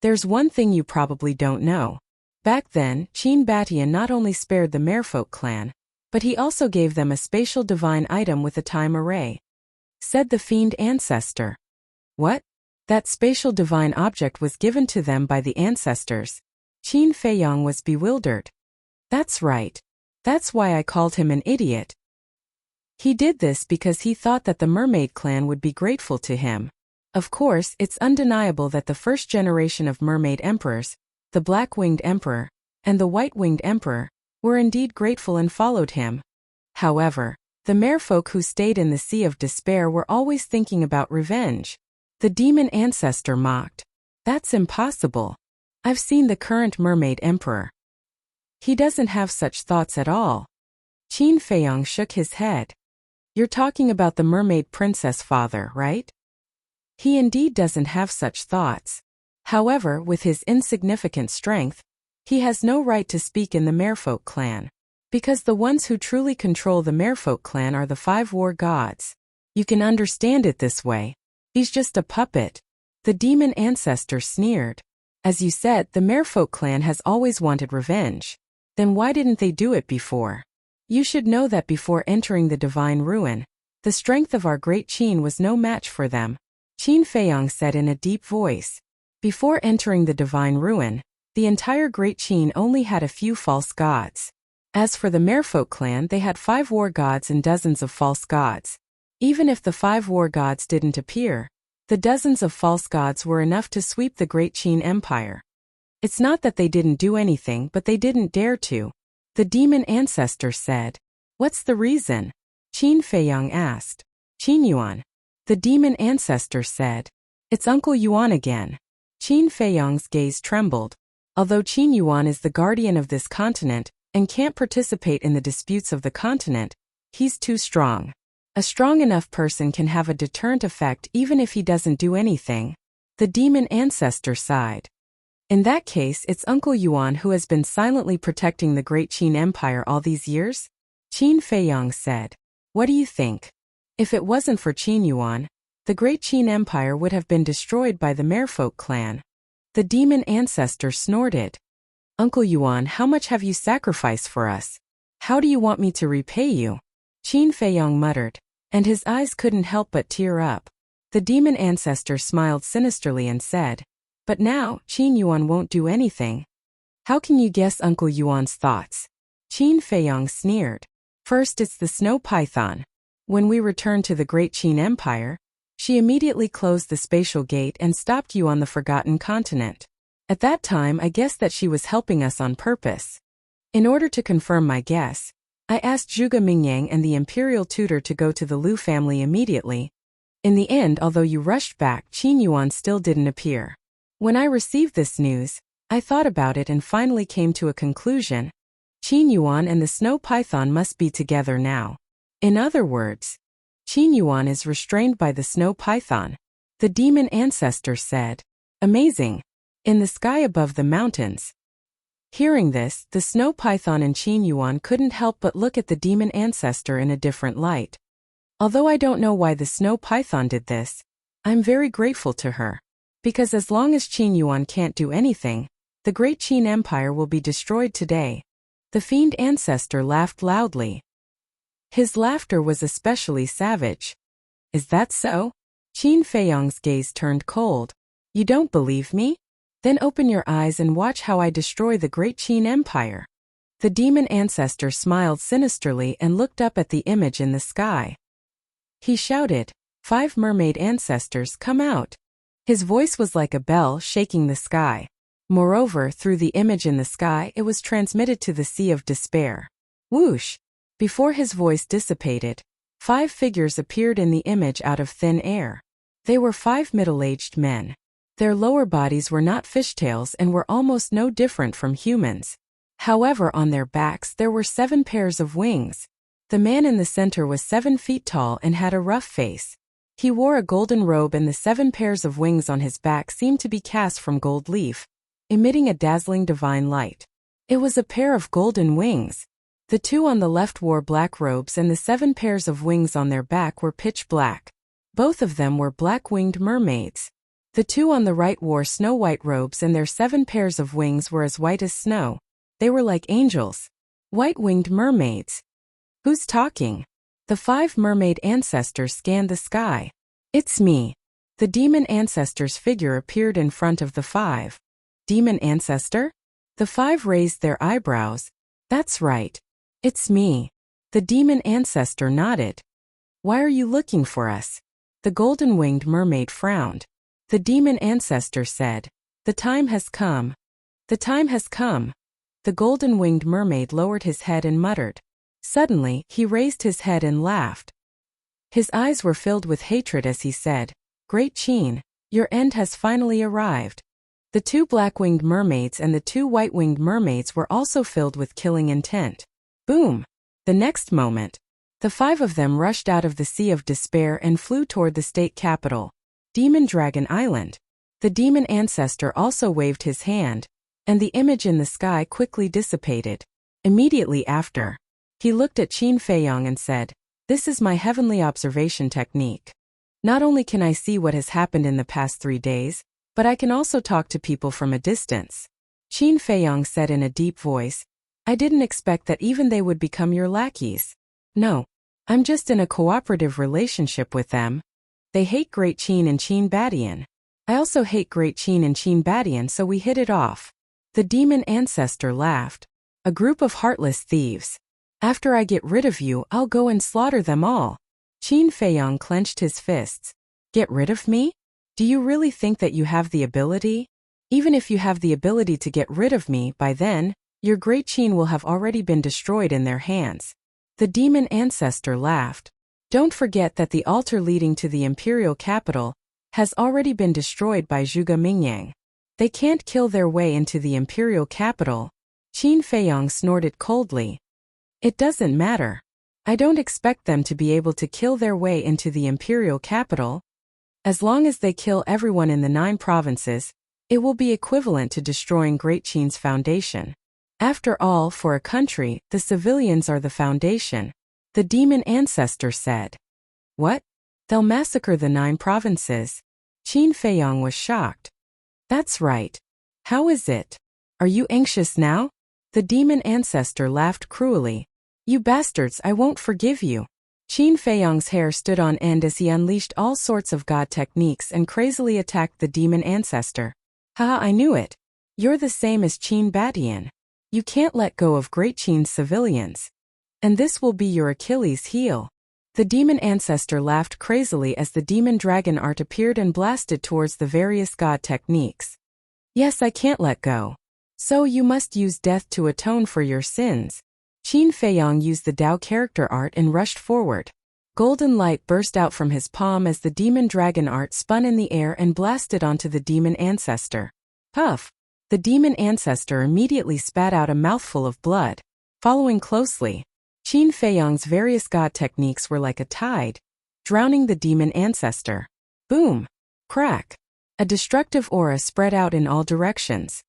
there's one thing you probably don't know. Back then, Qin Batian not only spared the Merfolk clan, but he also gave them a spatial divine item with a time array. Said the fiend ancestor. What? That spatial divine object was given to them by the ancestors. Qin Feiyong was bewildered. That's right. That's why I called him an idiot. He did this because he thought that the mermaid clan would be grateful to him. Of course, it's undeniable that the first generation of mermaid emperors, the black-winged emperor, and the white-winged emperor, were indeed grateful and followed him. However, the merfolk who stayed in the Sea of Despair were always thinking about revenge. The demon ancestor mocked. That's impossible. I've seen the current mermaid emperor. He doesn't have such thoughts at all. Qin Feiyong shook his head. You're talking about the mermaid princess father, right? He indeed doesn't have such thoughts. However, with his insignificant strength, he has no right to speak in the Merfolk clan. Because the ones who truly control the Merfolk clan are the 5 war gods. You can understand it this way. He's just a puppet. The demon ancestor sneered. As you said, the Merfolk clan has always wanted revenge. Then why didn't they do it before? You should know that before entering the divine ruin, the strength of our great Qin was no match for them. Qin Feiyong said in a deep voice. Before entering the divine ruin, the entire great Qin only had a few false gods. As for the Merfolk clan, they had 5 war gods and dozens of false gods. Even if the 5 war gods didn't appear, the dozens of false gods were enough to sweep the great Qin Empire. It's not that they didn't do anything, but they didn't dare to. The demon ancestor said. What's the reason? Qin Feiyong asked. Qin Yuan. The demon ancestor said. It's Uncle Yuan again. Qin Feiyong's gaze trembled. Although Qin Yuan is the guardian of this continent, and can't participate in the disputes of the continent, he's too strong. A strong enough person can have a deterrent effect even if he doesn't do anything. The demon ancestor sighed. In that case, it's Uncle Yuan who has been silently protecting the great Qin Empire all these years? Qin Feiyong said. What do you think? If it wasn't for Qin Yuan, the great Qin Empire would have been destroyed by the Merfolk clan. The demon ancestor snorted. Uncle Yuan, how much have you sacrificed for us? How do you want me to repay you? Qin Feiyong muttered, and his eyes couldn't help but tear up. The demon ancestor smiled sinisterly and said, But now, Qin Yuan won't do anything. How can you guess Uncle Yuan's thoughts? Qin Feiyong sneered. First it's the snow python. When we returned to the great Qin Empire, she immediately closed the spatial gate and stopped you on the forgotten continent. At that time I guessed that she was helping us on purpose. In order to confirm my guess, I asked Zhuge Mingyang and the imperial tutor to go to the Lu family immediately, In the end, although you rushed back, Qin Yuan still didn't appear. When I received this news, I thought about it and finally came to a conclusion. Qin Yuan and the snow python must be together now. In other words, Qin Yuan is restrained by the snow python. The demon ancestor said. Amazing. In the sky above the mountains. Hearing this, the snow python and Qin Yuan couldn't help but look at the demon ancestor in a different light. Although I don't know why the snow python did this, I'm very grateful to her. Because as long as Qin Yuan can't do anything, the great Qin Empire will be destroyed today. The fiend ancestor laughed loudly. His laughter was especially savage. Is that so? Qin Feiyong's gaze turned cold. You don't believe me? Then open your eyes and watch how I destroy the great Qin Empire. The demon ancestor smiled sinisterly and looked up at the image in the sky. He shouted, 5 mermaid ancestors, come out. His voice was like a bell shaking the sky. Moreover, through the image in the sky, it was transmitted to the Sea of Despair. Whoosh! Before his voice dissipated, 5 figures appeared in the image out of thin air. They were 5 middle-aged men. Their lower bodies were not fishtails and were almost no different from humans. However, on their backs there were 7 pairs of wings. The man in the center was 7 feet tall and had a rough face. He wore a golden robe and the 7 pairs of wings on his back seemed to be cast from gold leaf, emitting a dazzling divine light. It was a pair of golden wings. The 2 on the left wore black robes and the 7 pairs of wings on their back were pitch black. Both of them were black-winged mermaids. The 2 on the right wore snow-white robes and their 7 pairs of wings were as white as snow. They were like angels. White-winged mermaids. Who's talking? The 5 mermaid ancestors scanned the sky. It's me. The demon ancestor's figure appeared in front of the 5. Demon ancestor? The 5 raised their eyebrows. That's right. It's me. The demon ancestor nodded. Why are you looking for us? The golden-winged mermaid frowned. The demon ancestor said, the time has come. The time has come. The golden-winged mermaid lowered his head and muttered. Suddenly, he raised his head and laughed. His eyes were filled with hatred as he said, Great Qin, your end has finally arrived. The 2 black-winged mermaids and the 2 white-winged mermaids were also filled with killing intent. Boom! The next moment, the 5 of them rushed out of the Sea of Despair and flew toward the state capital, Demon Dragon Island. The demon ancestor also waved his hand, and the image in the sky quickly dissipated. Immediately after, he looked at Qin Feiyong and said, This is my heavenly observation technique. Not only can I see what has happened in the past 3 days, but I can also talk to people from a distance. Qin Feiyong said in a deep voice, I didn't expect that even they would become your lackeys. No, I'm just in a cooperative relationship with them. They hate Great Qin and Qin Badian. I also hate Great Qin and Qin Badian, so we hit it off. The demon ancestor laughed. A group of heartless thieves. After I get rid of you, I'll go and slaughter them all. Qin Feiyong clenched his fists. Get rid of me? Do you really think that you have the ability? Even if you have the ability to get rid of me, by then, your great Qin will have already been destroyed in their hands. The demon ancestor laughed. Don't forget that the altar leading to the imperial capital has already been destroyed by Zhuge Mingyang. They can't kill their way into the imperial capital. Qin Feiyong snorted coldly. It doesn't matter. I don't expect them to be able to kill their way into the imperial capital. As long as they kill everyone in the 9 provinces, it will be equivalent to destroying Great Qin's foundation. After all, for a country, the civilians are the foundation. The demon ancestor said. What? They'll massacre the 9 provinces? Qin Feiyong was shocked. That's right. How is it? Are you anxious now? The demon ancestor laughed cruelly. You bastards, I won't forgive you. Qin Feiyong's hair stood on end as he unleashed all sorts of god techniques and crazily attacked the demon ancestor. Haha, I knew it. You're the same as Qin Badian. You can't let go of Great Qin's civilians. And this will be your Achilles heel. The demon ancestor laughed crazily as the demon dragon art appeared and blasted towards the various god techniques. Yes, I can't let go. So you must use death to atone for your sins. Qin Feiyong used the Dao character art and rushed forward. Golden light burst out from his palm as the demon dragon art spun in the air and blasted onto the demon ancestor. Puff! The demon ancestor immediately spat out a mouthful of blood. Following closely, Qin Feiyong's various god techniques were like a tide, drowning the demon ancestor. Boom! Crack! A destructive aura spread out in all directions.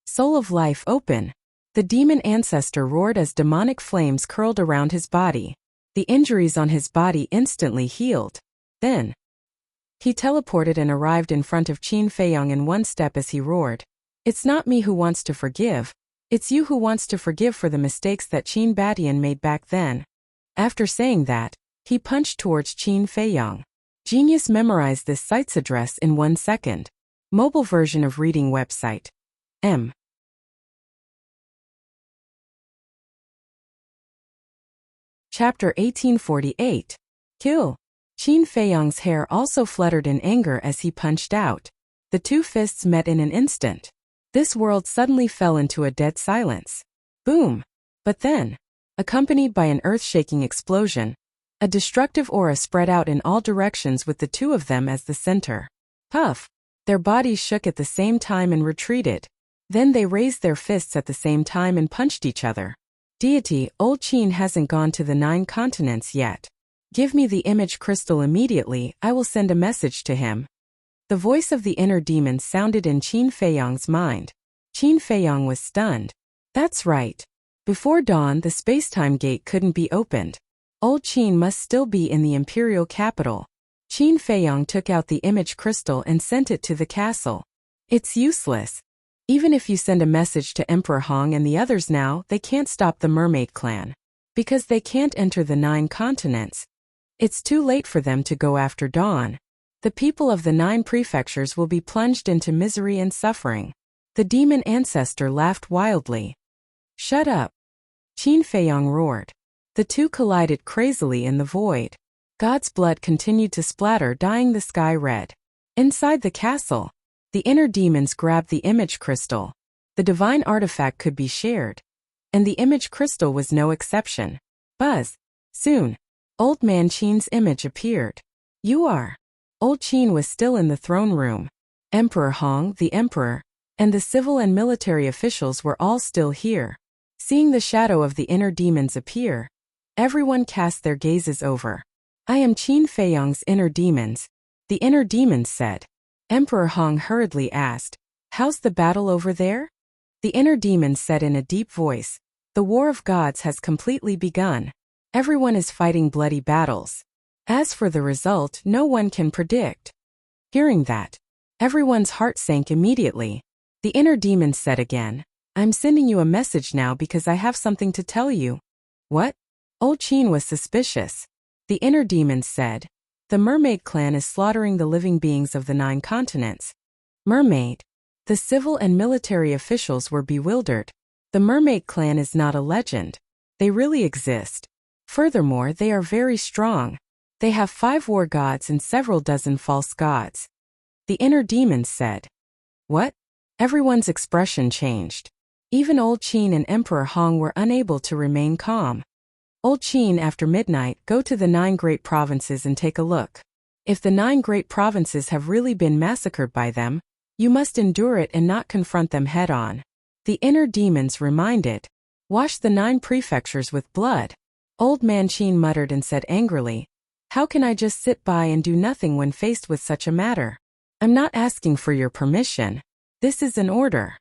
Soul of life open! The demon ancestor roared as demonic flames curled around his body. The injuries on his body instantly healed. Then, he teleported and arrived in front of Qin Feiyong in one step as he roared. It's not me who wants to forgive. It's you who wants to forgive for the mistakes that Qin Badian made back then. After saying that, he punched towards Qin Feiyong. Genius memorized this site's address in 1 second. Mobile version of reading website. M. Chapter 1848. Kill. Qin Feiyong's hair also fluttered in anger as he punched out. The two fists met in an instant. This world suddenly fell into a dead silence. Boom! But then, accompanied by an earth-shaking explosion, a destructive aura spread out in all directions with the two of them as the center. Puff! Their bodies shook at the same time and retreated. Then they raised their fists at the same time and punched each other. Deity, old Qin hasn't gone to the 9 continents yet. Give me the image crystal immediately, I will send a message to him. The voice of the inner demon sounded in Qin Feiyong's mind. Qin Feiyong was stunned. That's right. Before dawn, the space-time gate couldn't be opened. Old Qin must still be in the imperial capital. Qin Feiyong took out the image crystal and sent it to the castle. It's useless. Even if you send a message to Emperor Hong and the others now, they can't stop the mermaid clan. Because they can't enter the 9 continents. It's too late for them to go after dawn. The people of the 9 prefectures will be plunged into misery and suffering. The demon ancestor laughed wildly. Shut up! Qin Feiyong roared. The two collided crazily in the void. God's blood continued to splatter, dyeing the sky red. Inside the castle, the inner demons grabbed the image crystal. The divine artifact could be shared. And the image crystal was no exception. Buzz! Soon, old man Qin's image appeared. You are. Old Qin was still in the throne room. Emperor Hong, the emperor, and the civil and military officials were all still here. Seeing the shadow of the inner demons appear, everyone cast their gazes over. I am Qin Feiyong's inner demons, the inner demons said. Emperor Hong hurriedly asked, How's the battle over there? The inner demons said in a deep voice, The war of gods has completely begun. Everyone is fighting bloody battles. As for the result, no one can predict. Hearing that, everyone's heart sank immediately. The inner demons said again, I'm sending you a message now because I have something to tell you. What? Old Qin was suspicious. The inner demons said, The mermaid clan is slaughtering the living beings of the 9 continents. Mermaid. The civil and military officials were bewildered. The mermaid clan is not a legend. They really exist. Furthermore, they are very strong. They have 5 war gods and several dozen false gods. The inner demons said. What? Everyone's expression changed. Even old Qin and Emperor Hong were unable to remain calm. Old Qin, after midnight, go to the 9 great provinces and take a look. If the 9 great provinces have really been massacred by them, you must endure it and not confront them head-on. The inner demons reminded. Wash the 9 prefectures with blood. Old man Qin muttered and said angrily, How can I just sit by and do nothing when faced with such a matter? I'm not asking for your permission. This is an order.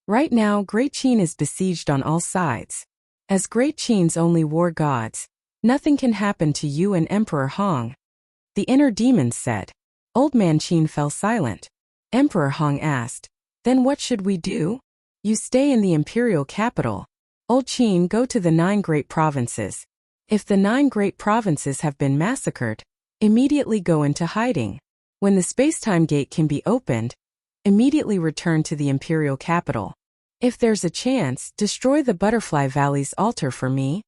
Right now, Great Qin is besieged on all sides. As Great Qin's only war gods, nothing can happen to you and Emperor Hong. The inner demons said. Old man Qin fell silent. Emperor Hong asked, Then what should we do? You stay in the imperial capital. Old Qin, go to the 9 great provinces. If the 9 great provinces have been massacred, immediately go into hiding. When the space-time gate can be opened, immediately return to the imperial capital. If there's a chance, destroy the Butterfly Valley's altar for me.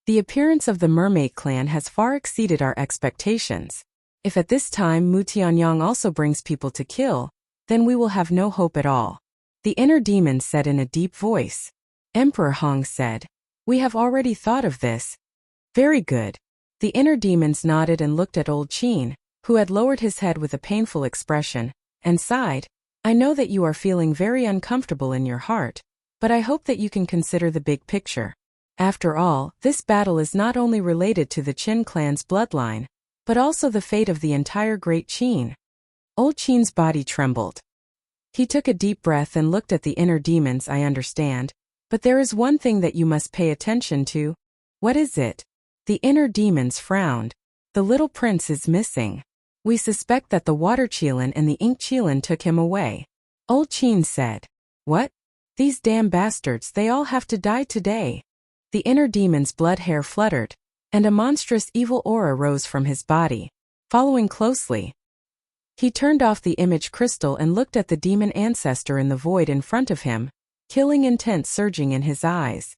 The appearance of the mermaid clan has far exceeded our expectations. If at this time Mu Tianyang also brings people to kill, then we will have no hope at all. The inner demon said in a deep voice. Emperor Hong said, We have already thought of this. Very good. The inner demons nodded and looked at old Qin, who had lowered his head with a painful expression, and sighed. I know that you are feeling very uncomfortable in your heart, but I hope that you can consider the big picture. After all, this battle is not only related to the Qin clan's bloodline, but also the fate of the entire Great Qin. Old Qin's body trembled. He took a deep breath and looked at the inner demons. I understand, but there is one thing that you must pay attention to. What is it? The inner demons frowned. The little prince is missing. We suspect that the water Qilin and the ink Qilin took him away. Old Qin said. What? These damn bastards, they all have to die today. The inner demon's blood hair fluttered, and a monstrous evil aura rose from his body. Following closely, he turned off the image crystal and looked at the demon ancestor in the void in front of him, killing intent surging in his eyes.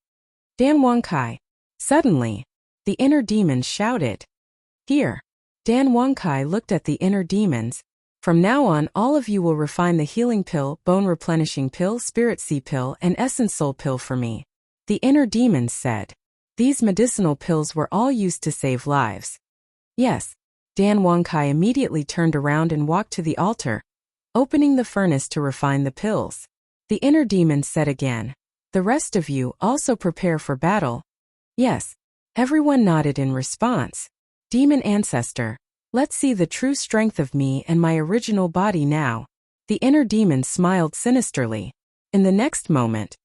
Dan Wangkai. Suddenly, the inner demons shouted. Here. Dan Wangkai looked at the inner demons. From now on, all of you will refine the healing pill, bone replenishing pill, spirit sea pill, and essence soul pill for me. The inner demons said. These medicinal pills were all used to save lives. Yes. Dan Wangkai immediately turned around and walked to the altar, opening the furnace to refine the pills. The inner demons said again. The rest of you also prepare for battle. Yes. Everyone nodded in response. Demon ancestor, let's see the true strength of me and my original body now. The inner demon smiled sinisterly. In the next moment,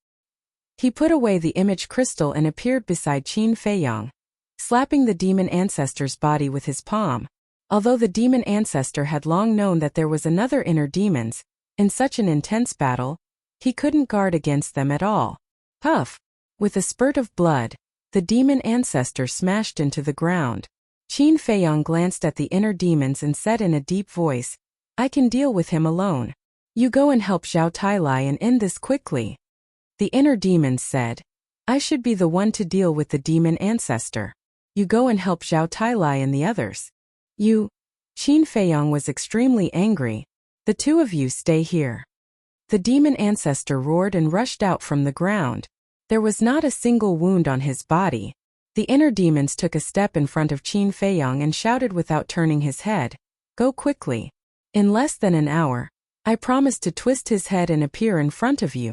he put away the image crystal and appeared beside Qin Feiyang, slapping the demon ancestor's body with his palm. Although the demon ancestor had long known that there was another inner demons, in such an intense battle, he couldn't guard against them at all. Puff! With a spurt of blood, the demon ancestor smashed into the ground. Qin Feiyang glanced at the inner demons and said in a deep voice, I can deal with him alone. You go and help Zhao Tailai and end this quickly. The inner demons said, I should be the one to deal with the demon ancestor. You go and help Zhao Tailai and the others. You. Qin Feiyang was extremely angry. The two of you stay here. The demon ancestor roared and rushed out from the ground. There was not a single wound on his body. The inner demons took a step in front of Qin Feiyang and shouted without turning his head, Go quickly. In less than an hour, I promise to twist his head and appear in front of you.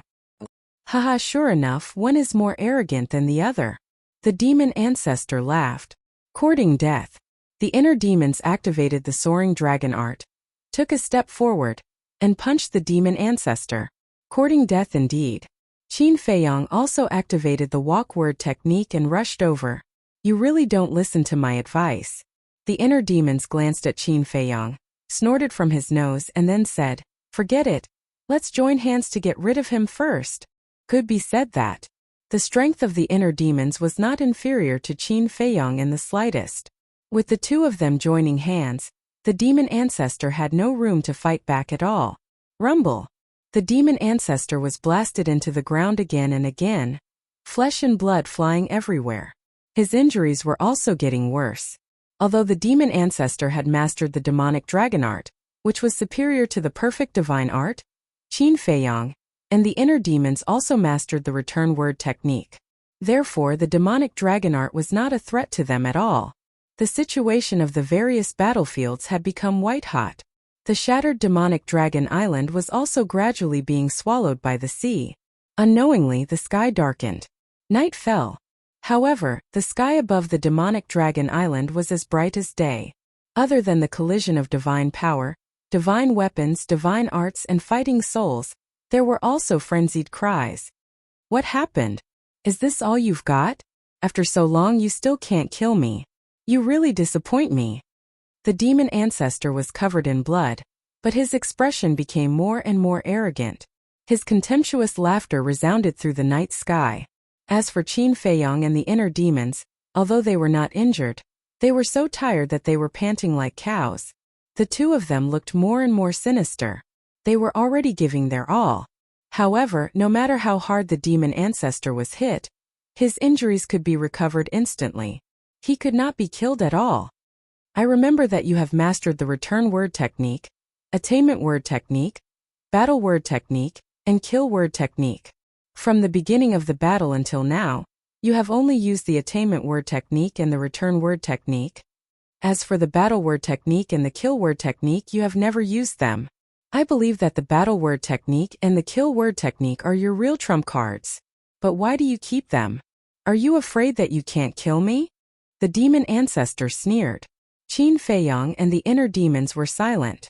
Haha, sure enough, one is more arrogant than the other. The demon ancestor laughed. Courting death. The inner demons activated the soaring dragon art, took a step forward, and punched the demon ancestor. Courting death indeed. Qin Feiyang also activated the walk word technique and rushed over. You really don't listen to my advice. The inner demons glanced at Qin Feiyang, snorted from his nose and then said, Forget it. Let's join hands to get rid of him first. Could be said that the strength of the inner demons was not inferior to Qin Feiyang in the slightest. With the two of them joining hands, the demon ancestor had no room to fight back at all. Rumble. The demon ancestor was blasted into the ground again and again, flesh and blood flying everywhere. His injuries were also getting worse. Although the demon ancestor had mastered the demonic dragon art, which was superior to the perfect divine art, Qin Feiyang and the inner demons also mastered the return word technique. Therefore, the demonic dragon art was not a threat to them at all. The situation of the various battlefields had become white-hot. The shattered demonic dragon island was also gradually being swallowed by the sea. Unknowingly, the sky darkened. Night fell. However, the sky above the demonic dragon island was as bright as day. Other than the collision of divine power, divine weapons, divine arts, and fighting souls, there were also frenzied cries. What happened? Is this all you've got? After so long you still can't kill me. You really disappoint me. The demon ancestor was covered in blood, but his expression became more and more arrogant. His contemptuous laughter resounded through the night sky. As for Qin Feiyang and the inner demons, although they were not injured, they were so tired that they were panting like cows. The two of them looked more and more sinister. They were already giving their all. However, no matter how hard the demon ancestor was hit, his injuries could be recovered instantly. He could not be killed at all. I remember that you have mastered the return word technique, attainment word technique, battle word technique, and kill word technique. From the beginning of the battle until now, You have only used the attainment word technique and the return word technique. As for the battle word technique and the kill word technique, you have never used them. I believe that the battle word technique and the kill word technique are your real trump cards. But why do you keep them? Are you afraid that you can't kill me? The demon ancestor sneered. Qin Feiyang and the inner demons were silent.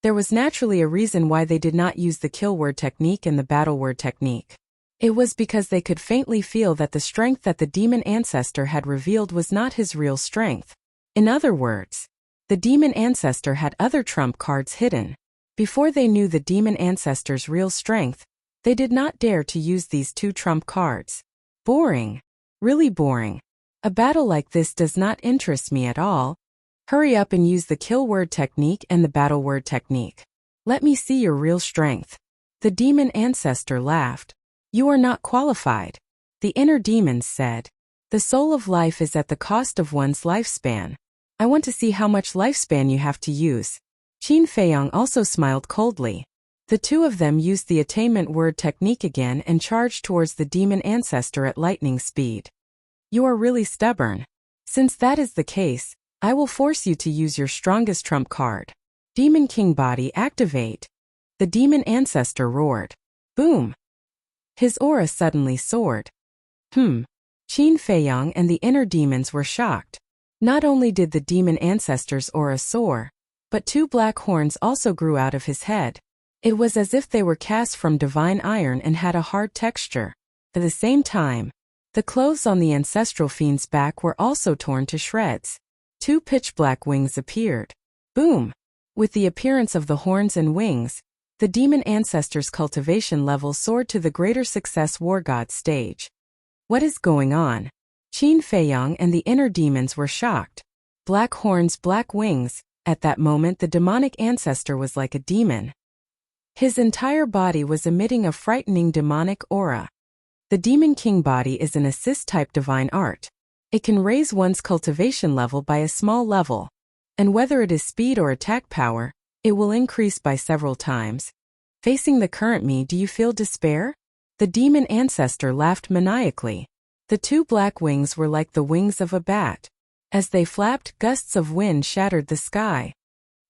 There was naturally a reason why they did not use the kill word technique and the battle word technique. It was because they could faintly feel that the strength that the demon ancestor had revealed was not his real strength. In other words, the demon ancestor had other trump cards hidden. Before they knew the demon ancestor's real strength, they did not dare to use these two trump cards. Boring. Really boring. A battle like this does not interest me at all. Hurry up and use the kill word technique and the battle word technique. Let me see your real strength. The demon ancestor laughed. You are not qualified. The inner demons said. The soul of life is at the cost of one's lifespan. I want to see how much lifespan you have to use. Qin Feiyang also smiled coldly. The two of them used the attainment word technique again and charged towards the demon ancestor at lightning speed. You are really stubborn. Since that is the case, I will force you to use your strongest trump card. Demon King Body activate. The demon ancestor roared. Boom! His aura suddenly soared. Qin Feiyang and the inner demons were shocked. Not only did the demon ancestor's aura soar, but two black horns also grew out of his head. It was as if they were cast from divine iron and had a hard texture. At the same time, the clothes on the ancestral fiend's back were also torn to shreds. Two pitch-black wings appeared. Boom! With the appearance of the horns and wings, the demon ancestor's cultivation level soared to the greater success war god stage. What is going on? Qin Feiyang and the inner demons were shocked. Black horns, black wings. At that moment the demonic ancestor was like a demon. His entire body was emitting a frightening demonic aura. The Demon King Body is an assist-type divine art. It can raise one's cultivation level by a small level, and whether it is speed or attack power, it will increase by several times. Facing the current me, do you feel despair? The demon ancestor laughed maniacally. The two black wings were like the wings of a bat. As they flapped, gusts of wind shattered the sky.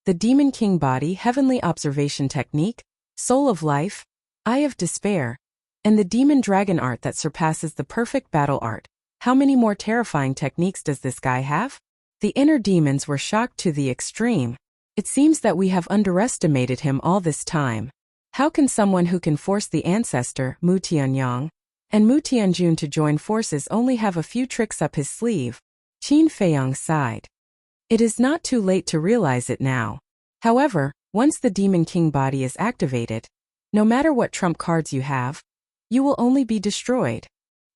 The Demon King Body Heavenly Observation Technique, Soul of Life, Eye of Despair, and the Demon Dragon Art that surpasses the perfect battle art. How many more terrifying techniques does this guy have? The inner demons were shocked to the extreme. It seems that we have underestimated him all this time. How can someone who can force the ancestor, Mu Tianyang, and Mu Tianjun to join forces only have a few tricks up his sleeve? Qin Feiyang sighed. It is not too late to realize it now. However, once the Demon King Body is activated, no matter what trump cards you have, you will only be destroyed.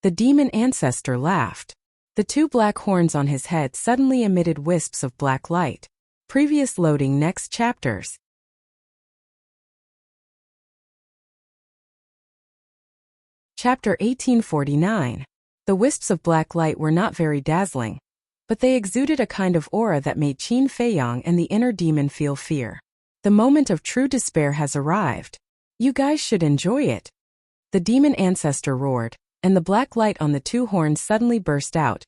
The demon ancestor laughed. The two black horns on his head suddenly emitted wisps of black light. Previous loading. Next chapters. Chapter 1849. The wisps of black light were not very dazzling, but they exuded a kind of aura that made Qin Feiyang and the inner demon feel fear. The moment of true despair has arrived. You guys should enjoy it. The demon ancestor roared, and the black light on the two horns suddenly burst out,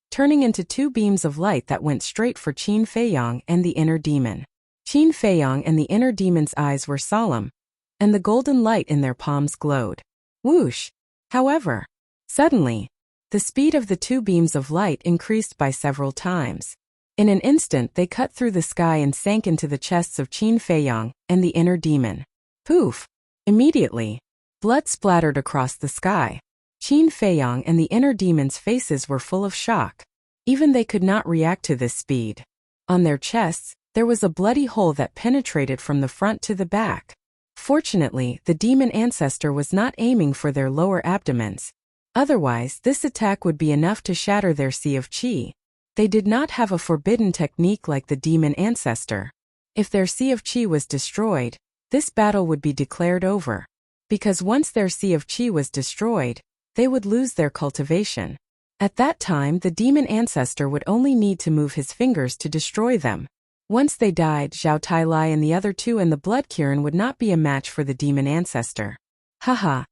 turning into two beams of light that went straight for Qin Feiyang and the inner demon. Qin Feiyang and the inner demon's eyes were solemn, and the golden light in their palms glowed. Whoosh! However, suddenly, the speed of the two beams of light increased by several times. In an instant they cut through the sky and sank into the chests of Qin Feiyang and the inner demon. Poof! Immediately, blood splattered across the sky. Qin Feiyang and the inner demon's faces were full of shock. Even they could not react to this speed. On their chests, there was a bloody hole that penetrated from the front to the back. Fortunately, the demon ancestor was not aiming for their lower abdomens. Otherwise, this attack would be enough to shatter their sea of qi. They did not have a forbidden technique like the demon ancestor. If their sea of qi was destroyed, this battle would be declared over. Because once their sea of qi was destroyed, they would lose their cultivation. At that time, the demon ancestor would only need to move his fingers to destroy them. Once they died, Zhao Tailai and the other two and the blood Kirin would not be a match for the demon ancestor. Haha.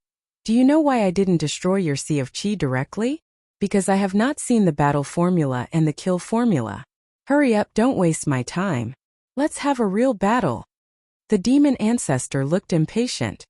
Do you know why I didn't destroy your sea of qi directly? Because I have not seen the battle formula and the kill formula. Hurry up, don't waste my time. Let's have a real battle. The demon ancestor looked impatient.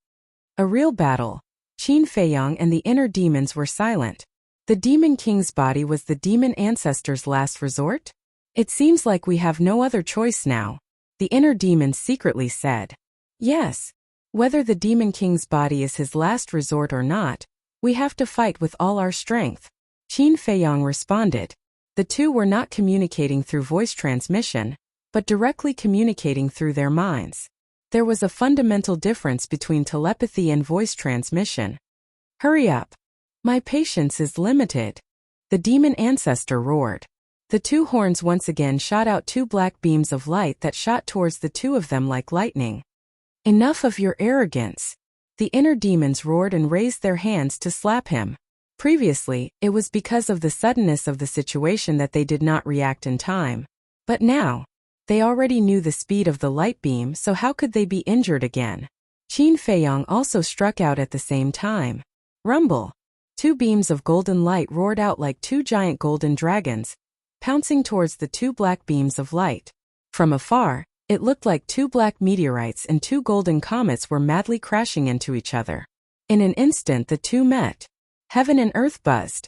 A real battle. Qin Feiyang and the inner demons were silent. The demon king's body was the demon ancestor's last resort? It seems like we have no other choice now. The inner demon secretly said. Yes. Whether the demon king's body is his last resort or not, we have to fight with all our strength. Qin Feiyang responded. The two were not communicating through voice transmission, but directly communicating through their minds. There was a fundamental difference between telepathy and voice transmission. Hurry up. My patience is limited. The demon ancestor roared. The two horns once again shot out two black beams of light that shot towards the two of them like lightning. Enough of your arrogance. The inner demons roared and raised their hands to slap him. Previously, it was because of the suddenness of the situation that they did not react in time. But now, they already knew the speed of the light beam, so how could they be injured again? Qin Feiyang also struck out at the same time. Rumble. Two beams of golden light roared out like two giant golden dragons, pouncing towards the two black beams of light. From afar, it looked like two black meteorites and two golden comets were madly crashing into each other. In an instant the two met. Heaven and earth buzzed,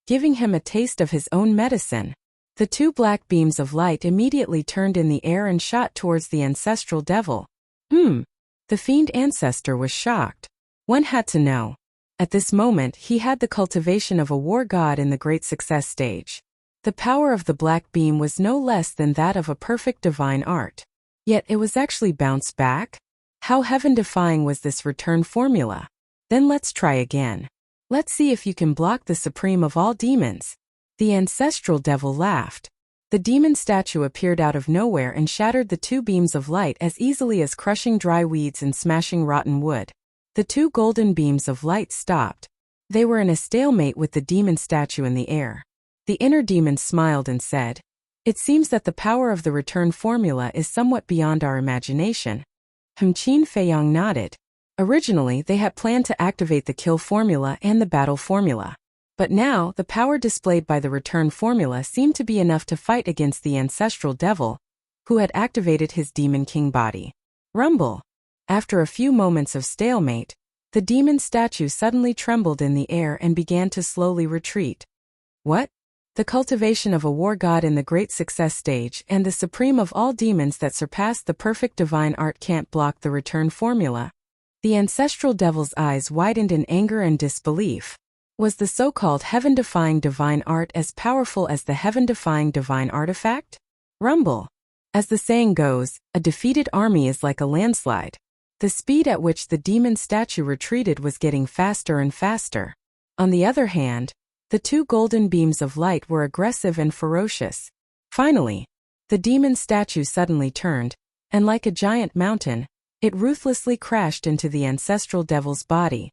giving him a taste of his own medicine. The two black beams of light immediately turned in the air and shot towards the ancestral devil. The fiend ancestor was shocked. One had to know. At this moment he had the cultivation of a war god in the great success stage. The power of the black beam was no less than that of a perfect divine art. Yet it was actually bounced back? How heaven-defying was this return formula? Then let's try again. Let's see if you can block the supreme of all demons. The ancestral devil laughed. The demon statue appeared out of nowhere and shattered the two beams of light as easily as crushing dry weeds and smashing rotten wood. The two golden beams of light stopped. They were in a stalemate with the demon statue in the air. The inner demon smiled and said, "It seems that the power of the return formula is somewhat beyond our imagination." Qin Feiyang nodded. Originally, they had planned to activate the kill formula and the battle formula. But now, the power displayed by the return formula seemed to be enough to fight against the ancestral devil, who had activated his demon king body. Rumble. After a few moments of stalemate, the demon statue suddenly trembled in the air and began to slowly retreat. What? The cultivation of a war god in the great success stage and the supreme of all demons that surpassed the perfect divine art can't block the return formula. The ancestral devil's eyes widened in anger and disbelief. Was the so-called heaven-defying divine art as powerful as the heaven-defying divine artifact? Rumble. As the saying goes, a defeated army is like a landslide. The speed at which the demon statue retreated was getting faster and faster. On the other hand, the two golden beams of light were aggressive and ferocious. Finally, the demon statue suddenly turned, and like a giant mountain, it ruthlessly crashed into the ancestral devil's body.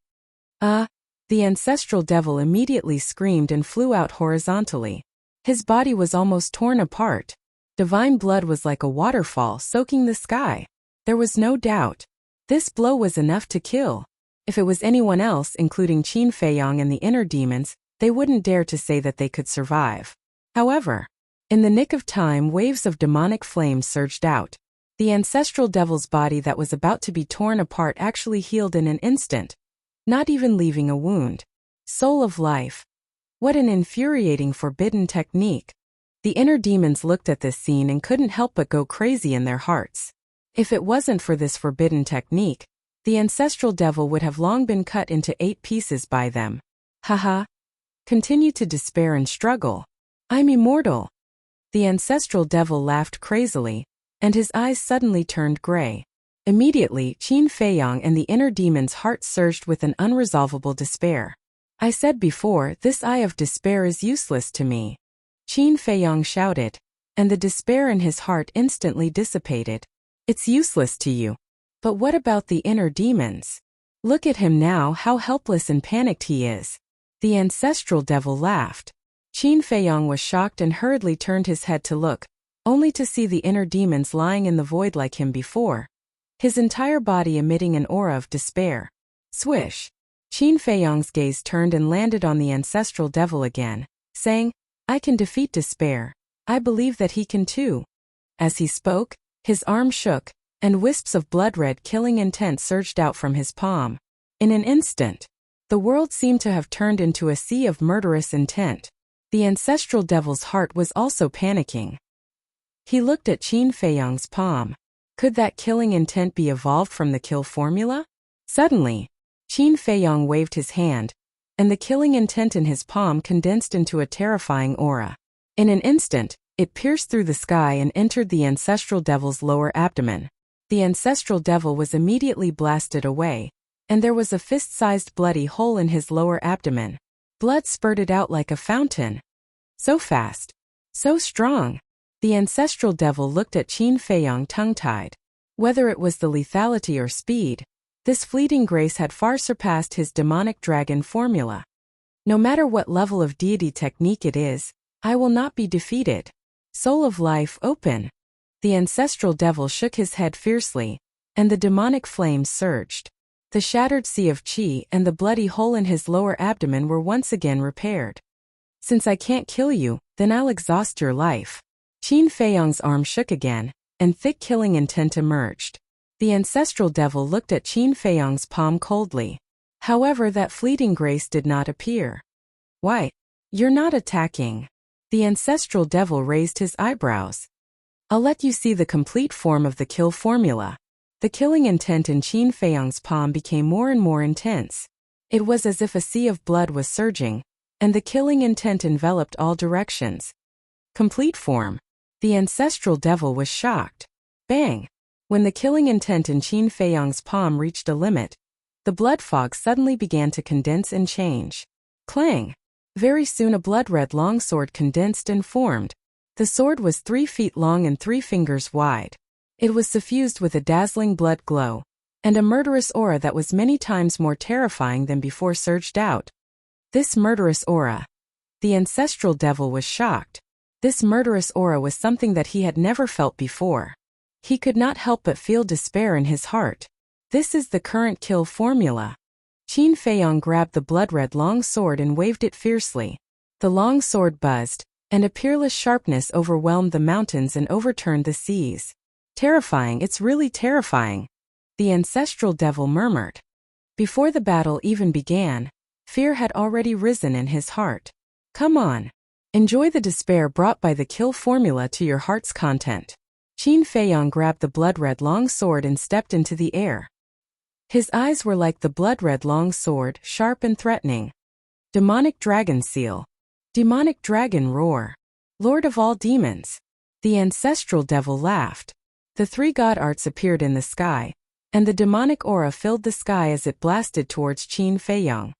The ancestral devil immediately screamed and flew out horizontally. His body was almost torn apart. Divine blood was like a waterfall soaking the sky. There was no doubt. This blow was enough to kill. If it was anyone else, including Qin Feiyang and the inner demons, they wouldn't dare to say that they could survive. However, in the nick of time, waves of demonic flames surged out. The ancestral devil's body that was about to be torn apart actually healed in an instant, not even leaving a wound. Soul of life. What an infuriating forbidden technique. The inner demons looked at this scene and couldn't help but go crazy in their hearts. If it wasn't for this forbidden technique, the ancestral devil would have long been cut into 8 pieces by them. Haha. Continue to despair and struggle. I'm immortal. The ancestral devil laughed crazily, and his eyes suddenly turned gray. Immediately, Qin Feiyang and the inner demon's heart surged with an unresolvable despair. I said before, this eye of despair is useless to me. Qin Feiyang shouted, and the despair in his heart instantly dissipated. It's useless to you. But what about the inner demons? Look at him now, how helpless and panicked he is. The ancestral devil laughed. Qin Feiyang was shocked and hurriedly turned his head to look, only to see the inner demons lying in the void like him before. His entire body emitting an aura of despair. Swish. Qin Feiyang's gaze turned and landed on the ancestral devil again. saying, "I can defeat despair. I believe that he can too." As he spoke, his arm shook, and wisps of blood-red killing intent surged out from his palm. In an instant, the world seemed to have turned into a sea of murderous intent. The ancestral devil's heart was also panicking. He looked at Qin Feiyang's palm. Could that killing intent be evolved from the kill formula? Suddenly, Qin Feiyang waved his hand, and the killing intent in his palm condensed into a terrifying aura. In an instant, it pierced through the sky and entered the ancestral devil's lower abdomen. The ancestral devil was immediately blasted away, and there was a fist-sized bloody hole in his lower abdomen. Blood spurted out like a fountain. So fast, so strong. The ancestral devil looked at Qin Feiyang tongue-tied. Whether it was the lethality or speed, this fleeting grace had far surpassed his demonic dragon formula. No matter what level of deity technique it is, I will not be defeated. Soul of life, open. The ancestral devil shook his head fiercely, and the demonic flames surged. The shattered sea of qi and the bloody hole in his lower abdomen were once again repaired. Since I can't kill you, then I'll exhaust your life. Qin Feiyang's arm shook again, and thick killing intent emerged. The ancestral devil looked at Qin Feiyang's palm coldly. However, that fleeting grace did not appear. Why? You're not attacking. The ancestral devil raised his eyebrows. I'll let you see the complete form of the kill formula. The killing intent in Qin Feiyang's palm became more and more intense. It was as if a sea of blood was surging, and the killing intent enveloped all directions. Complete form. The ancestral devil was shocked. Bang! When the killing intent in Qin Feiyang's palm reached a limit, the blood fog suddenly began to condense and change. Clang! Very soon a blood-red longsword condensed and formed. The sword was 3 feet long and 3 fingers wide. It was suffused with a dazzling blood glow, and a murderous aura that was many times more terrifying than before surged out. This murderous aura. The ancestral devil was shocked. This murderous aura was something that he had never felt before. He could not help but feel despair in his heart. This is the current kill formula. Qin Feiyang grabbed the blood-red long sword and waved it fiercely. The long sword buzzed, and a peerless sharpness overwhelmed the mountains and overturned the seas. Terrifying, it's really terrifying, the ancestral devil murmured. Before the battle even began, fear had already risen in his heart. Come on. Enjoy the despair brought by the kill formula to your heart's content. Qin Feiyang grabbed the blood-red long sword and stepped into the air. His eyes were like the blood-red long sword, sharp and threatening. Demonic dragon seal. Demonic dragon roar. Lord of all demons. The ancestral devil laughed. The 3 god arts appeared in the sky, and the demonic aura filled the sky as it blasted towards Qin Feiyang.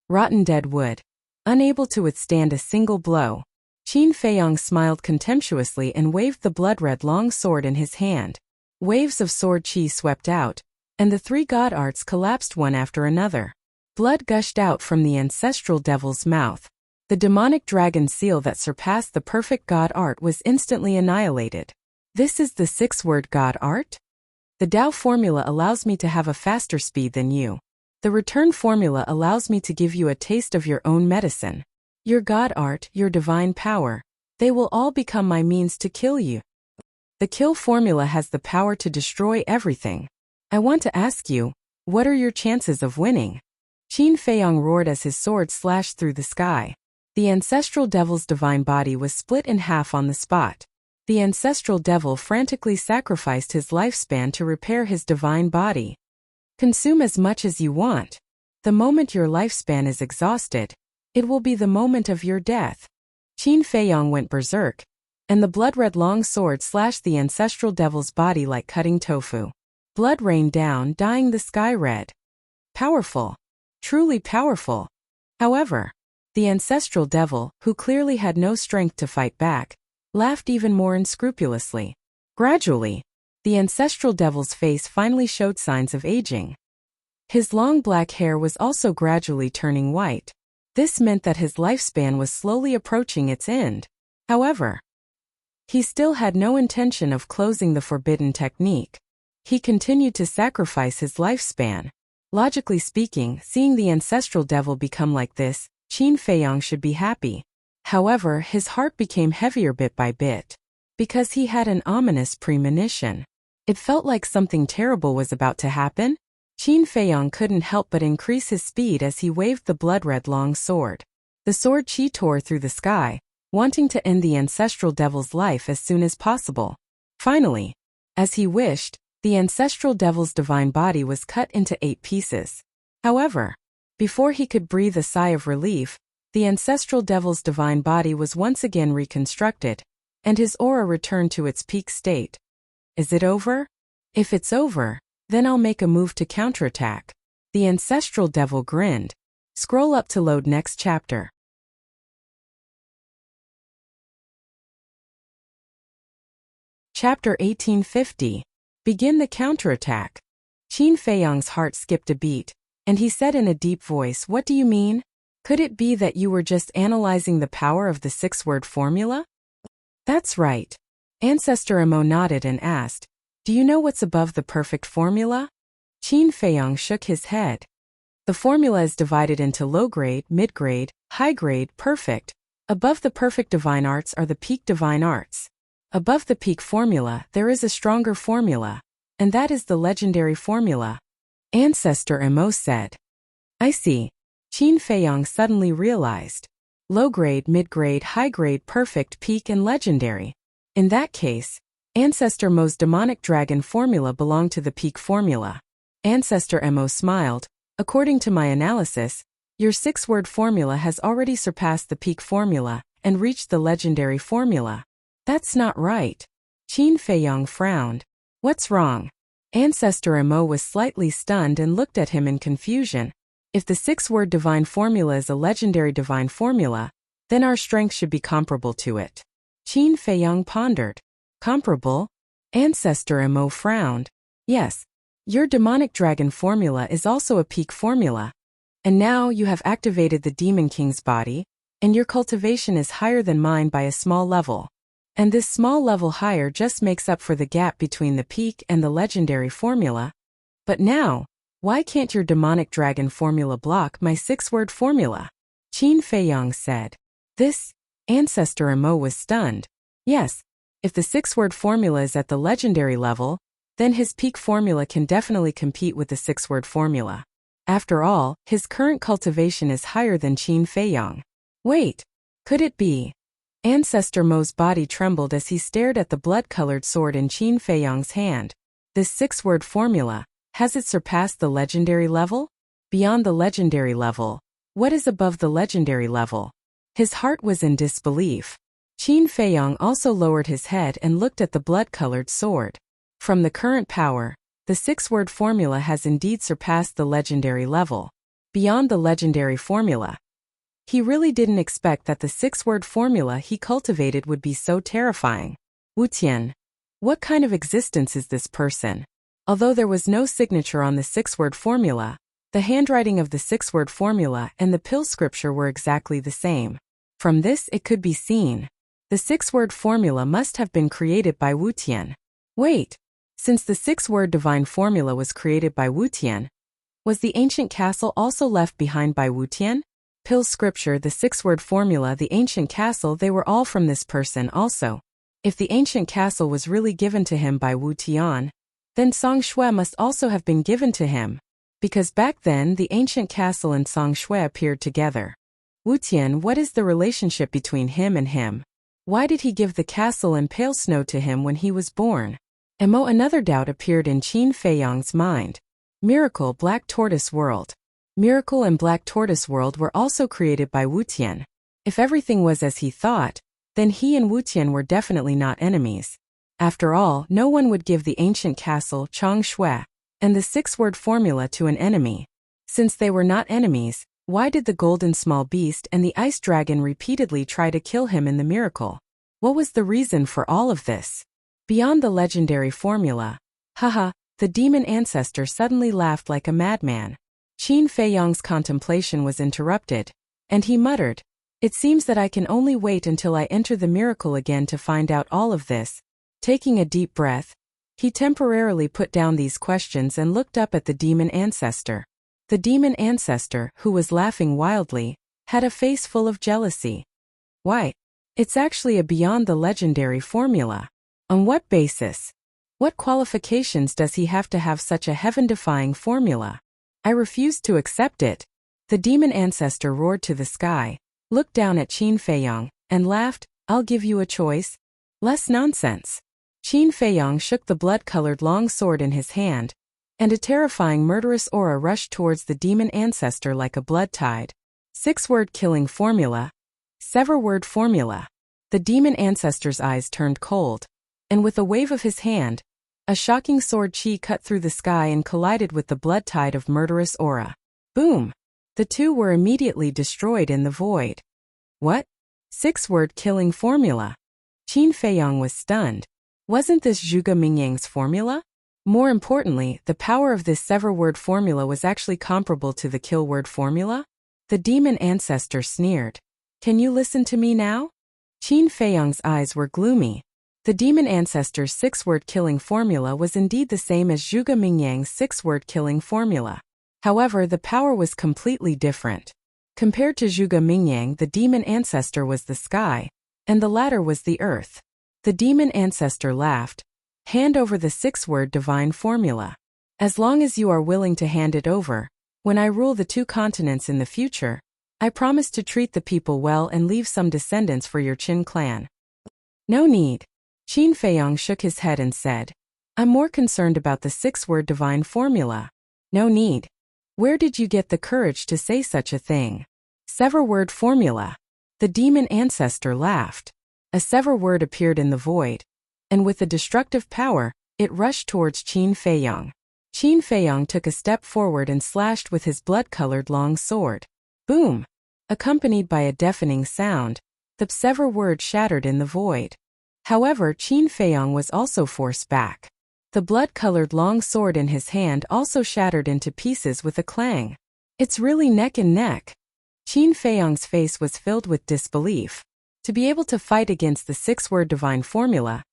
Rotten dead wood. Unable to withstand a single blow, Qin Feiyang smiled contemptuously and waved the blood-red long sword in his hand. Waves of sword qi swept out, and the 3 god arts collapsed one after another. Blood gushed out from the ancestral devil's mouth. The demonic dragon seal that surpassed the perfect god art was instantly annihilated. This is the 6-word god art? The Tao formula allows me to have a faster speed than you. The return formula allows me to give you a taste of your own medicine. Your god art, your divine power, they will all become my means to kill you. The kill formula has the power to destroy everything. I want to ask you, what are your chances of winning? Qin Feiyang roared as his sword slashed through the sky. The ancestral devil's divine body was split in half on the spot. The ancestral devil frantically sacrificed his lifespan to repair his divine body. Consume as much as you want. The moment your lifespan is exhausted, it will be the moment of your death. Qin Feiyang went berserk, and the blood-red long sword slashed the ancestral devil's body like cutting tofu. Blood rained down, dyeing the sky red. Powerful. Truly powerful. However, the ancestral devil, who clearly had no strength to fight back, laughed even more unscrupulously. Gradually, the ancestral devil's face finally showed signs of aging. His long black hair was also gradually turning white. This meant that his lifespan was slowly approaching its end. However, he still had no intention of closing the forbidden technique. He continued to sacrifice his lifespan. Logically speaking, seeing the ancestral devil become like this, Qin Feiyang should be happy. However, his heart became heavier bit by bit, because he had an ominous premonition. It felt like something terrible was about to happen. Qin Feiyang couldn't help but increase his speed as he waved the blood-red long sword. The sword Qi tore through the sky, wanting to end the ancestral devil's life as soon as possible. Finally, as he wished, the ancestral devil's divine body was cut into 8 pieces. However, before he could breathe a sigh of relief, the ancestral devil's divine body was once again reconstructed, and his aura returned to its peak state. Is it over? If it's over, then I'll make a move to counterattack. The ancestral devil grinned. Scroll up to load next chapter. Chapter 1850. Begin the counterattack. Qin Feiyang's heart skipped a beat, and he said in a deep voice, "What do you mean? Could it be that you were just analyzing the power of the 6-word formula?" "That's right." Ancestor Mo nodded and asked, "Do you know what's above the perfect formula?" Qin Feiyang shook his head. The formula is divided into low-grade, mid-grade, high-grade, perfect. Above the perfect divine arts are the peak divine arts. Above the peak formula, there is a stronger formula, and that is the legendary formula. Ancestor Mo said. "I see." Qin Feiyang suddenly realized. Low-grade, mid-grade, high-grade, perfect, peak, and legendary. In that case, Ancestor Mo's demonic dragon formula belonged to the peak formula. Ancestor Mo smiled. "According to my analysis, your 6-word formula has already surpassed the peak formula and reached the legendary formula." "That's not right." Qin Feiyang frowned. "What's wrong?" Ancestor Mo was slightly stunned and looked at him in confusion. If the 6-word divine formula is a legendary divine formula, then our strength should be comparable to it. Qin Feiyang pondered. "Comparable?" Ancestor Mo frowned. "Yes. Your demonic dragon formula is also a peak formula. And now you have activated the Demon King's body, and your cultivation is higher than mine by a small level. And this small level higher just makes up for the gap between the peak and the legendary formula. But now, why can't your demonic dragon formula block my 6-word formula?" Qin Feiyang said. This, Ancestor Mo was stunned. Yes, if the 6-word formula is at the legendary level, then his peak formula can definitely compete with the 6-word formula. After all, his current cultivation is higher than Qin Feiyang. Wait, could it be? Ancestor Mo's body trembled as he stared at the blood-colored sword in Qin Feiyang's hand. This 6-word formula, has it surpassed the legendary level? Beyond the legendary level, what is above the legendary level? His heart was in disbelief. Qin Feiyang also lowered his head and looked at the blood-colored sword. From the current power, the 6-word formula has indeed surpassed the legendary level. Beyond the legendary formula. He really didn't expect that the 6-word formula he cultivated would be so terrifying. Wu Tian. What kind of existence is this person? Although there was no signature on the 6-word formula, the handwriting of the 6-word formula and the pill scripture were exactly the same. From this it could be seen. The 6-word formula must have been created by Wu Tian. Wait, since the 6-word divine formula was created by Wu Tian, was the ancient castle also left behind by Wu Tian? Pill scripture, the 6-word formula, the ancient castle, they were all from this person also. If the ancient castle was really given to him by Wu Tian, then Song Shui must also have been given to him, because back then the ancient castle and Song Shui appeared together. Wu Tian, what is the relationship between him and him? Why did he give the castle and pale snow to him when he was born? Another doubt appeared in Qin Feiyang's mind. Miracle, Black Tortoise World. Miracle and Black Tortoise World were also created by Wu Tian. If everything was as he thought, then he and Wu Tian were definitely not enemies. After all, no one would give the ancient castle, Chang Shui, and the 6-word formula to an enemy. Since they were not enemies, why did the golden small beast and the ice dragon repeatedly try to kill him in the miracle? What was the reason for all of this? Beyond the legendary formula. Haha, the demon ancestor suddenly laughed like a madman. Qin Feiyang's contemplation was interrupted, and he muttered, "It seems that I can only wait until I enter the miracle again to find out all of this." Taking a deep breath, he temporarily put down these questions and looked up at the demon ancestor. The demon ancestor, who was laughing wildly, had a face full of jealousy. Why? It's actually a beyond the legendary formula. On what basis? What qualifications does he have to have such a heaven-defying formula? I refuse to accept it. The demon ancestor roared to the sky, looked down at Qin Feiyong, and laughed. I'll give you a choice. Less nonsense. Qin Feiyong shook the blood-colored long sword in his hand, and a terrifying murderous aura rushed towards the demon ancestor like a blood tide. 6-word killing formula. Sever-word formula. The demon ancestor's eyes turned cold, and with a wave of his hand, a shocking sword chi cut through the sky and collided with the blood tide of murderous aura. Boom! The two were immediately destroyed in the void. What? 6-word killing formula? Qin Feiyong was stunned. Wasn't this Zhuge Mingyang's formula? More importantly, the power of this sever-word formula was actually comparable to the kill-word formula? The demon ancestor sneered. Can you listen to me now? Qin Feiyong's eyes were gloomy. The demon ancestor's 6-word killing formula was indeed the same as Zhuge Mingyang's 6-word killing formula. However, the power was completely different. Compared to Zhuge Mingyang, the demon ancestor was the sky, and the latter was the earth. The demon ancestor laughed. Hand over the 6-word divine formula. As long as you are willing to hand it over, when I rule the 2 continents in the future, I promise to treat the people well and leave some descendants for your Qin clan. No need. Qin Feiyong shook his head and said, I'm more concerned about the 6-word divine formula. No need. Where did you get the courage to say such a thing? Sever-word formula. The demon ancestor laughed. A sever-word appeared in the void, and with a destructive power, it rushed towards Qin Feiyong. Qin Feiyong took a step forward and slashed with his blood-colored long sword. Boom! Accompanied by a deafening sound, the sever-word shattered in the void. However, Qin Feiyong was also forced back. The blood-colored long sword in his hand also shattered into pieces with a clang. It's really neck and neck. Qin Feiyong's face was filled with disbelief. To be able to fight against the 6-word divine formula,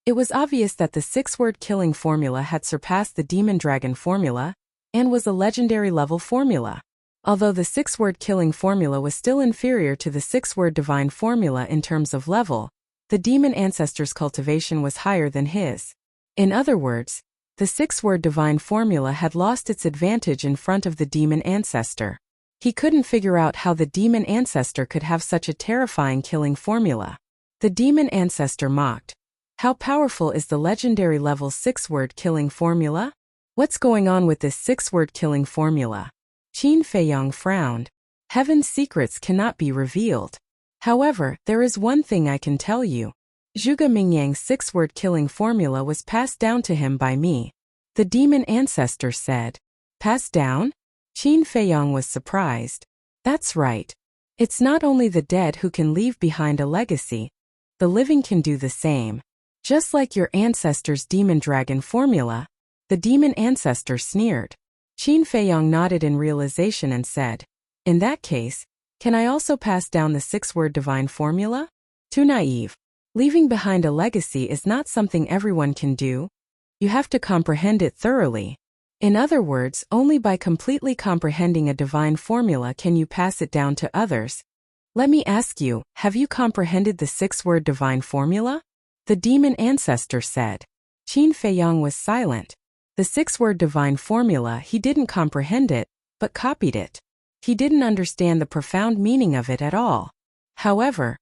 it was obvious that the 6-word killing formula had surpassed the demon dragon formula, and was a legendary level formula. Although the 6-word killing formula was still inferior to the 6-word divine formula in terms of level, the demon ancestor's cultivation was higher than his. In other words, the 6-word divine formula had lost its advantage in front of the demon ancestor. He couldn't figure out how the demon ancestor could have such a terrifying killing formula. The demon ancestor mocked. How powerful is the legendary level 6-word killing formula? What's going on with this 6-word killing formula? Qin Feiyong frowned. Heaven's secrets cannot be revealed. However, there is one thing I can tell you. Zhuge Mingyang's 6-word killing formula was passed down to him by me. The demon ancestor said. Passed down? Qin Feiyong was surprised. That's right. It's not only the dead who can leave behind a legacy. The living can do the same. Just like your ancestor's demon dragon formula. The demon ancestor sneered. Qin Feiyong nodded in realization and said, in that case, can I also pass down the 6-word divine formula? Too naive. Leaving behind a legacy is not something everyone can do. You have to comprehend it thoroughly. In other words, only by completely comprehending a divine formula can you pass it down to others. Let me ask you, have you comprehended the 6-word divine formula? The demon ancestor said. Qin Feiyong was silent. The 6-word divine formula, he didn't comprehend it, but copied it. He didn't understand the profound meaning of it at all. However,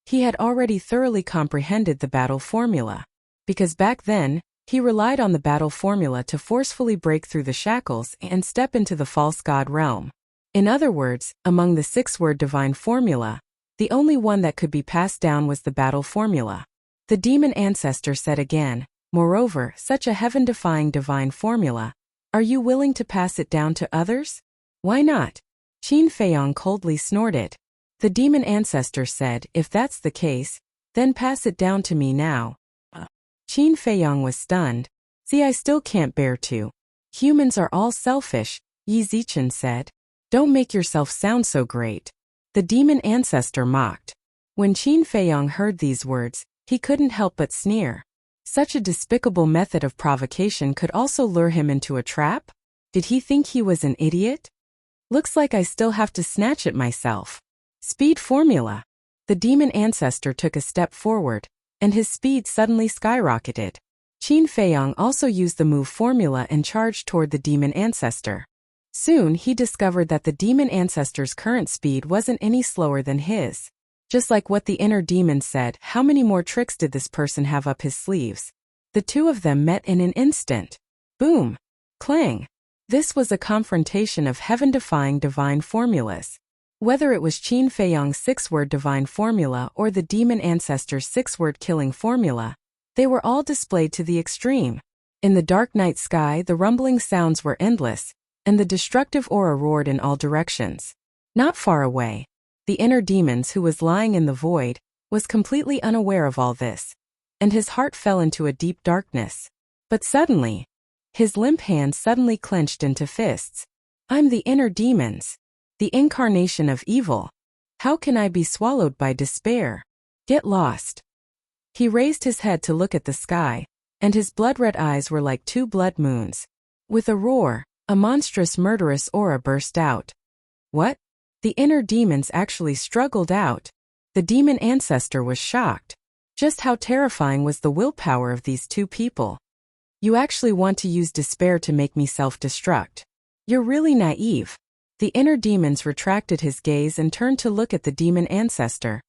he had already thoroughly comprehended the battle formula. Because back then, he relied on the battle formula to forcefully break through the shackles and step into the false god realm. In other words, among the 6-word divine formula, the only one that could be passed down was the battle formula. The demon ancestor said again, moreover, such a heaven-defying divine formula, are you willing to pass it down to others? Why not? Qin Feiyong coldly snorted. The demon ancestor said, if that's the case, then pass it down to me now. Qin Feiyong was stunned. See, I still can't bear to. Humans are all selfish, Yi Zichen said. Don't make yourself sound so great. The demon ancestor mocked. When Qin Feiyong heard these words, he couldn't help but sneer. Such a despicable method of provocation could also lure him into a trap? Did he think he was an idiot? Looks like I still have to snatch it myself. Speed formula. The demon ancestor took a step forward, and his speed suddenly skyrocketed. Qin Feiyang also used the move formula and charged toward the demon ancestor. Soon he discovered that the demon ancestor's current speed wasn't any slower than his. Just like what the inner demon said, how many more tricks did this person have up his sleeves? The two of them met in an instant. Boom! Clang! This was a confrontation of heaven-defying divine formulas. Whether it was Qin Feiyang's 6-word divine formula or the demon ancestor's 6-word killing formula, they were all displayed to the extreme. In the dark night sky, the rumbling sounds were endless, and the destructive aura roared in all directions. Not far away, the inner demons who was lying in the void was completely unaware of all this, and his heart fell into a deep darkness. But suddenly, his limp hands suddenly clenched into fists. I'm the inner demons, the incarnation of evil. How can I be swallowed by despair? Get lost. He raised his head to look at the sky, and his blood-red eyes were like 2 blood moons. With a roar, a monstrous murderous aura burst out. What? The inner demons actually struggled out. The demon ancestor was shocked. Just how terrifying was the willpower of these 2 people? You actually want to use despair to make me self-destruct. You're really naive. The inner demons retracted his gaze and turned to look at the demon ancestor,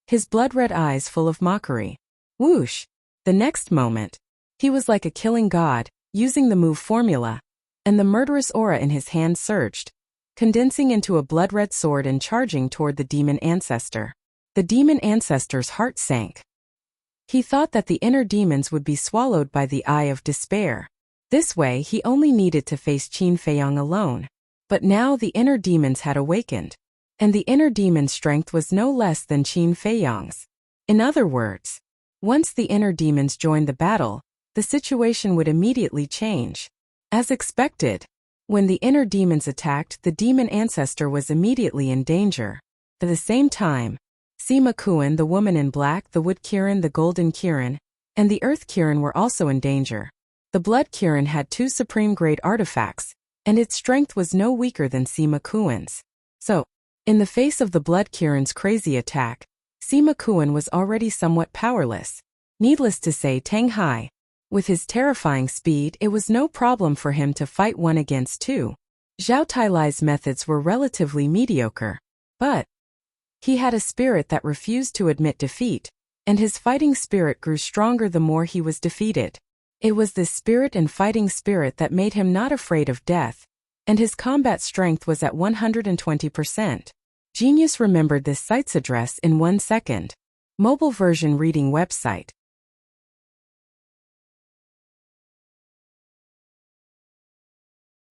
his blood-red eyes full of mockery. Whoosh! The next moment, he was like a killing god, using the move formula, and the murderous aura in his hand surged, condensing into a blood-red sword and charging toward the demon ancestor. The demon ancestor's heart sank. He thought that the inner demons would be swallowed by the eye of despair. This way he only needed to face Qin Feiyang alone. But now the inner demons had awakened, and the inner demon's strength was no less than Qin Feiyang's. In other words, once the inner demons joined the battle, the situation would immediately change. As expected, when the inner demons attacked, the demon ancestor was immediately in danger. At the same time, Sima Kuan, the woman in black, the wood Kirin, the golden Kirin, and the earth Kirin were also in danger. The blood Kirin had 2 supreme-grade artifacts, and its strength was no weaker than Sima Kuan's. So, in the face of the blood Kirin's crazy attack, Sima Kuan was already somewhat powerless. Needless to say, Tang Hai, with his terrifying speed, it was no problem for him to fight 1 against 2. Zhao Tailai's methods were relatively mediocre, but he had a spirit that refused to admit defeat, and his fighting spirit grew stronger the more he was defeated. It was this spirit and fighting spirit that made him not afraid of death, and his combat strength was at 120%. Genius remembered this site's address in 1 second. Mobile version reading website.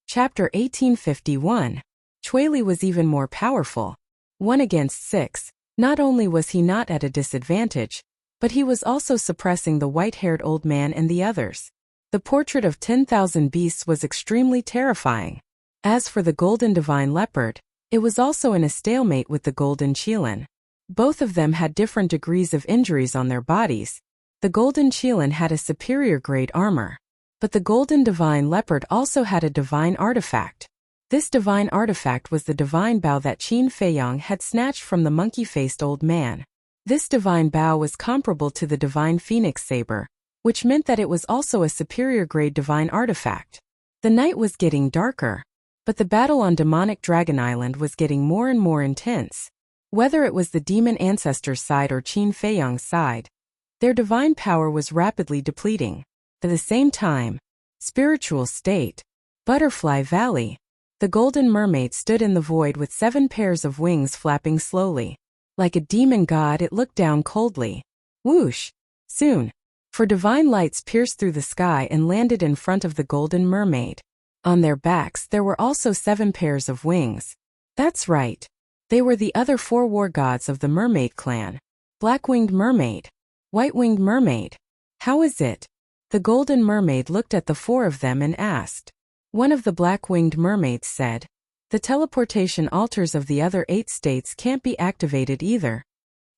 Chapter 1851. Chuili was even more powerful. 1 against 6. Not only was he not at a disadvantage, but he was also suppressing the white-haired old man and the others. The portrait of 10,000 beasts was extremely terrifying. As for the golden divine leopard, it was also in a stalemate with the golden Qilin. Both of them had different degrees of injuries on their bodies. The golden Qilin had a superior grade armor, but the golden divine leopard also had a divine artifact. This divine artifact was the divine bow that Qin Feiyang had snatched from the monkey-faced old man. This divine bow was comparable to the divine phoenix saber, which meant that it was also a superior grade divine artifact. The night was getting darker, but the battle on demonic Dragon Island was getting more and more intense. Whether it was the demon ancestor's side or Qin Feiyang's side, their divine power was rapidly depleting. At the same time, spiritual state, Butterfly Valley. The golden mermaid stood in the void with 7 pairs of wings flapping slowly. Like a demon god, it looked down coldly. Whoosh! Soon, for divine lights pierced through the sky and landed in front of the golden mermaid. On their backs there were also 7 pairs of wings. That's right. They were the other 4 war gods of the mermaid clan. Black-winged mermaid. White-winged mermaid. How is it? The golden mermaid looked at the 4 of them and asked. One of the black-winged mermaids said, "The teleportation altars of the other 8 states can't be activated either.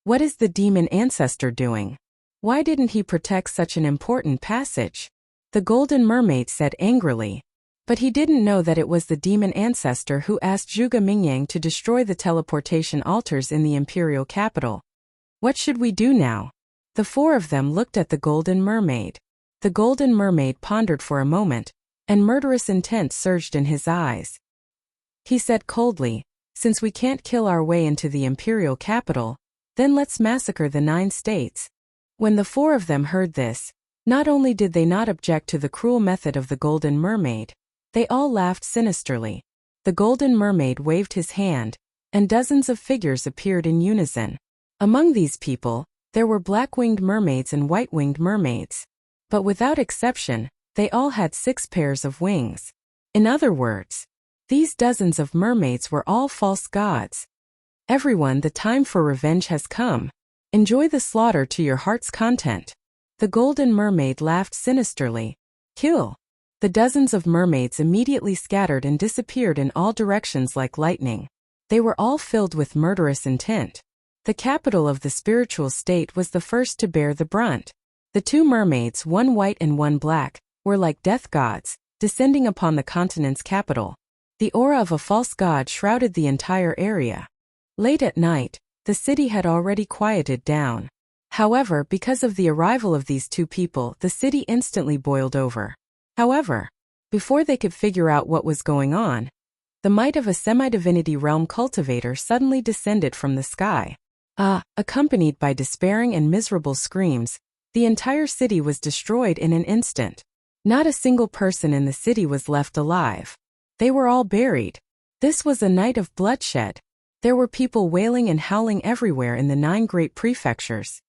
What is the demon ancestor doing? Why didn't he protect such an important passage?" The golden mermaid said angrily. But he didn't know that it was the demon ancestor who asked Zhuge Mingyang to destroy the teleportation altars in the imperial capital. What should we do now? The four of them looked at the Golden Mermaid. The Golden Mermaid pondered for a moment, and murderous intent surged in his eyes. He said coldly, "Since we can't kill our way into the imperial capital, then let's massacre the 9 states." When the four of them heard this, not only did they not object to the cruel method of the Golden Mermaid, they all laughed sinisterly. The Golden Mermaid waved his hand, and dozens of figures appeared in unison. Among these people, there were black-winged mermaids and white-winged mermaids. But without exception, they all had 6 pairs of wings. In other words, these dozens of mermaids were all false gods. Everyone, the time for revenge has come. Enjoy the slaughter to your heart's content. The Golden Mermaid laughed sinisterly. Kill. The dozens of mermaids immediately scattered and disappeared in all directions like lightning. They were all filled with murderous intent. The capital of the spiritual state was the first to bear the brunt. The 2 mermaids, one white and one black, were like death gods, descending upon the continent's capital. The aura of a false god shrouded the entire area. Late at night, the city had already quieted down. However, because of the arrival of these 2 people, the city instantly boiled over. However, before they could figure out what was going on, the might of a semi-divinity realm cultivator suddenly descended from the sky. Accompanied by despairing and miserable screams, the entire city was destroyed in an instant. Not a single person in the city was left alive. They were all buried. This was a night of bloodshed. There were people wailing and howling everywhere in the 9 great prefectures.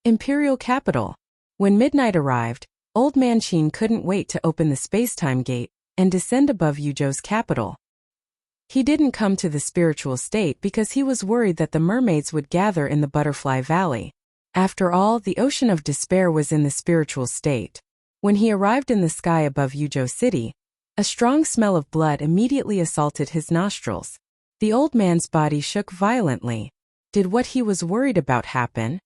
Imperial capital. When midnight arrived, Old Man Qin couldn't wait to open the space-time gate and descend above Yuzhou's capital. He didn't come to the spiritual state because he was worried that the mermaids would gather in the Butterfly Valley. After all, the ocean of despair was in the spiritual state. When he arrived in the sky above Yuzhou City, a strong smell of blood immediately assaulted his nostrils. The old man's body shook violently. Did what he was worried about happen?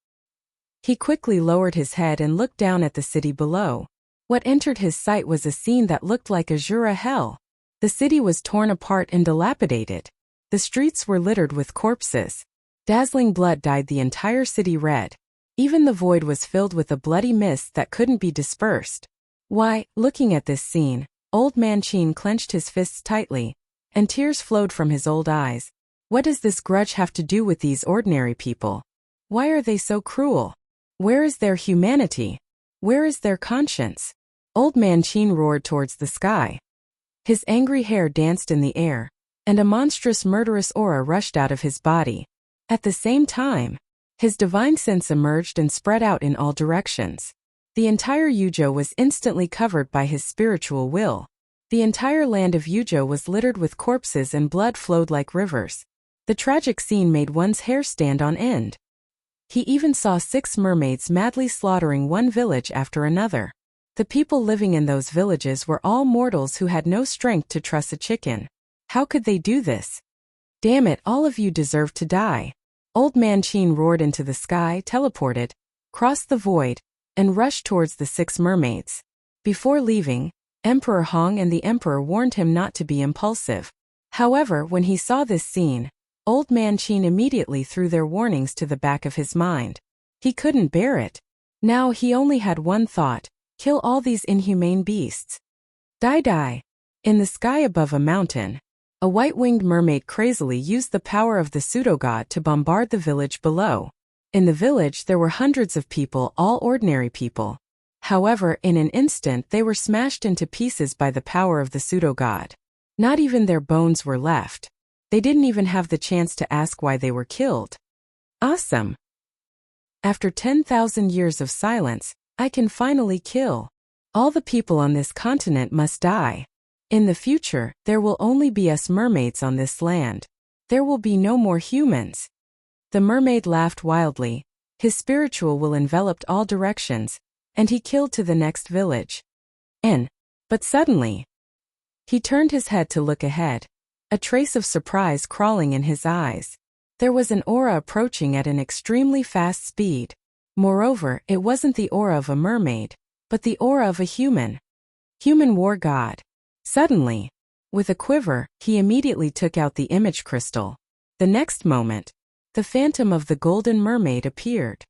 He quickly lowered his head and looked down at the city below. What entered his sight was a scene that looked like Azura hell. The city was torn apart and dilapidated. The streets were littered with corpses. Dazzling blood dyed the entire city red. Even the void was filled with a bloody mist that couldn't be dispersed. Why, looking at this scene, Old Man Qin clenched his fists tightly, and tears flowed from his old eyes. What does this grudge have to do with these ordinary people? Why are they so cruel? Where is their humanity? Where is their conscience? Old Man Qin roared towards the sky. His angry hair danced in the air, and a monstrous murderous aura rushed out of his body. At the same time, his divine sense emerged and spread out in all directions. The entire Yuzhou was instantly covered by his spiritual will. The entire land of Yuzhou was littered with corpses and blood flowed like rivers. The tragic scene made one's hair stand on end. He even saw 6 mermaids madly slaughtering one village after another. The people living in those villages were all mortals who had no strength to truss a chicken. How could they do this? Damn it, all of you deserve to die. Old Man Qin roared into the sky, teleported, crossed the void, and rushed towards the 6 mermaids. Before leaving, Emperor Hong and the Emperor warned him not to be impulsive. However, when he saw this scene, Old Man Qin immediately threw their warnings to the back of his mind. He couldn't bear it. Now he only had one thought: kill all these inhumane beasts. Die. In the sky above a mountain, a white-winged mermaid crazily used the power of the pseudo-god to bombard the village below. In the village there were hundreds of people, all ordinary people. However, in an instant they were smashed into pieces by the power of the pseudo-god. Not even their bones were left. They didn't even have the chance to ask why they were killed. Awesome! After 10,000 years of silence, I can finally kill. All the people on this continent must die. In the future, there will only be us mermaids on this land. There will be no more humans. The mermaid laughed wildly. His spiritual will enveloped all directions, and he killed to the next village. But suddenly, he turned his head to look ahead. A trace of surprise crawling in his eyes. There was an aura approaching at an extremely fast speed. Moreover, it wasn't the aura of a mermaid, but the aura of a human. Human war god. Suddenly, with a quiver, he immediately took out the image crystal. The next moment, the phantom of the Golden Mermaid appeared.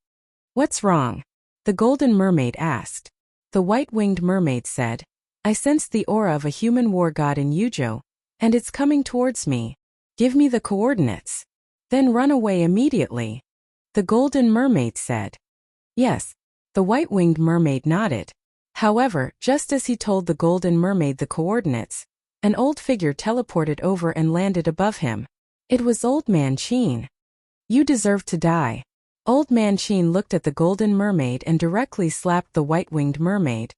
"What's wrong?" the Golden Mermaid asked. The white-winged mermaid said, "I sense the aura of a human war god in Yujo, and it's coming towards me. Give me the coordinates. Then run away immediately." The Golden Mermaid said. "Yes." The white-winged mermaid nodded. However, just as he told the Golden Mermaid the coordinates, an old figure teleported over and landed above him. It was Old Man Chin. "You deserve to die." Old Man Chin looked at the Golden Mermaid and directly slapped the white-winged mermaid.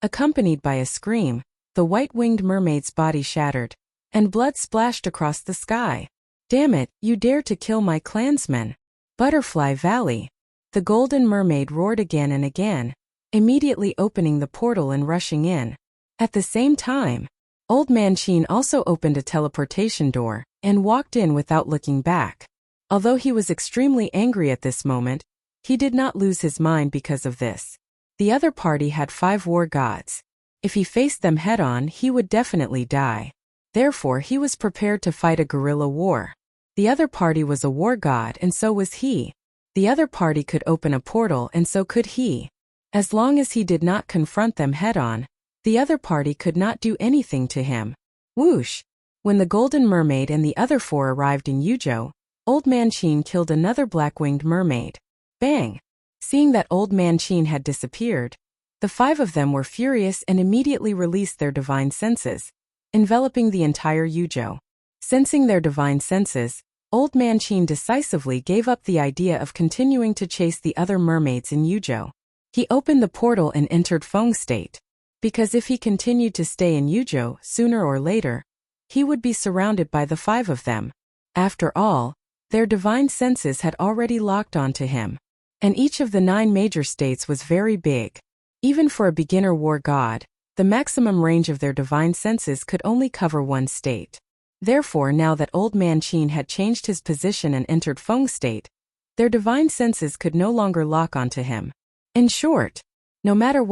Accompanied by a scream, the white-winged mermaid's body shattered, and blood splashed across the sky. "Damn it, you dare to kill my clansman! Butterfly Valley!" The Golden Mermaid roared again and again, immediately opening the portal and rushing in. At the same time, Old Man Chin also opened a teleportation door and walked in without looking back. Although he was extremely angry at this moment, he did not lose his mind because of this. The other party had 5 war gods. If he faced them head-on, he would definitely die. Therefore, he was prepared to fight a guerrilla war. The other party was a war god, and so was he. The other party could open a portal, and so could he. As long as he did not confront them head-on, the other party could not do anything to him. Whoosh! When the Golden Mermaid and the other 4 arrived in Yujo, Old Man Chin killed another black-winged mermaid. Bang! Seeing that Old Man Chin had disappeared, the 5 of them were furious and immediately released their divine senses, enveloping the entire Yujo. Sensing their divine senses, Old Man Chin decisively gave up the idea of continuing to chase the other mermaids in Yujo. He opened the portal and entered Feng State. Because if he continued to stay in Yujo, sooner or later, he would be surrounded by the 5 of them. After all, their divine senses had already locked onto him. And each of the 9 major states was very big. Even for a beginner war god, the maximum range of their divine senses could only cover one state. Therefore, now that Old Man Chin had changed his position and entered Feng State, their divine senses could no longer lock onto him. In short, no matter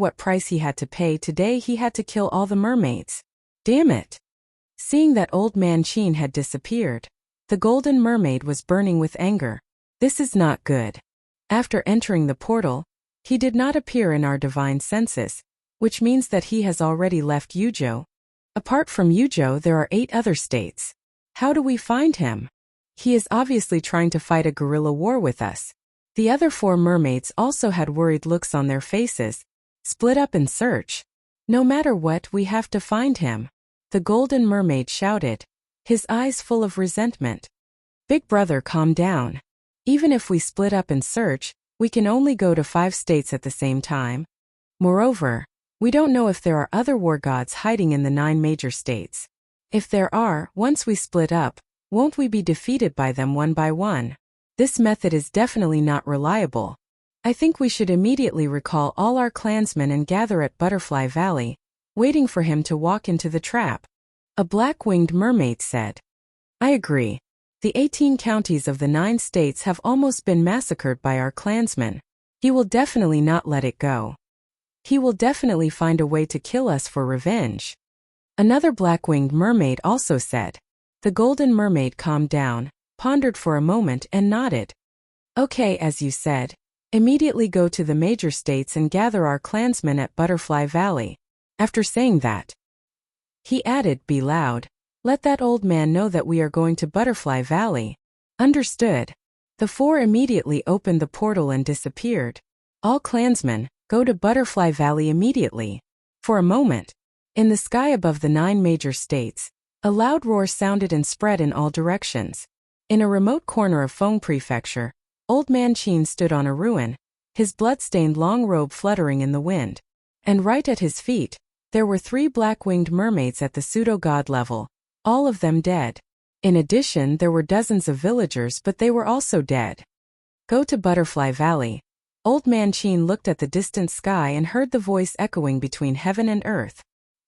what price he had to pay, today he had to kill all the mermaids. Damn it! Seeing that Old Man Chin had disappeared, the Golden Mermaid was burning with anger. This is not good. After entering the portal, he did not appear in our divine senses, which means that he has already left Yujo. Apart from Yujo, there are 8 other states. How do we find him? He is obviously trying to fight a guerrilla war with us. The other 4 mermaids also had worried looks on their faces. Split up and search. No matter what, we have to find him. The Golden Mermaid shouted, his eyes full of resentment. Big brother, calm down. Even if we split up and search, we can only go to 5 states at the same time. Moreover, we don't know if there are other war gods hiding in the 9 major states. If there are, once we split up, won't we be defeated by them one by one? This method is definitely not reliable. I think we should immediately recall all our clansmen and gather at Butterfly Valley, waiting for him to walk into the trap. A black-winged mermaid said. I agree. The 18 counties of the 9 states have almost been massacred by our clansmen. He will definitely not let it go. He will definitely find a way to kill us for revenge. Another black-winged mermaid also said. The Golden Mermaid calmed down, pondered for a moment and nodded. Okay, as you said, immediately go to the major states and gather our clansmen at Butterfly Valley. After saying that, he added, be loud. Let that old man know that we are going to Butterfly Valley. Understood. The 4 immediately opened the portal and disappeared. All clansmen, go to Butterfly Valley immediately. For a moment, in the sky above the 9 major states, a loud roar sounded and spread in all directions. In a remote corner of Feng Prefecture, Old Man Chin stood on a ruin, his blood-stained long robe fluttering in the wind. And right at his feet, there were 3 black-winged mermaids at the pseudo-god level, all of them dead. In addition, there were dozens of villagers, but they were also dead. Go to Butterfly Valley. Old Man Chin looked at the distant sky and heard the voice echoing between heaven and earth.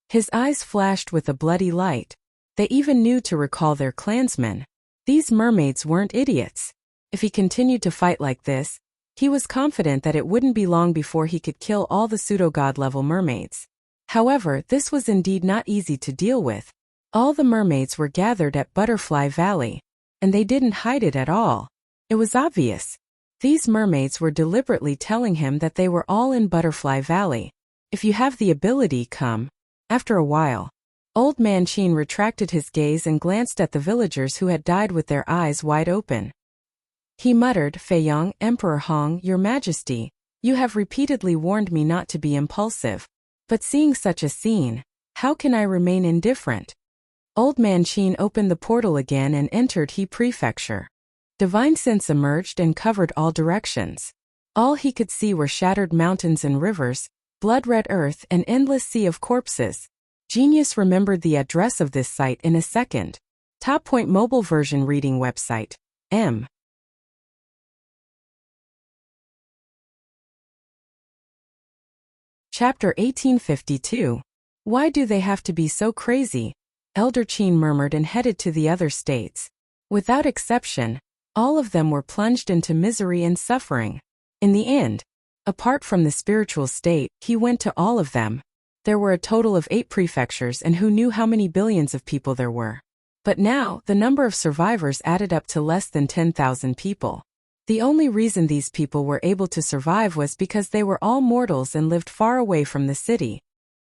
His eyes flashed with a bloody light. They even knew to recall their clansmen. These mermaids weren't idiots. If he continued to fight like this, he was confident that it wouldn't be long before he could kill all the pseudo-god level mermaids. However, this was indeed not easy to deal with. All the mermaids were gathered at Butterfly Valley. and they didn't hide it at all. It was obvious. These mermaids were deliberately telling him that they were all in Butterfly Valley. If you have the ability, come. After a while, Old Man Qin retracted his gaze and glanced at the villagers who had died with their eyes wide open. He muttered, Feiyang, Emperor Hong, Your Majesty, you have repeatedly warned me not to be impulsive. But seeing such a scene, how can I remain indifferent? Old Man Qin opened the portal again and entered He Prefecture. Divine sense emerged and covered all directions. All he could see were shattered mountains and rivers, blood-red earth, and endless sea of corpses. Genius remembered the address of this site in a second. Top Point mobile version reading website. M. Chapter 1852. Why do they have to be so crazy? Elder Qin murmured and headed to the other states. Without exception, all of them were plunged into misery and suffering. In the end, apart from the spiritual state, he went to all of them. There were a total of 8 prefectures, and who knew how many billions of people there were. But now, the number of survivors added up to less than 10,000 people. The only reason these people were able to survive was because they were all mortals and lived far away from the city.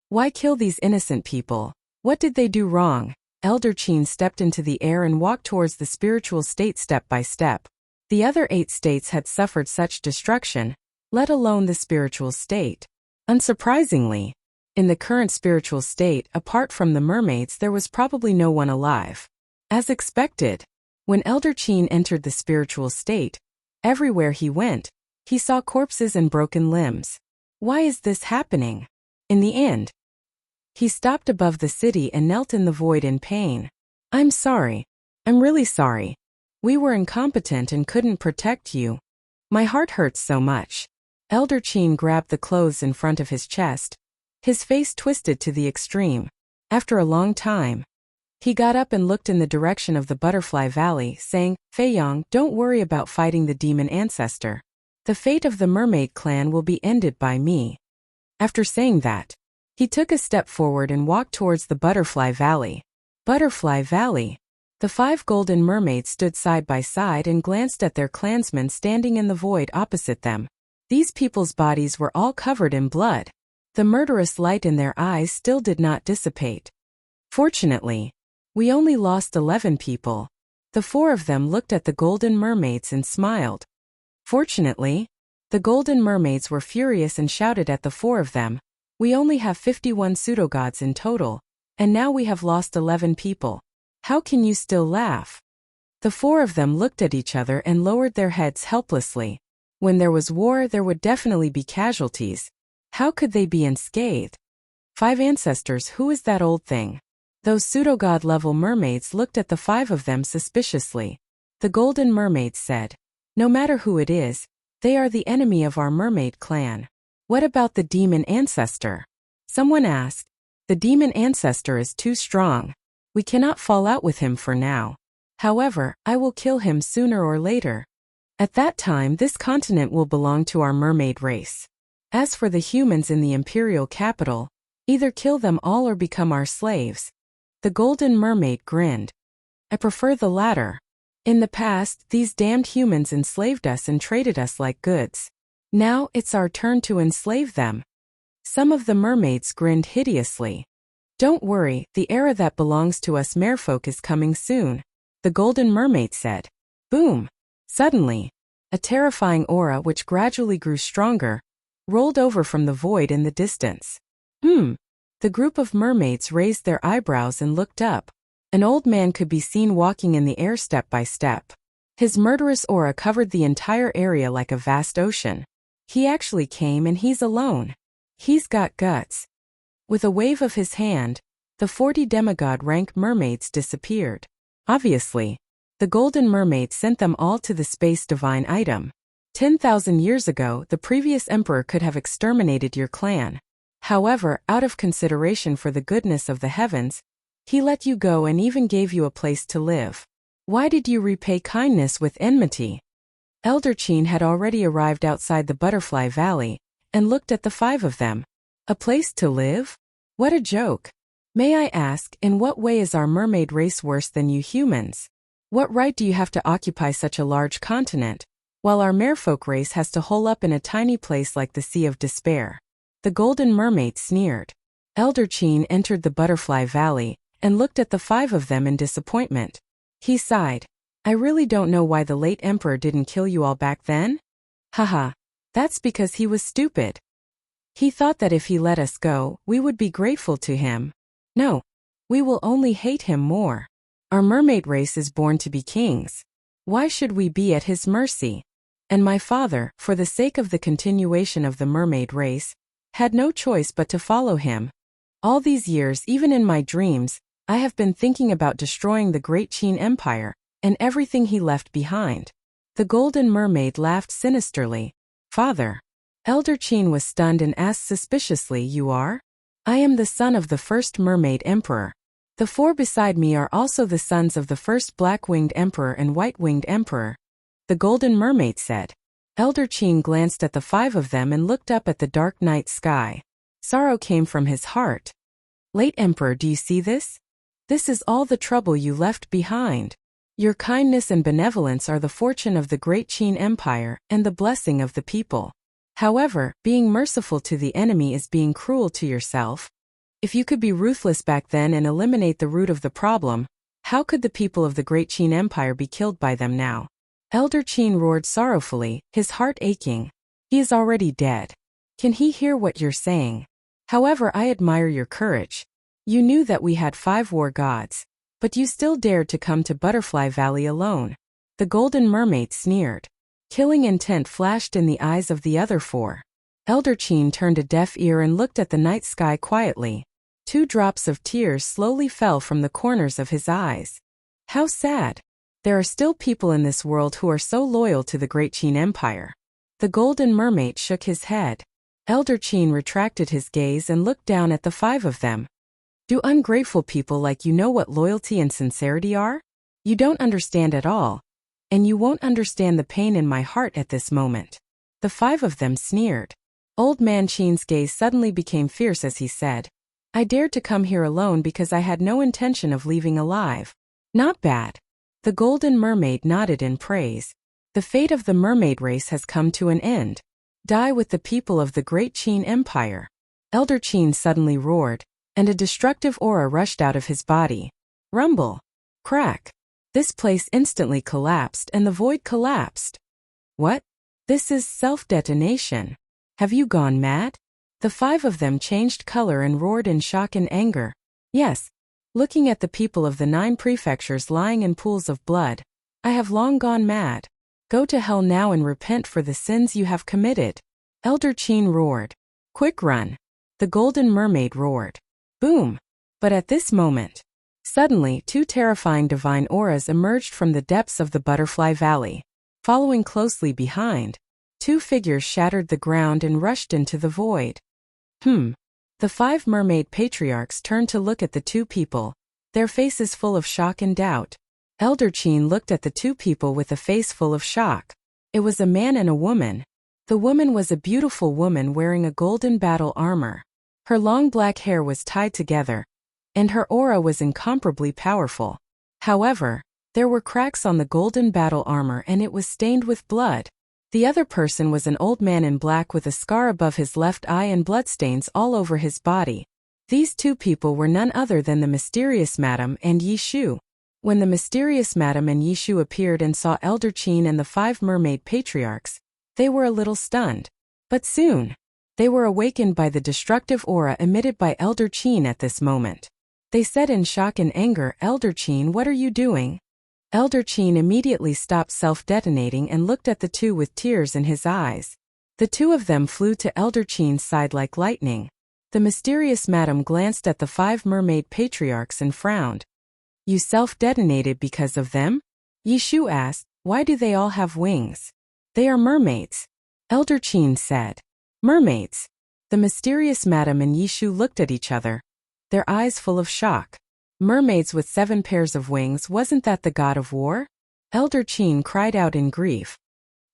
Why kill these innocent people? What did they do wrong? Elder Qin stepped into the air and walked towards the spiritual state step by step. The other 8 states had suffered such destruction, let alone the spiritual state. Unsurprisingly, in the current spiritual state, apart from the mermaids, there was probably no one alive. As expected, when Elder Qin entered the spiritual state, everywhere he went, he saw corpses and broken limbs. Why is this happening? In the end, he stopped above the city and knelt in the void in pain. I'm sorry. I'm really sorry. We were incompetent and couldn't protect you. My heart hurts so much. Elder Qin grabbed the clothes in front of his chest. His face twisted to the extreme. After a long time, he got up and looked in the direction of the Butterfly Valley, saying, Feiyang, don't worry about fighting the demon ancestor. The fate of the mermaid clan will be ended by me. After saying that, he took a step forward and walked towards the Butterfly Valley. Butterfly Valley. The 5 golden mermaids stood side by side and glanced at their clansmen standing in the void opposite them. These people's bodies were all covered in blood. The murderous light in their eyes still did not dissipate. Fortunately, we only lost 11 people. The 4 of them looked at the golden mermaids and smiled. Fortunately, the golden mermaids were furious and shouted at the 4 of them, we only have 51 pseudogods in total, and now we have lost 11 people. How can you still laugh? The 4 of them looked at each other and lowered their heads helplessly. When there was war, there would definitely be casualties. How could they be unscathed? 5 ancestors, who is that old thing? Those pseudogod-level mermaids looked at the 5 of them suspiciously. The golden mermaids said, no matter who it is, they are the enemy of our mermaid clan. What about the demon ancestor? Someone asked. The demon ancestor is too strong. We cannot fall out with him for now. However, I will kill him sooner or later. At that time, this continent will belong to our mermaid race. As for the humans in the imperial capital, either kill them all or become our slaves. The golden mermaid grinned. I prefer the latter. In the past, these damned humans enslaved us and traded us like goods. Now, it's our turn to enslave them. Some of the mermaids grinned hideously. Don't worry, the era that belongs to us merfolk is coming soon, the golden mermaid said. Boom! Suddenly, a terrifying aura which gradually grew stronger, rolled over from the void in the distance. The group of mermaids raised their eyebrows and looked up. An old man could be seen walking in the air step by step. His murderous aura covered the entire area like a vast ocean. He actually came and he's alone. He's got guts. With a wave of his hand, the 40 demigod rank mermaids disappeared. Obviously, the golden mermaid sent them all to the space divine item. 10,000 years ago, the previous emperor could have exterminated your clan. However, out of consideration for the goodness of the heavens, he let you go and even gave you a place to live. Why did you repay kindness with enmity? Elder Qin had already arrived outside the Butterfly Valley, and looked at the 5 of them. A place to live? What a joke. May I ask, in what way is our mermaid race worse than you humans? What right do you have to occupy such a large continent, while our merfolk race has to hole up in a tiny place like the Sea of Despair? The Golden Mermaid sneered. Elder Chin entered the Butterfly Valley and looked at the 5 of them in disappointment. He sighed. I really don't know why the late emperor didn't kill you all back then? Haha. That's because he was stupid. He thought that if he let us go, we would be grateful to him. No. We will only hate him more. Our mermaid race is born to be kings. Why should we be at his mercy? And my father, for the sake of the continuation of the mermaid race, had no choice but to follow him. All these years, even in my dreams, I have been thinking about destroying the great Qin Empire and everything he left behind. The Golden Mermaid laughed sinisterly. Father. Elder Qin was stunned and asked suspiciously, You are? I am the son of the first mermaid emperor. The 4 beside me are also the sons of the first black-winged emperor and white-winged emperor. The Golden Mermaid said. Elder Qin glanced at the 5 of them and looked up at the dark night sky. Sorrow came from his heart. Late Emperor, do you see this? This is all the trouble you left behind. Your kindness and benevolence are the fortune of the great Qin Empire and the blessing of the people. However, being merciful to the enemy is being cruel to yourself. If you could be ruthless back then and eliminate the root of the problem, how could the people of the great Qin Empire be killed by them now? Elder Qin roared sorrowfully, his heart aching. He is already dead. Can he hear what you're saying? However, I admire your courage. You knew that we had 5 war gods, but you still dared to come to Butterfly Valley alone. The Golden Mermaid sneered. Killing intent flashed in the eyes of the other 4. Elder Qin turned a deaf ear and looked at the night sky quietly. 2 drops of tears slowly fell from the corners of his eyes. How sad. There are still people in this world who are so loyal to the great Qin Empire. The Golden Mermaid shook his head. Elder Qin retracted his gaze and looked down at the 5 of them. Do ungrateful people like you know what loyalty and sincerity are? You don't understand at all. And you won't understand the pain in my heart at this moment. The 5 of them sneered. Old Man Qin's gaze suddenly became fierce as he said, I dared to come here alone because I had no intention of leaving alive. Not bad. The Golden Mermaid nodded in praise. The fate of the mermaid race has come to an end. Die with the people of the great Qin Empire. Elder Qin suddenly roared, and a destructive aura rushed out of his body. Rumble. Crack. This place instantly collapsed and the void collapsed. What? This is self-detonation. Have you gone mad? The 5 of them changed color and roared in shock and anger. Yes. Looking at the people of the 9 prefectures lying in pools of blood, I have long gone mad. Go to hell now and repent for the sins you have committed. Elder Qin roared. Quick run. The Golden Mermaid roared. Boom. But at this moment, suddenly 2 terrifying divine auras emerged from the depths of the Butterfly Valley. Following closely behind, 2 figures shattered the ground and rushed into the void. The 5 mermaid patriarchs turned to look at the 2 people, their faces full of shock and doubt. Elder Qin looked at the 2 people with a face full of shock. It was a man and a woman. The woman was a beautiful woman wearing a golden battle armor. Her long black hair was tied together, and her aura was incomparably powerful. However, there were cracks on the golden battle armor and it was stained with blood. The other person was an old man in black with a scar above his left eye and bloodstains all over his body. These 2 people were none other than the mysterious Madam and Yi Shu. When the mysterious Madam and Yi Shu appeared and saw Elder Qin and the 5 mermaid patriarchs, they were a little stunned. But soon, they were awakened by the destructive aura emitted by Elder Qin at this moment. They said in shock and anger, Elder Qin, what are you doing? Elder Qin immediately stopped self-detonating and looked at the 2 with tears in his eyes. The 2 of them flew to Elder Qin's side like lightning. The mysterious Madam glanced at the 5 mermaid patriarchs and frowned. You self-detonated because of them? Yi Shu asked, why do they all have wings? They are mermaids. Elder Qin said. Mermaids. The mysterious Madam and Yi Shu looked at each other, their eyes full of shock. Mermaids with 7 pairs of wings, wasn't that the god of war? Elder Qin cried out in grief.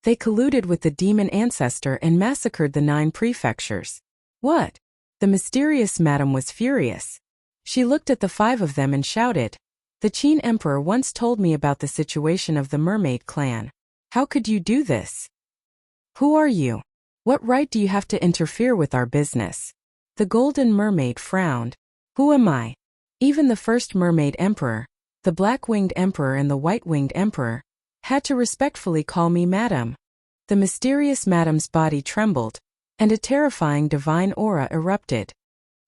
They colluded with the demon ancestor and massacred the 9 prefectures. What? The mysterious Madam was furious. She looked at the 5 of them and shouted, The Qin Emperor once told me about the situation of the mermaid clan. How could you do this? Who are you? What right do you have to interfere with our business? The Golden Mermaid frowned. Who am I? Even the first Mermaid Emperor, the Black-Winged Emperor and the White-Winged Emperor, had to respectfully call me Madam. The mysterious Madam's body trembled, and a terrifying divine aura erupted.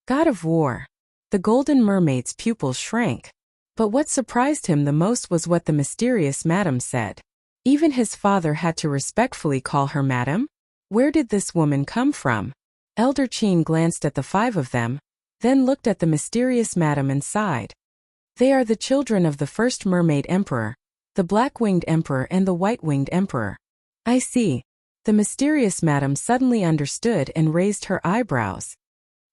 God of War. The Golden Mermaid's pupils shrank. But what surprised him the most was what the mysterious Madam said. Even his father had to respectfully call her Madam? Where did this woman come from? Elder Qin glanced at the five of them, then looked at the mysterious Madam and sighed. They are the children of the first Mermaid Emperor, the Black-Winged Emperor and the White-Winged Emperor. I see. The mysterious Madam suddenly understood and raised her eyebrows.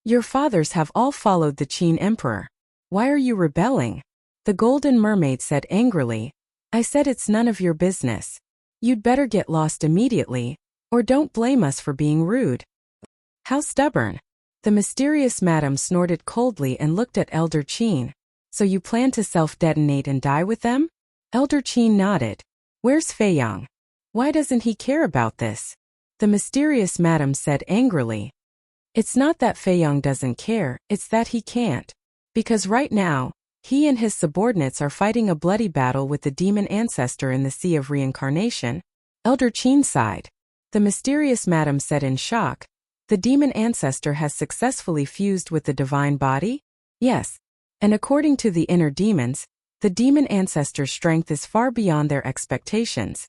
Your fathers have all followed the Qin Emperor. Why are you rebelling? The Golden Mermaid said angrily. I said it's none of your business. You'd better get lost immediately, or don't blame us for being rude. How stubborn. The mysterious Madam snorted coldly and looked at Elder Qin. So you plan to self-detonate and die with them? Elder Qin nodded. Where's Feiyang? Why doesn't he care about this? The mysterious Madam said angrily. It's not that Feiyang doesn't care, it's that he can't. Because right now, he and his subordinates are fighting a bloody battle with the demon ancestor in the Sea of Reincarnation. Elder Qin sighed. The mysterious Madam said in shock. The demon ancestor has successfully fused with the divine body? Yes. And according to the inner demons, the demon ancestor's strength is far beyond their expectations.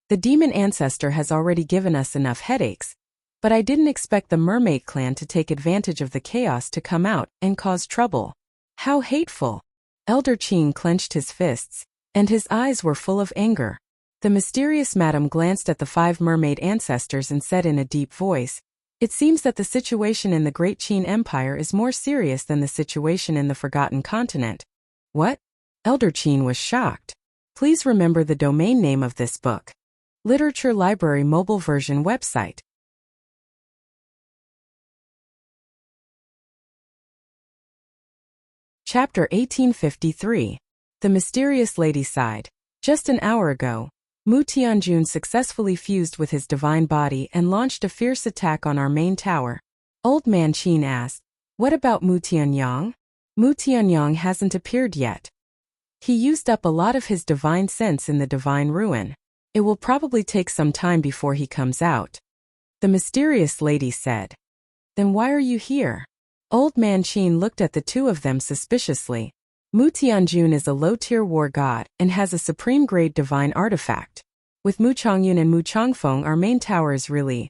The demon ancestor has already given us enough headaches, but I didn't expect the mermaid clan to take advantage of the chaos to come out and cause trouble. How hateful! Elder Qin clenched his fists, and his eyes were full of anger. The mysterious Madam glanced at the five mermaid ancestors and said in a deep voice, It seems that the situation in the Great Qin Empire is more serious than the situation in the Forgotten Continent. What? Elder Qin was shocked. Please remember the domain name of this book. Literature Library Mobile Version website. Chapter 1853. The Mysterious Lady sighed. Just an hour ago, Mu Tianjun successfully fused with his divine body and launched a fierce attack on our main tower. Old Man Qin asked, What about Mu Tianyang? Mu Tianyang hasn't appeared yet. He used up a lot of his divine sense in the divine ruin. It will probably take some time before he comes out. The mysterious lady said. Then why are you here? Old Man Qin looked at the two of them suspiciously. Mu Tianjun is a low-tier war god and has a supreme-grade divine artifact. With Mu Chongyun and Mu Chongfeng, our main tower is really...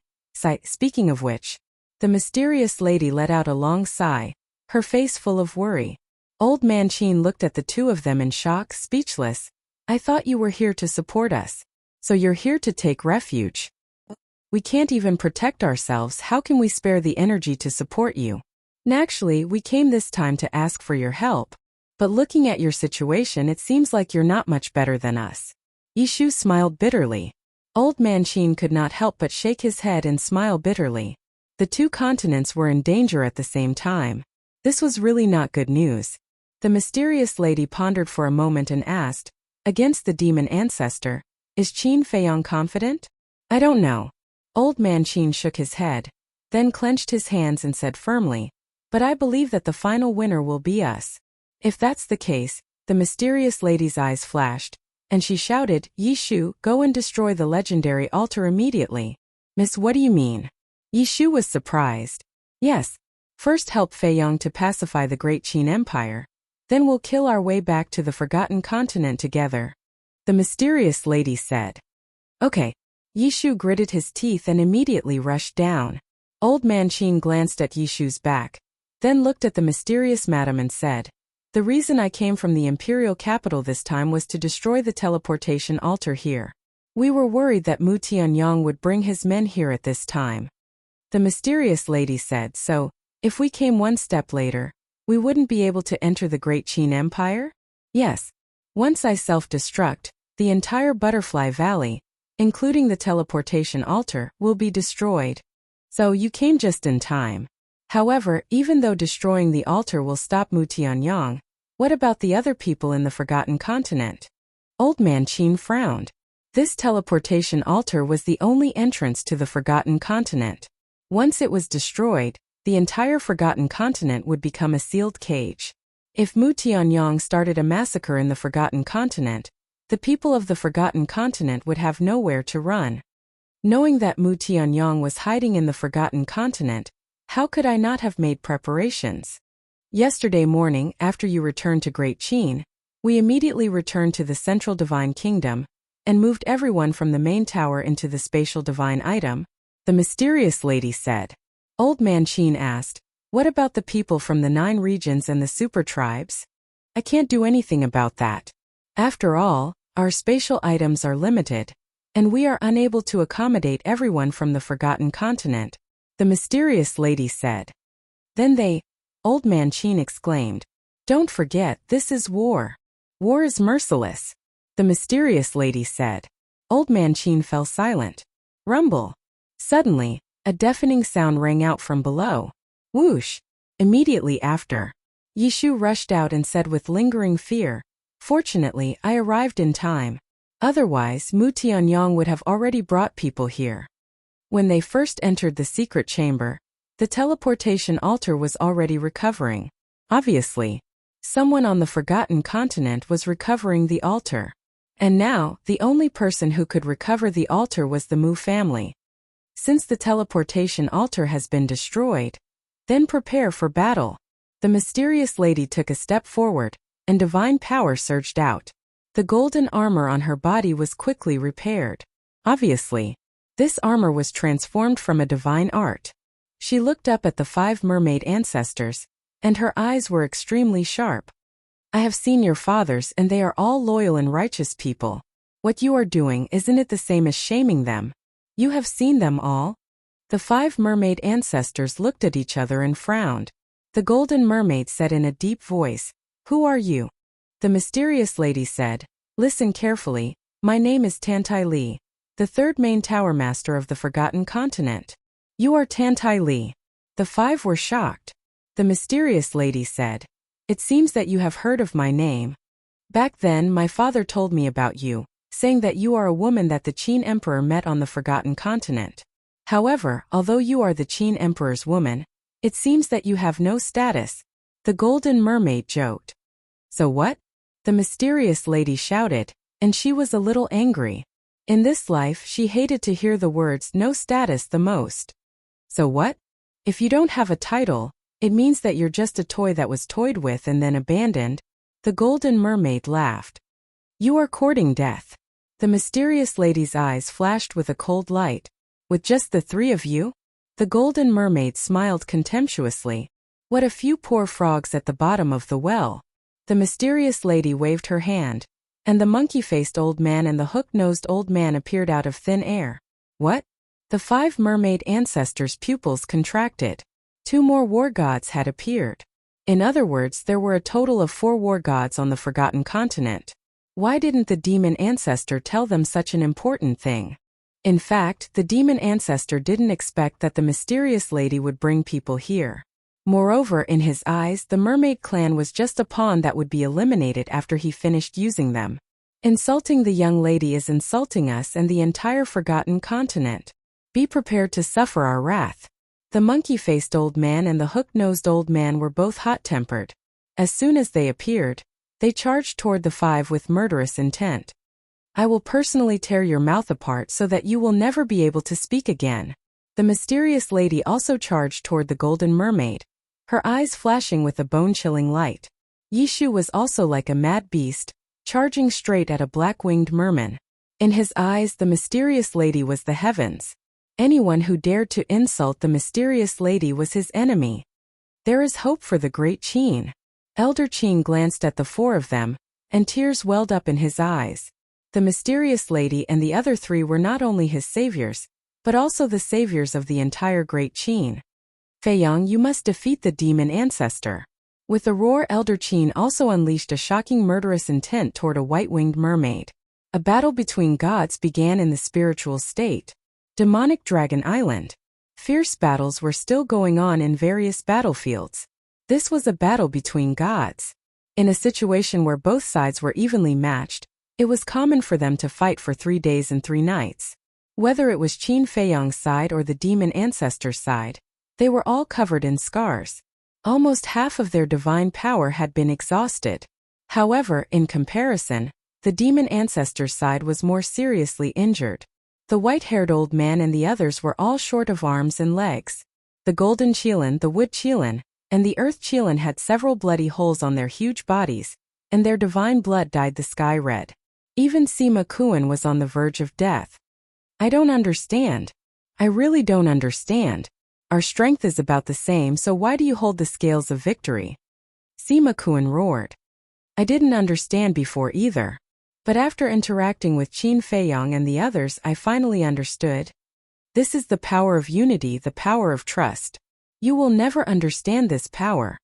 Speaking of which, the mysterious lady let out a long sigh, her face full of worry. Old Man Qin looked at the two of them in shock, speechless. I thought you were here to support us. So you're here to take refuge. We can't even protect ourselves. How can we spare the energy to support you? Naturally, we came this time to ask for your help. But looking at your situation, it seems like you're not much better than us. Yishu smiled bitterly. Old Man Qin could not help but shake his head and smile bitterly. The two continents were in danger at the same time. This was really not good news. The mysterious lady pondered for a moment and asked, Against the demon ancestor, is Qin Feiyang confident? I don't know. Old Man Qin shook his head, then clenched his hands and said firmly, But I believe that the final winner will be us. If that's the case, the mysterious lady's eyes flashed, and she shouted, Yishu, go and destroy the legendary altar immediately. Miss, what do you mean? Yishu was surprised. Yes. First help Feiyang to pacify the Great Qin Empire. Then we'll kill our way back to the Forgotten Continent together. The mysterious lady said. Okay. Yishu gritted his teeth and immediately rushed down. Old Man Qin glanced at Yishu's back, then looked at the mysterious madam and said, The reason I came from the imperial capital this time was to destroy the teleportation altar here. We were worried that Mu Tianyang would bring his men here at this time. The mysterious lady said, So, if we came one step later, we wouldn't be able to enter the Great Qin Empire? Yes. Once I self-destruct, the entire Butterfly Valley, including the teleportation altar, will be destroyed. So you came just in time. However, even though destroying the altar will stop Mu Tianyang, What about the other people in the Forgotten Continent? Old Man Qin frowned. This teleportation altar was the only entrance to the Forgotten Continent. Once it was destroyed, the entire Forgotten Continent would become a sealed cage. If Mu Tianyang started a massacre in the Forgotten Continent, the people of the Forgotten Continent would have nowhere to run. Knowing that Mu Tianyang was hiding in the Forgotten Continent, how could I not have made preparations? Yesterday morning, after you returned to Great Qin, we immediately returned to the Central Divine Kingdom and moved everyone from the main tower into the Spatial Divine Item, the mysterious lady said. Old Man Qin asked, what about the people from the 9 regions and the super tribes? I can't do anything about that. After all, our spatial items are limited, and we are unable to accommodate everyone from the Forgotten Continent, the mysterious lady said. Then Old Man Qin exclaimed, don't forget, this is war. War is merciless, the mysterious lady said. Old Man Qin fell silent. Rumble. Suddenly, a deafening sound rang out from below. Whoosh! Immediately after, Yishu rushed out and said with lingering fear, fortunately, I arrived in time. Otherwise, Mu Tianyang would have already brought people here. When they first entered the secret chamber, the teleportation altar was already recovering. Obviously, someone on the Forgotten Continent was recovering the altar. And now, the only person who could recover the altar was the Mu family. Since the teleportation altar has been destroyed, then prepare for battle. The mysterious lady took a step forward, and divine power surged out. The golden armor on her body was quickly repaired. Obviously, this armor was transformed from a divine art. She looked up at the 5 mermaid ancestors, and her eyes were extremely sharp. I have seen your fathers and they are all loyal and righteous people. What you are doing, isn't it the same as shaming them? You have seen them all? The 5 mermaid ancestors looked at each other and frowned. The golden mermaid said in a deep voice, who are you? The mysterious lady said, listen carefully, my name is Tantai Li, the 3rd main tower master of the Forgotten Continent. You are Tantai Li. The 5 were shocked. The mysterious lady said, it seems that you have heard of my name. Back then my father told me about you, saying that you are a woman that the Qin Emperor met on the Forgotten Continent. However, although you are the Qin Emperor's woman, it seems that you have no status. The golden mermaid joked. So what? The mysterious lady shouted, and she was a little angry. In this life she hated to hear the words no status the most. So what? If you don't have a title, it means that you're just a toy that was toyed with and then abandoned. The golden mermaid laughed. You are courting death. The mysterious lady's eyes flashed with a cold light. With just the 3 of you? The golden mermaid smiled contemptuously. What a few poor frogs at the bottom of the well. The mysterious lady waved her hand, and the monkey-faced old man and the hook-nosed old man appeared out of thin air. What? The 5 mermaid ancestors' pupils contracted. 2 more war gods had appeared. In other words, there were a total of 4 war gods on the Forgotten Continent. Why didn't the demon ancestor tell them such an important thing? In fact, the demon ancestor didn't expect that the mysterious lady would bring people here. Moreover, in his eyes, the mermaid clan was just a pawn that would be eliminated after he finished using them. Insulting the young lady is insulting us and the entire Forgotten Continent. Be prepared to suffer our wrath. The monkey-faced old man and the hook-nosed old man were both hot-tempered. As soon as they appeared, they charged toward the 5 with murderous intent. I will personally tear your mouth apart so that you will never be able to speak again. The mysterious lady also charged toward the golden mermaid, her eyes flashing with a bone-chilling light. Yishu was also like a mad beast, charging straight at a black-winged merman. In his eyes, the mysterious lady was the heavens. Anyone who dared to insult the mysterious lady was his enemy. There is hope for the Great Qin. Elder Qin glanced at the 4 of them, and tears welled up in his eyes. The mysterious lady and the other 3 were not only his saviors, but also the saviors of the entire Great Qin. Feiyang, you must defeat the demon ancestor. With a roar, Elder Qin also unleashed a shocking murderous intent toward a white-winged mermaid. A battle between gods began in the spiritual state. Demonic Dragon Island. Fierce battles were still going on in various battlefields. This was a battle between gods. In a situation where both sides were evenly matched, it was common for them to fight for 3 days and 3 nights. Whether it was Qin Feiyang's side or the demon ancestor's side, they were all covered in scars. Almost half of their divine power had been exhausted. However, in comparison, the demon ancestor's side was more seriously injured. The white-haired old man and the others were all short of arms and legs. The golden Qilin, the wood Qilin, and the earth Qilin had several bloody holes on their huge bodies, and their divine blood dyed the sky red. Even Sima Kuan was on the verge of death. I don't understand. I really don't understand. Our strength is about the same, so why do you hold the scales of victory? Sima Kuan roared. I didn't understand before either. But after interacting with Qin Feiyang and the others, I finally understood. This is the power of unity, the power of trust. You will never understand this power.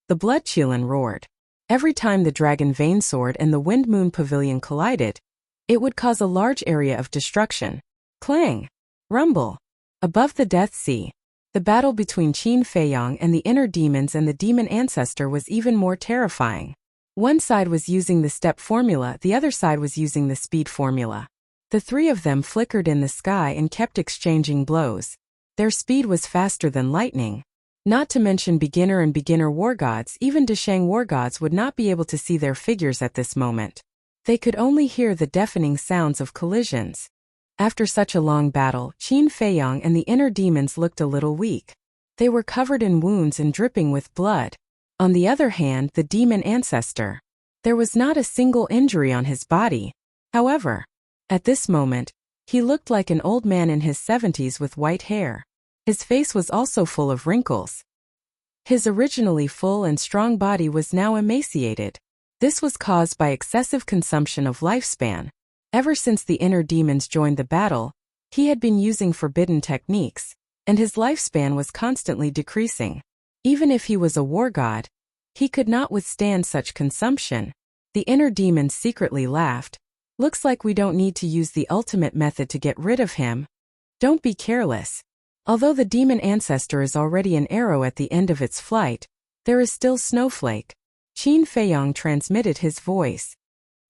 The blood Qilin roared. Every time the dragon vein sword and the wind moon pavilion collided, it would cause a large area of destruction. Clang! Rumble! Above the Death Sea, the battle between Qin Feiyang and the inner demons and the demon ancestor was even more terrifying. One side was using the step formula, the other side was using the speed formula. The three of them flickered in the sky and kept exchanging blows. Their speed was faster than lightning. Not to mention beginner and beginner war gods, even Deshang war gods would not be able to see their figures at this moment. They could only hear the deafening sounds of collisions. After such a long battle, Qin Feiyang and the inner demons looked a little weak. They were covered in wounds and dripping with blood. On the other hand, the demon ancestor. There was not a single injury on his body. However, at this moment, he looked like an old man in his 70s with white hair. His face was also full of wrinkles. His originally full and strong body was now emaciated. This was caused by excessive consumption of lifespan. Ever since the inner demons joined the battle, he had been using forbidden techniques, and his lifespan was constantly decreasing. Even if he was a war god, he could not withstand such consumption. The inner demons secretly laughed. Looks like we don't need to use the ultimate method to get rid of him. Don't be careless. Although the demon ancestor is already an arrow at the end of its flight, there is still Snowflake. Qin Feiyang transmitted his voice.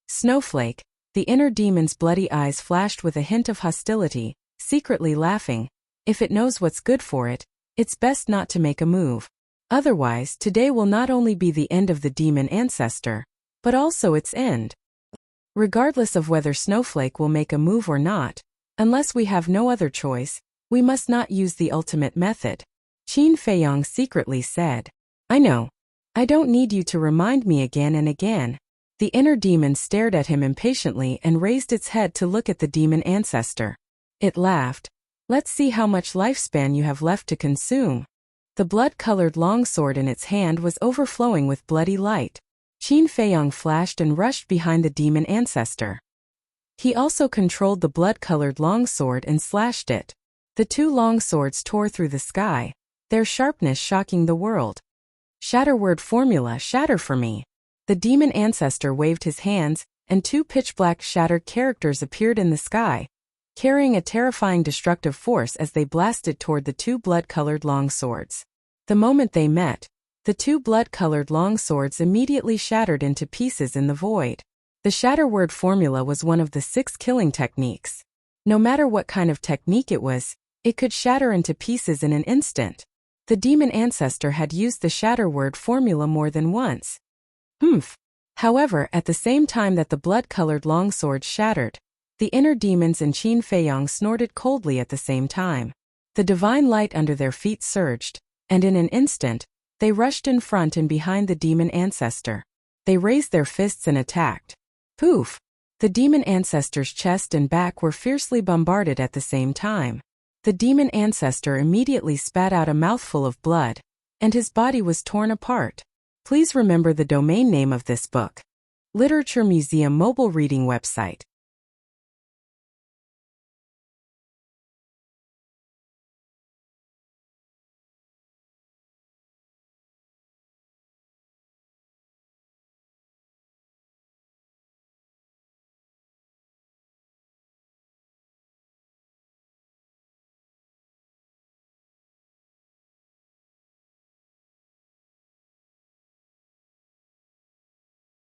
Snowflake, the inner demon's bloody eyes flashed with a hint of hostility, secretly laughing. If it knows what's good for it, it's best not to make a move. Otherwise, today will not only be the end of the demon ancestor, but also its end. Regardless of whether Snowflake will make a move or not, unless we have no other choice, we must not use the ultimate method. Qin Feiyang secretly said. I know. I don't need you to remind me again and again. The inner demon stared at him impatiently and raised its head to look at the demon ancestor. It laughed. Let's see how much lifespan you have left to consume. The blood-colored longsword in its hand was overflowing with bloody light. Qin Feiyang flashed and rushed behind the demon ancestor. He also controlled the blood-colored longsword and slashed it. The two longswords tore through the sky, their sharpness shocking the world. Shatter word formula, shatter for me. The demon ancestor waved his hands, and two pitch-black shattered characters appeared in the sky, carrying a terrifying destructive force as they blasted toward the two blood-colored longswords. The moment they met, the two blood-colored longswords immediately shattered into pieces in the void. The shatter word formula was one of the 6 killing techniques. No matter what kind of technique it was, it could shatter into pieces in an instant. The demon ancestor had used the shatter word formula more than once. However, at the same time that the blood-colored longsword shattered, the inner demons and Qin Feiyang snorted coldly at the same time. The divine light under their feet surged, and in an instant, they rushed in front and behind the demon ancestor. They raised their fists and attacked. Poof! The demon ancestor's chest and back were fiercely bombarded at the same time. The demon ancestor immediately spat out a mouthful of blood, and his body was torn apart. Please remember the domain name of this book. Literature Museum mobile reading website.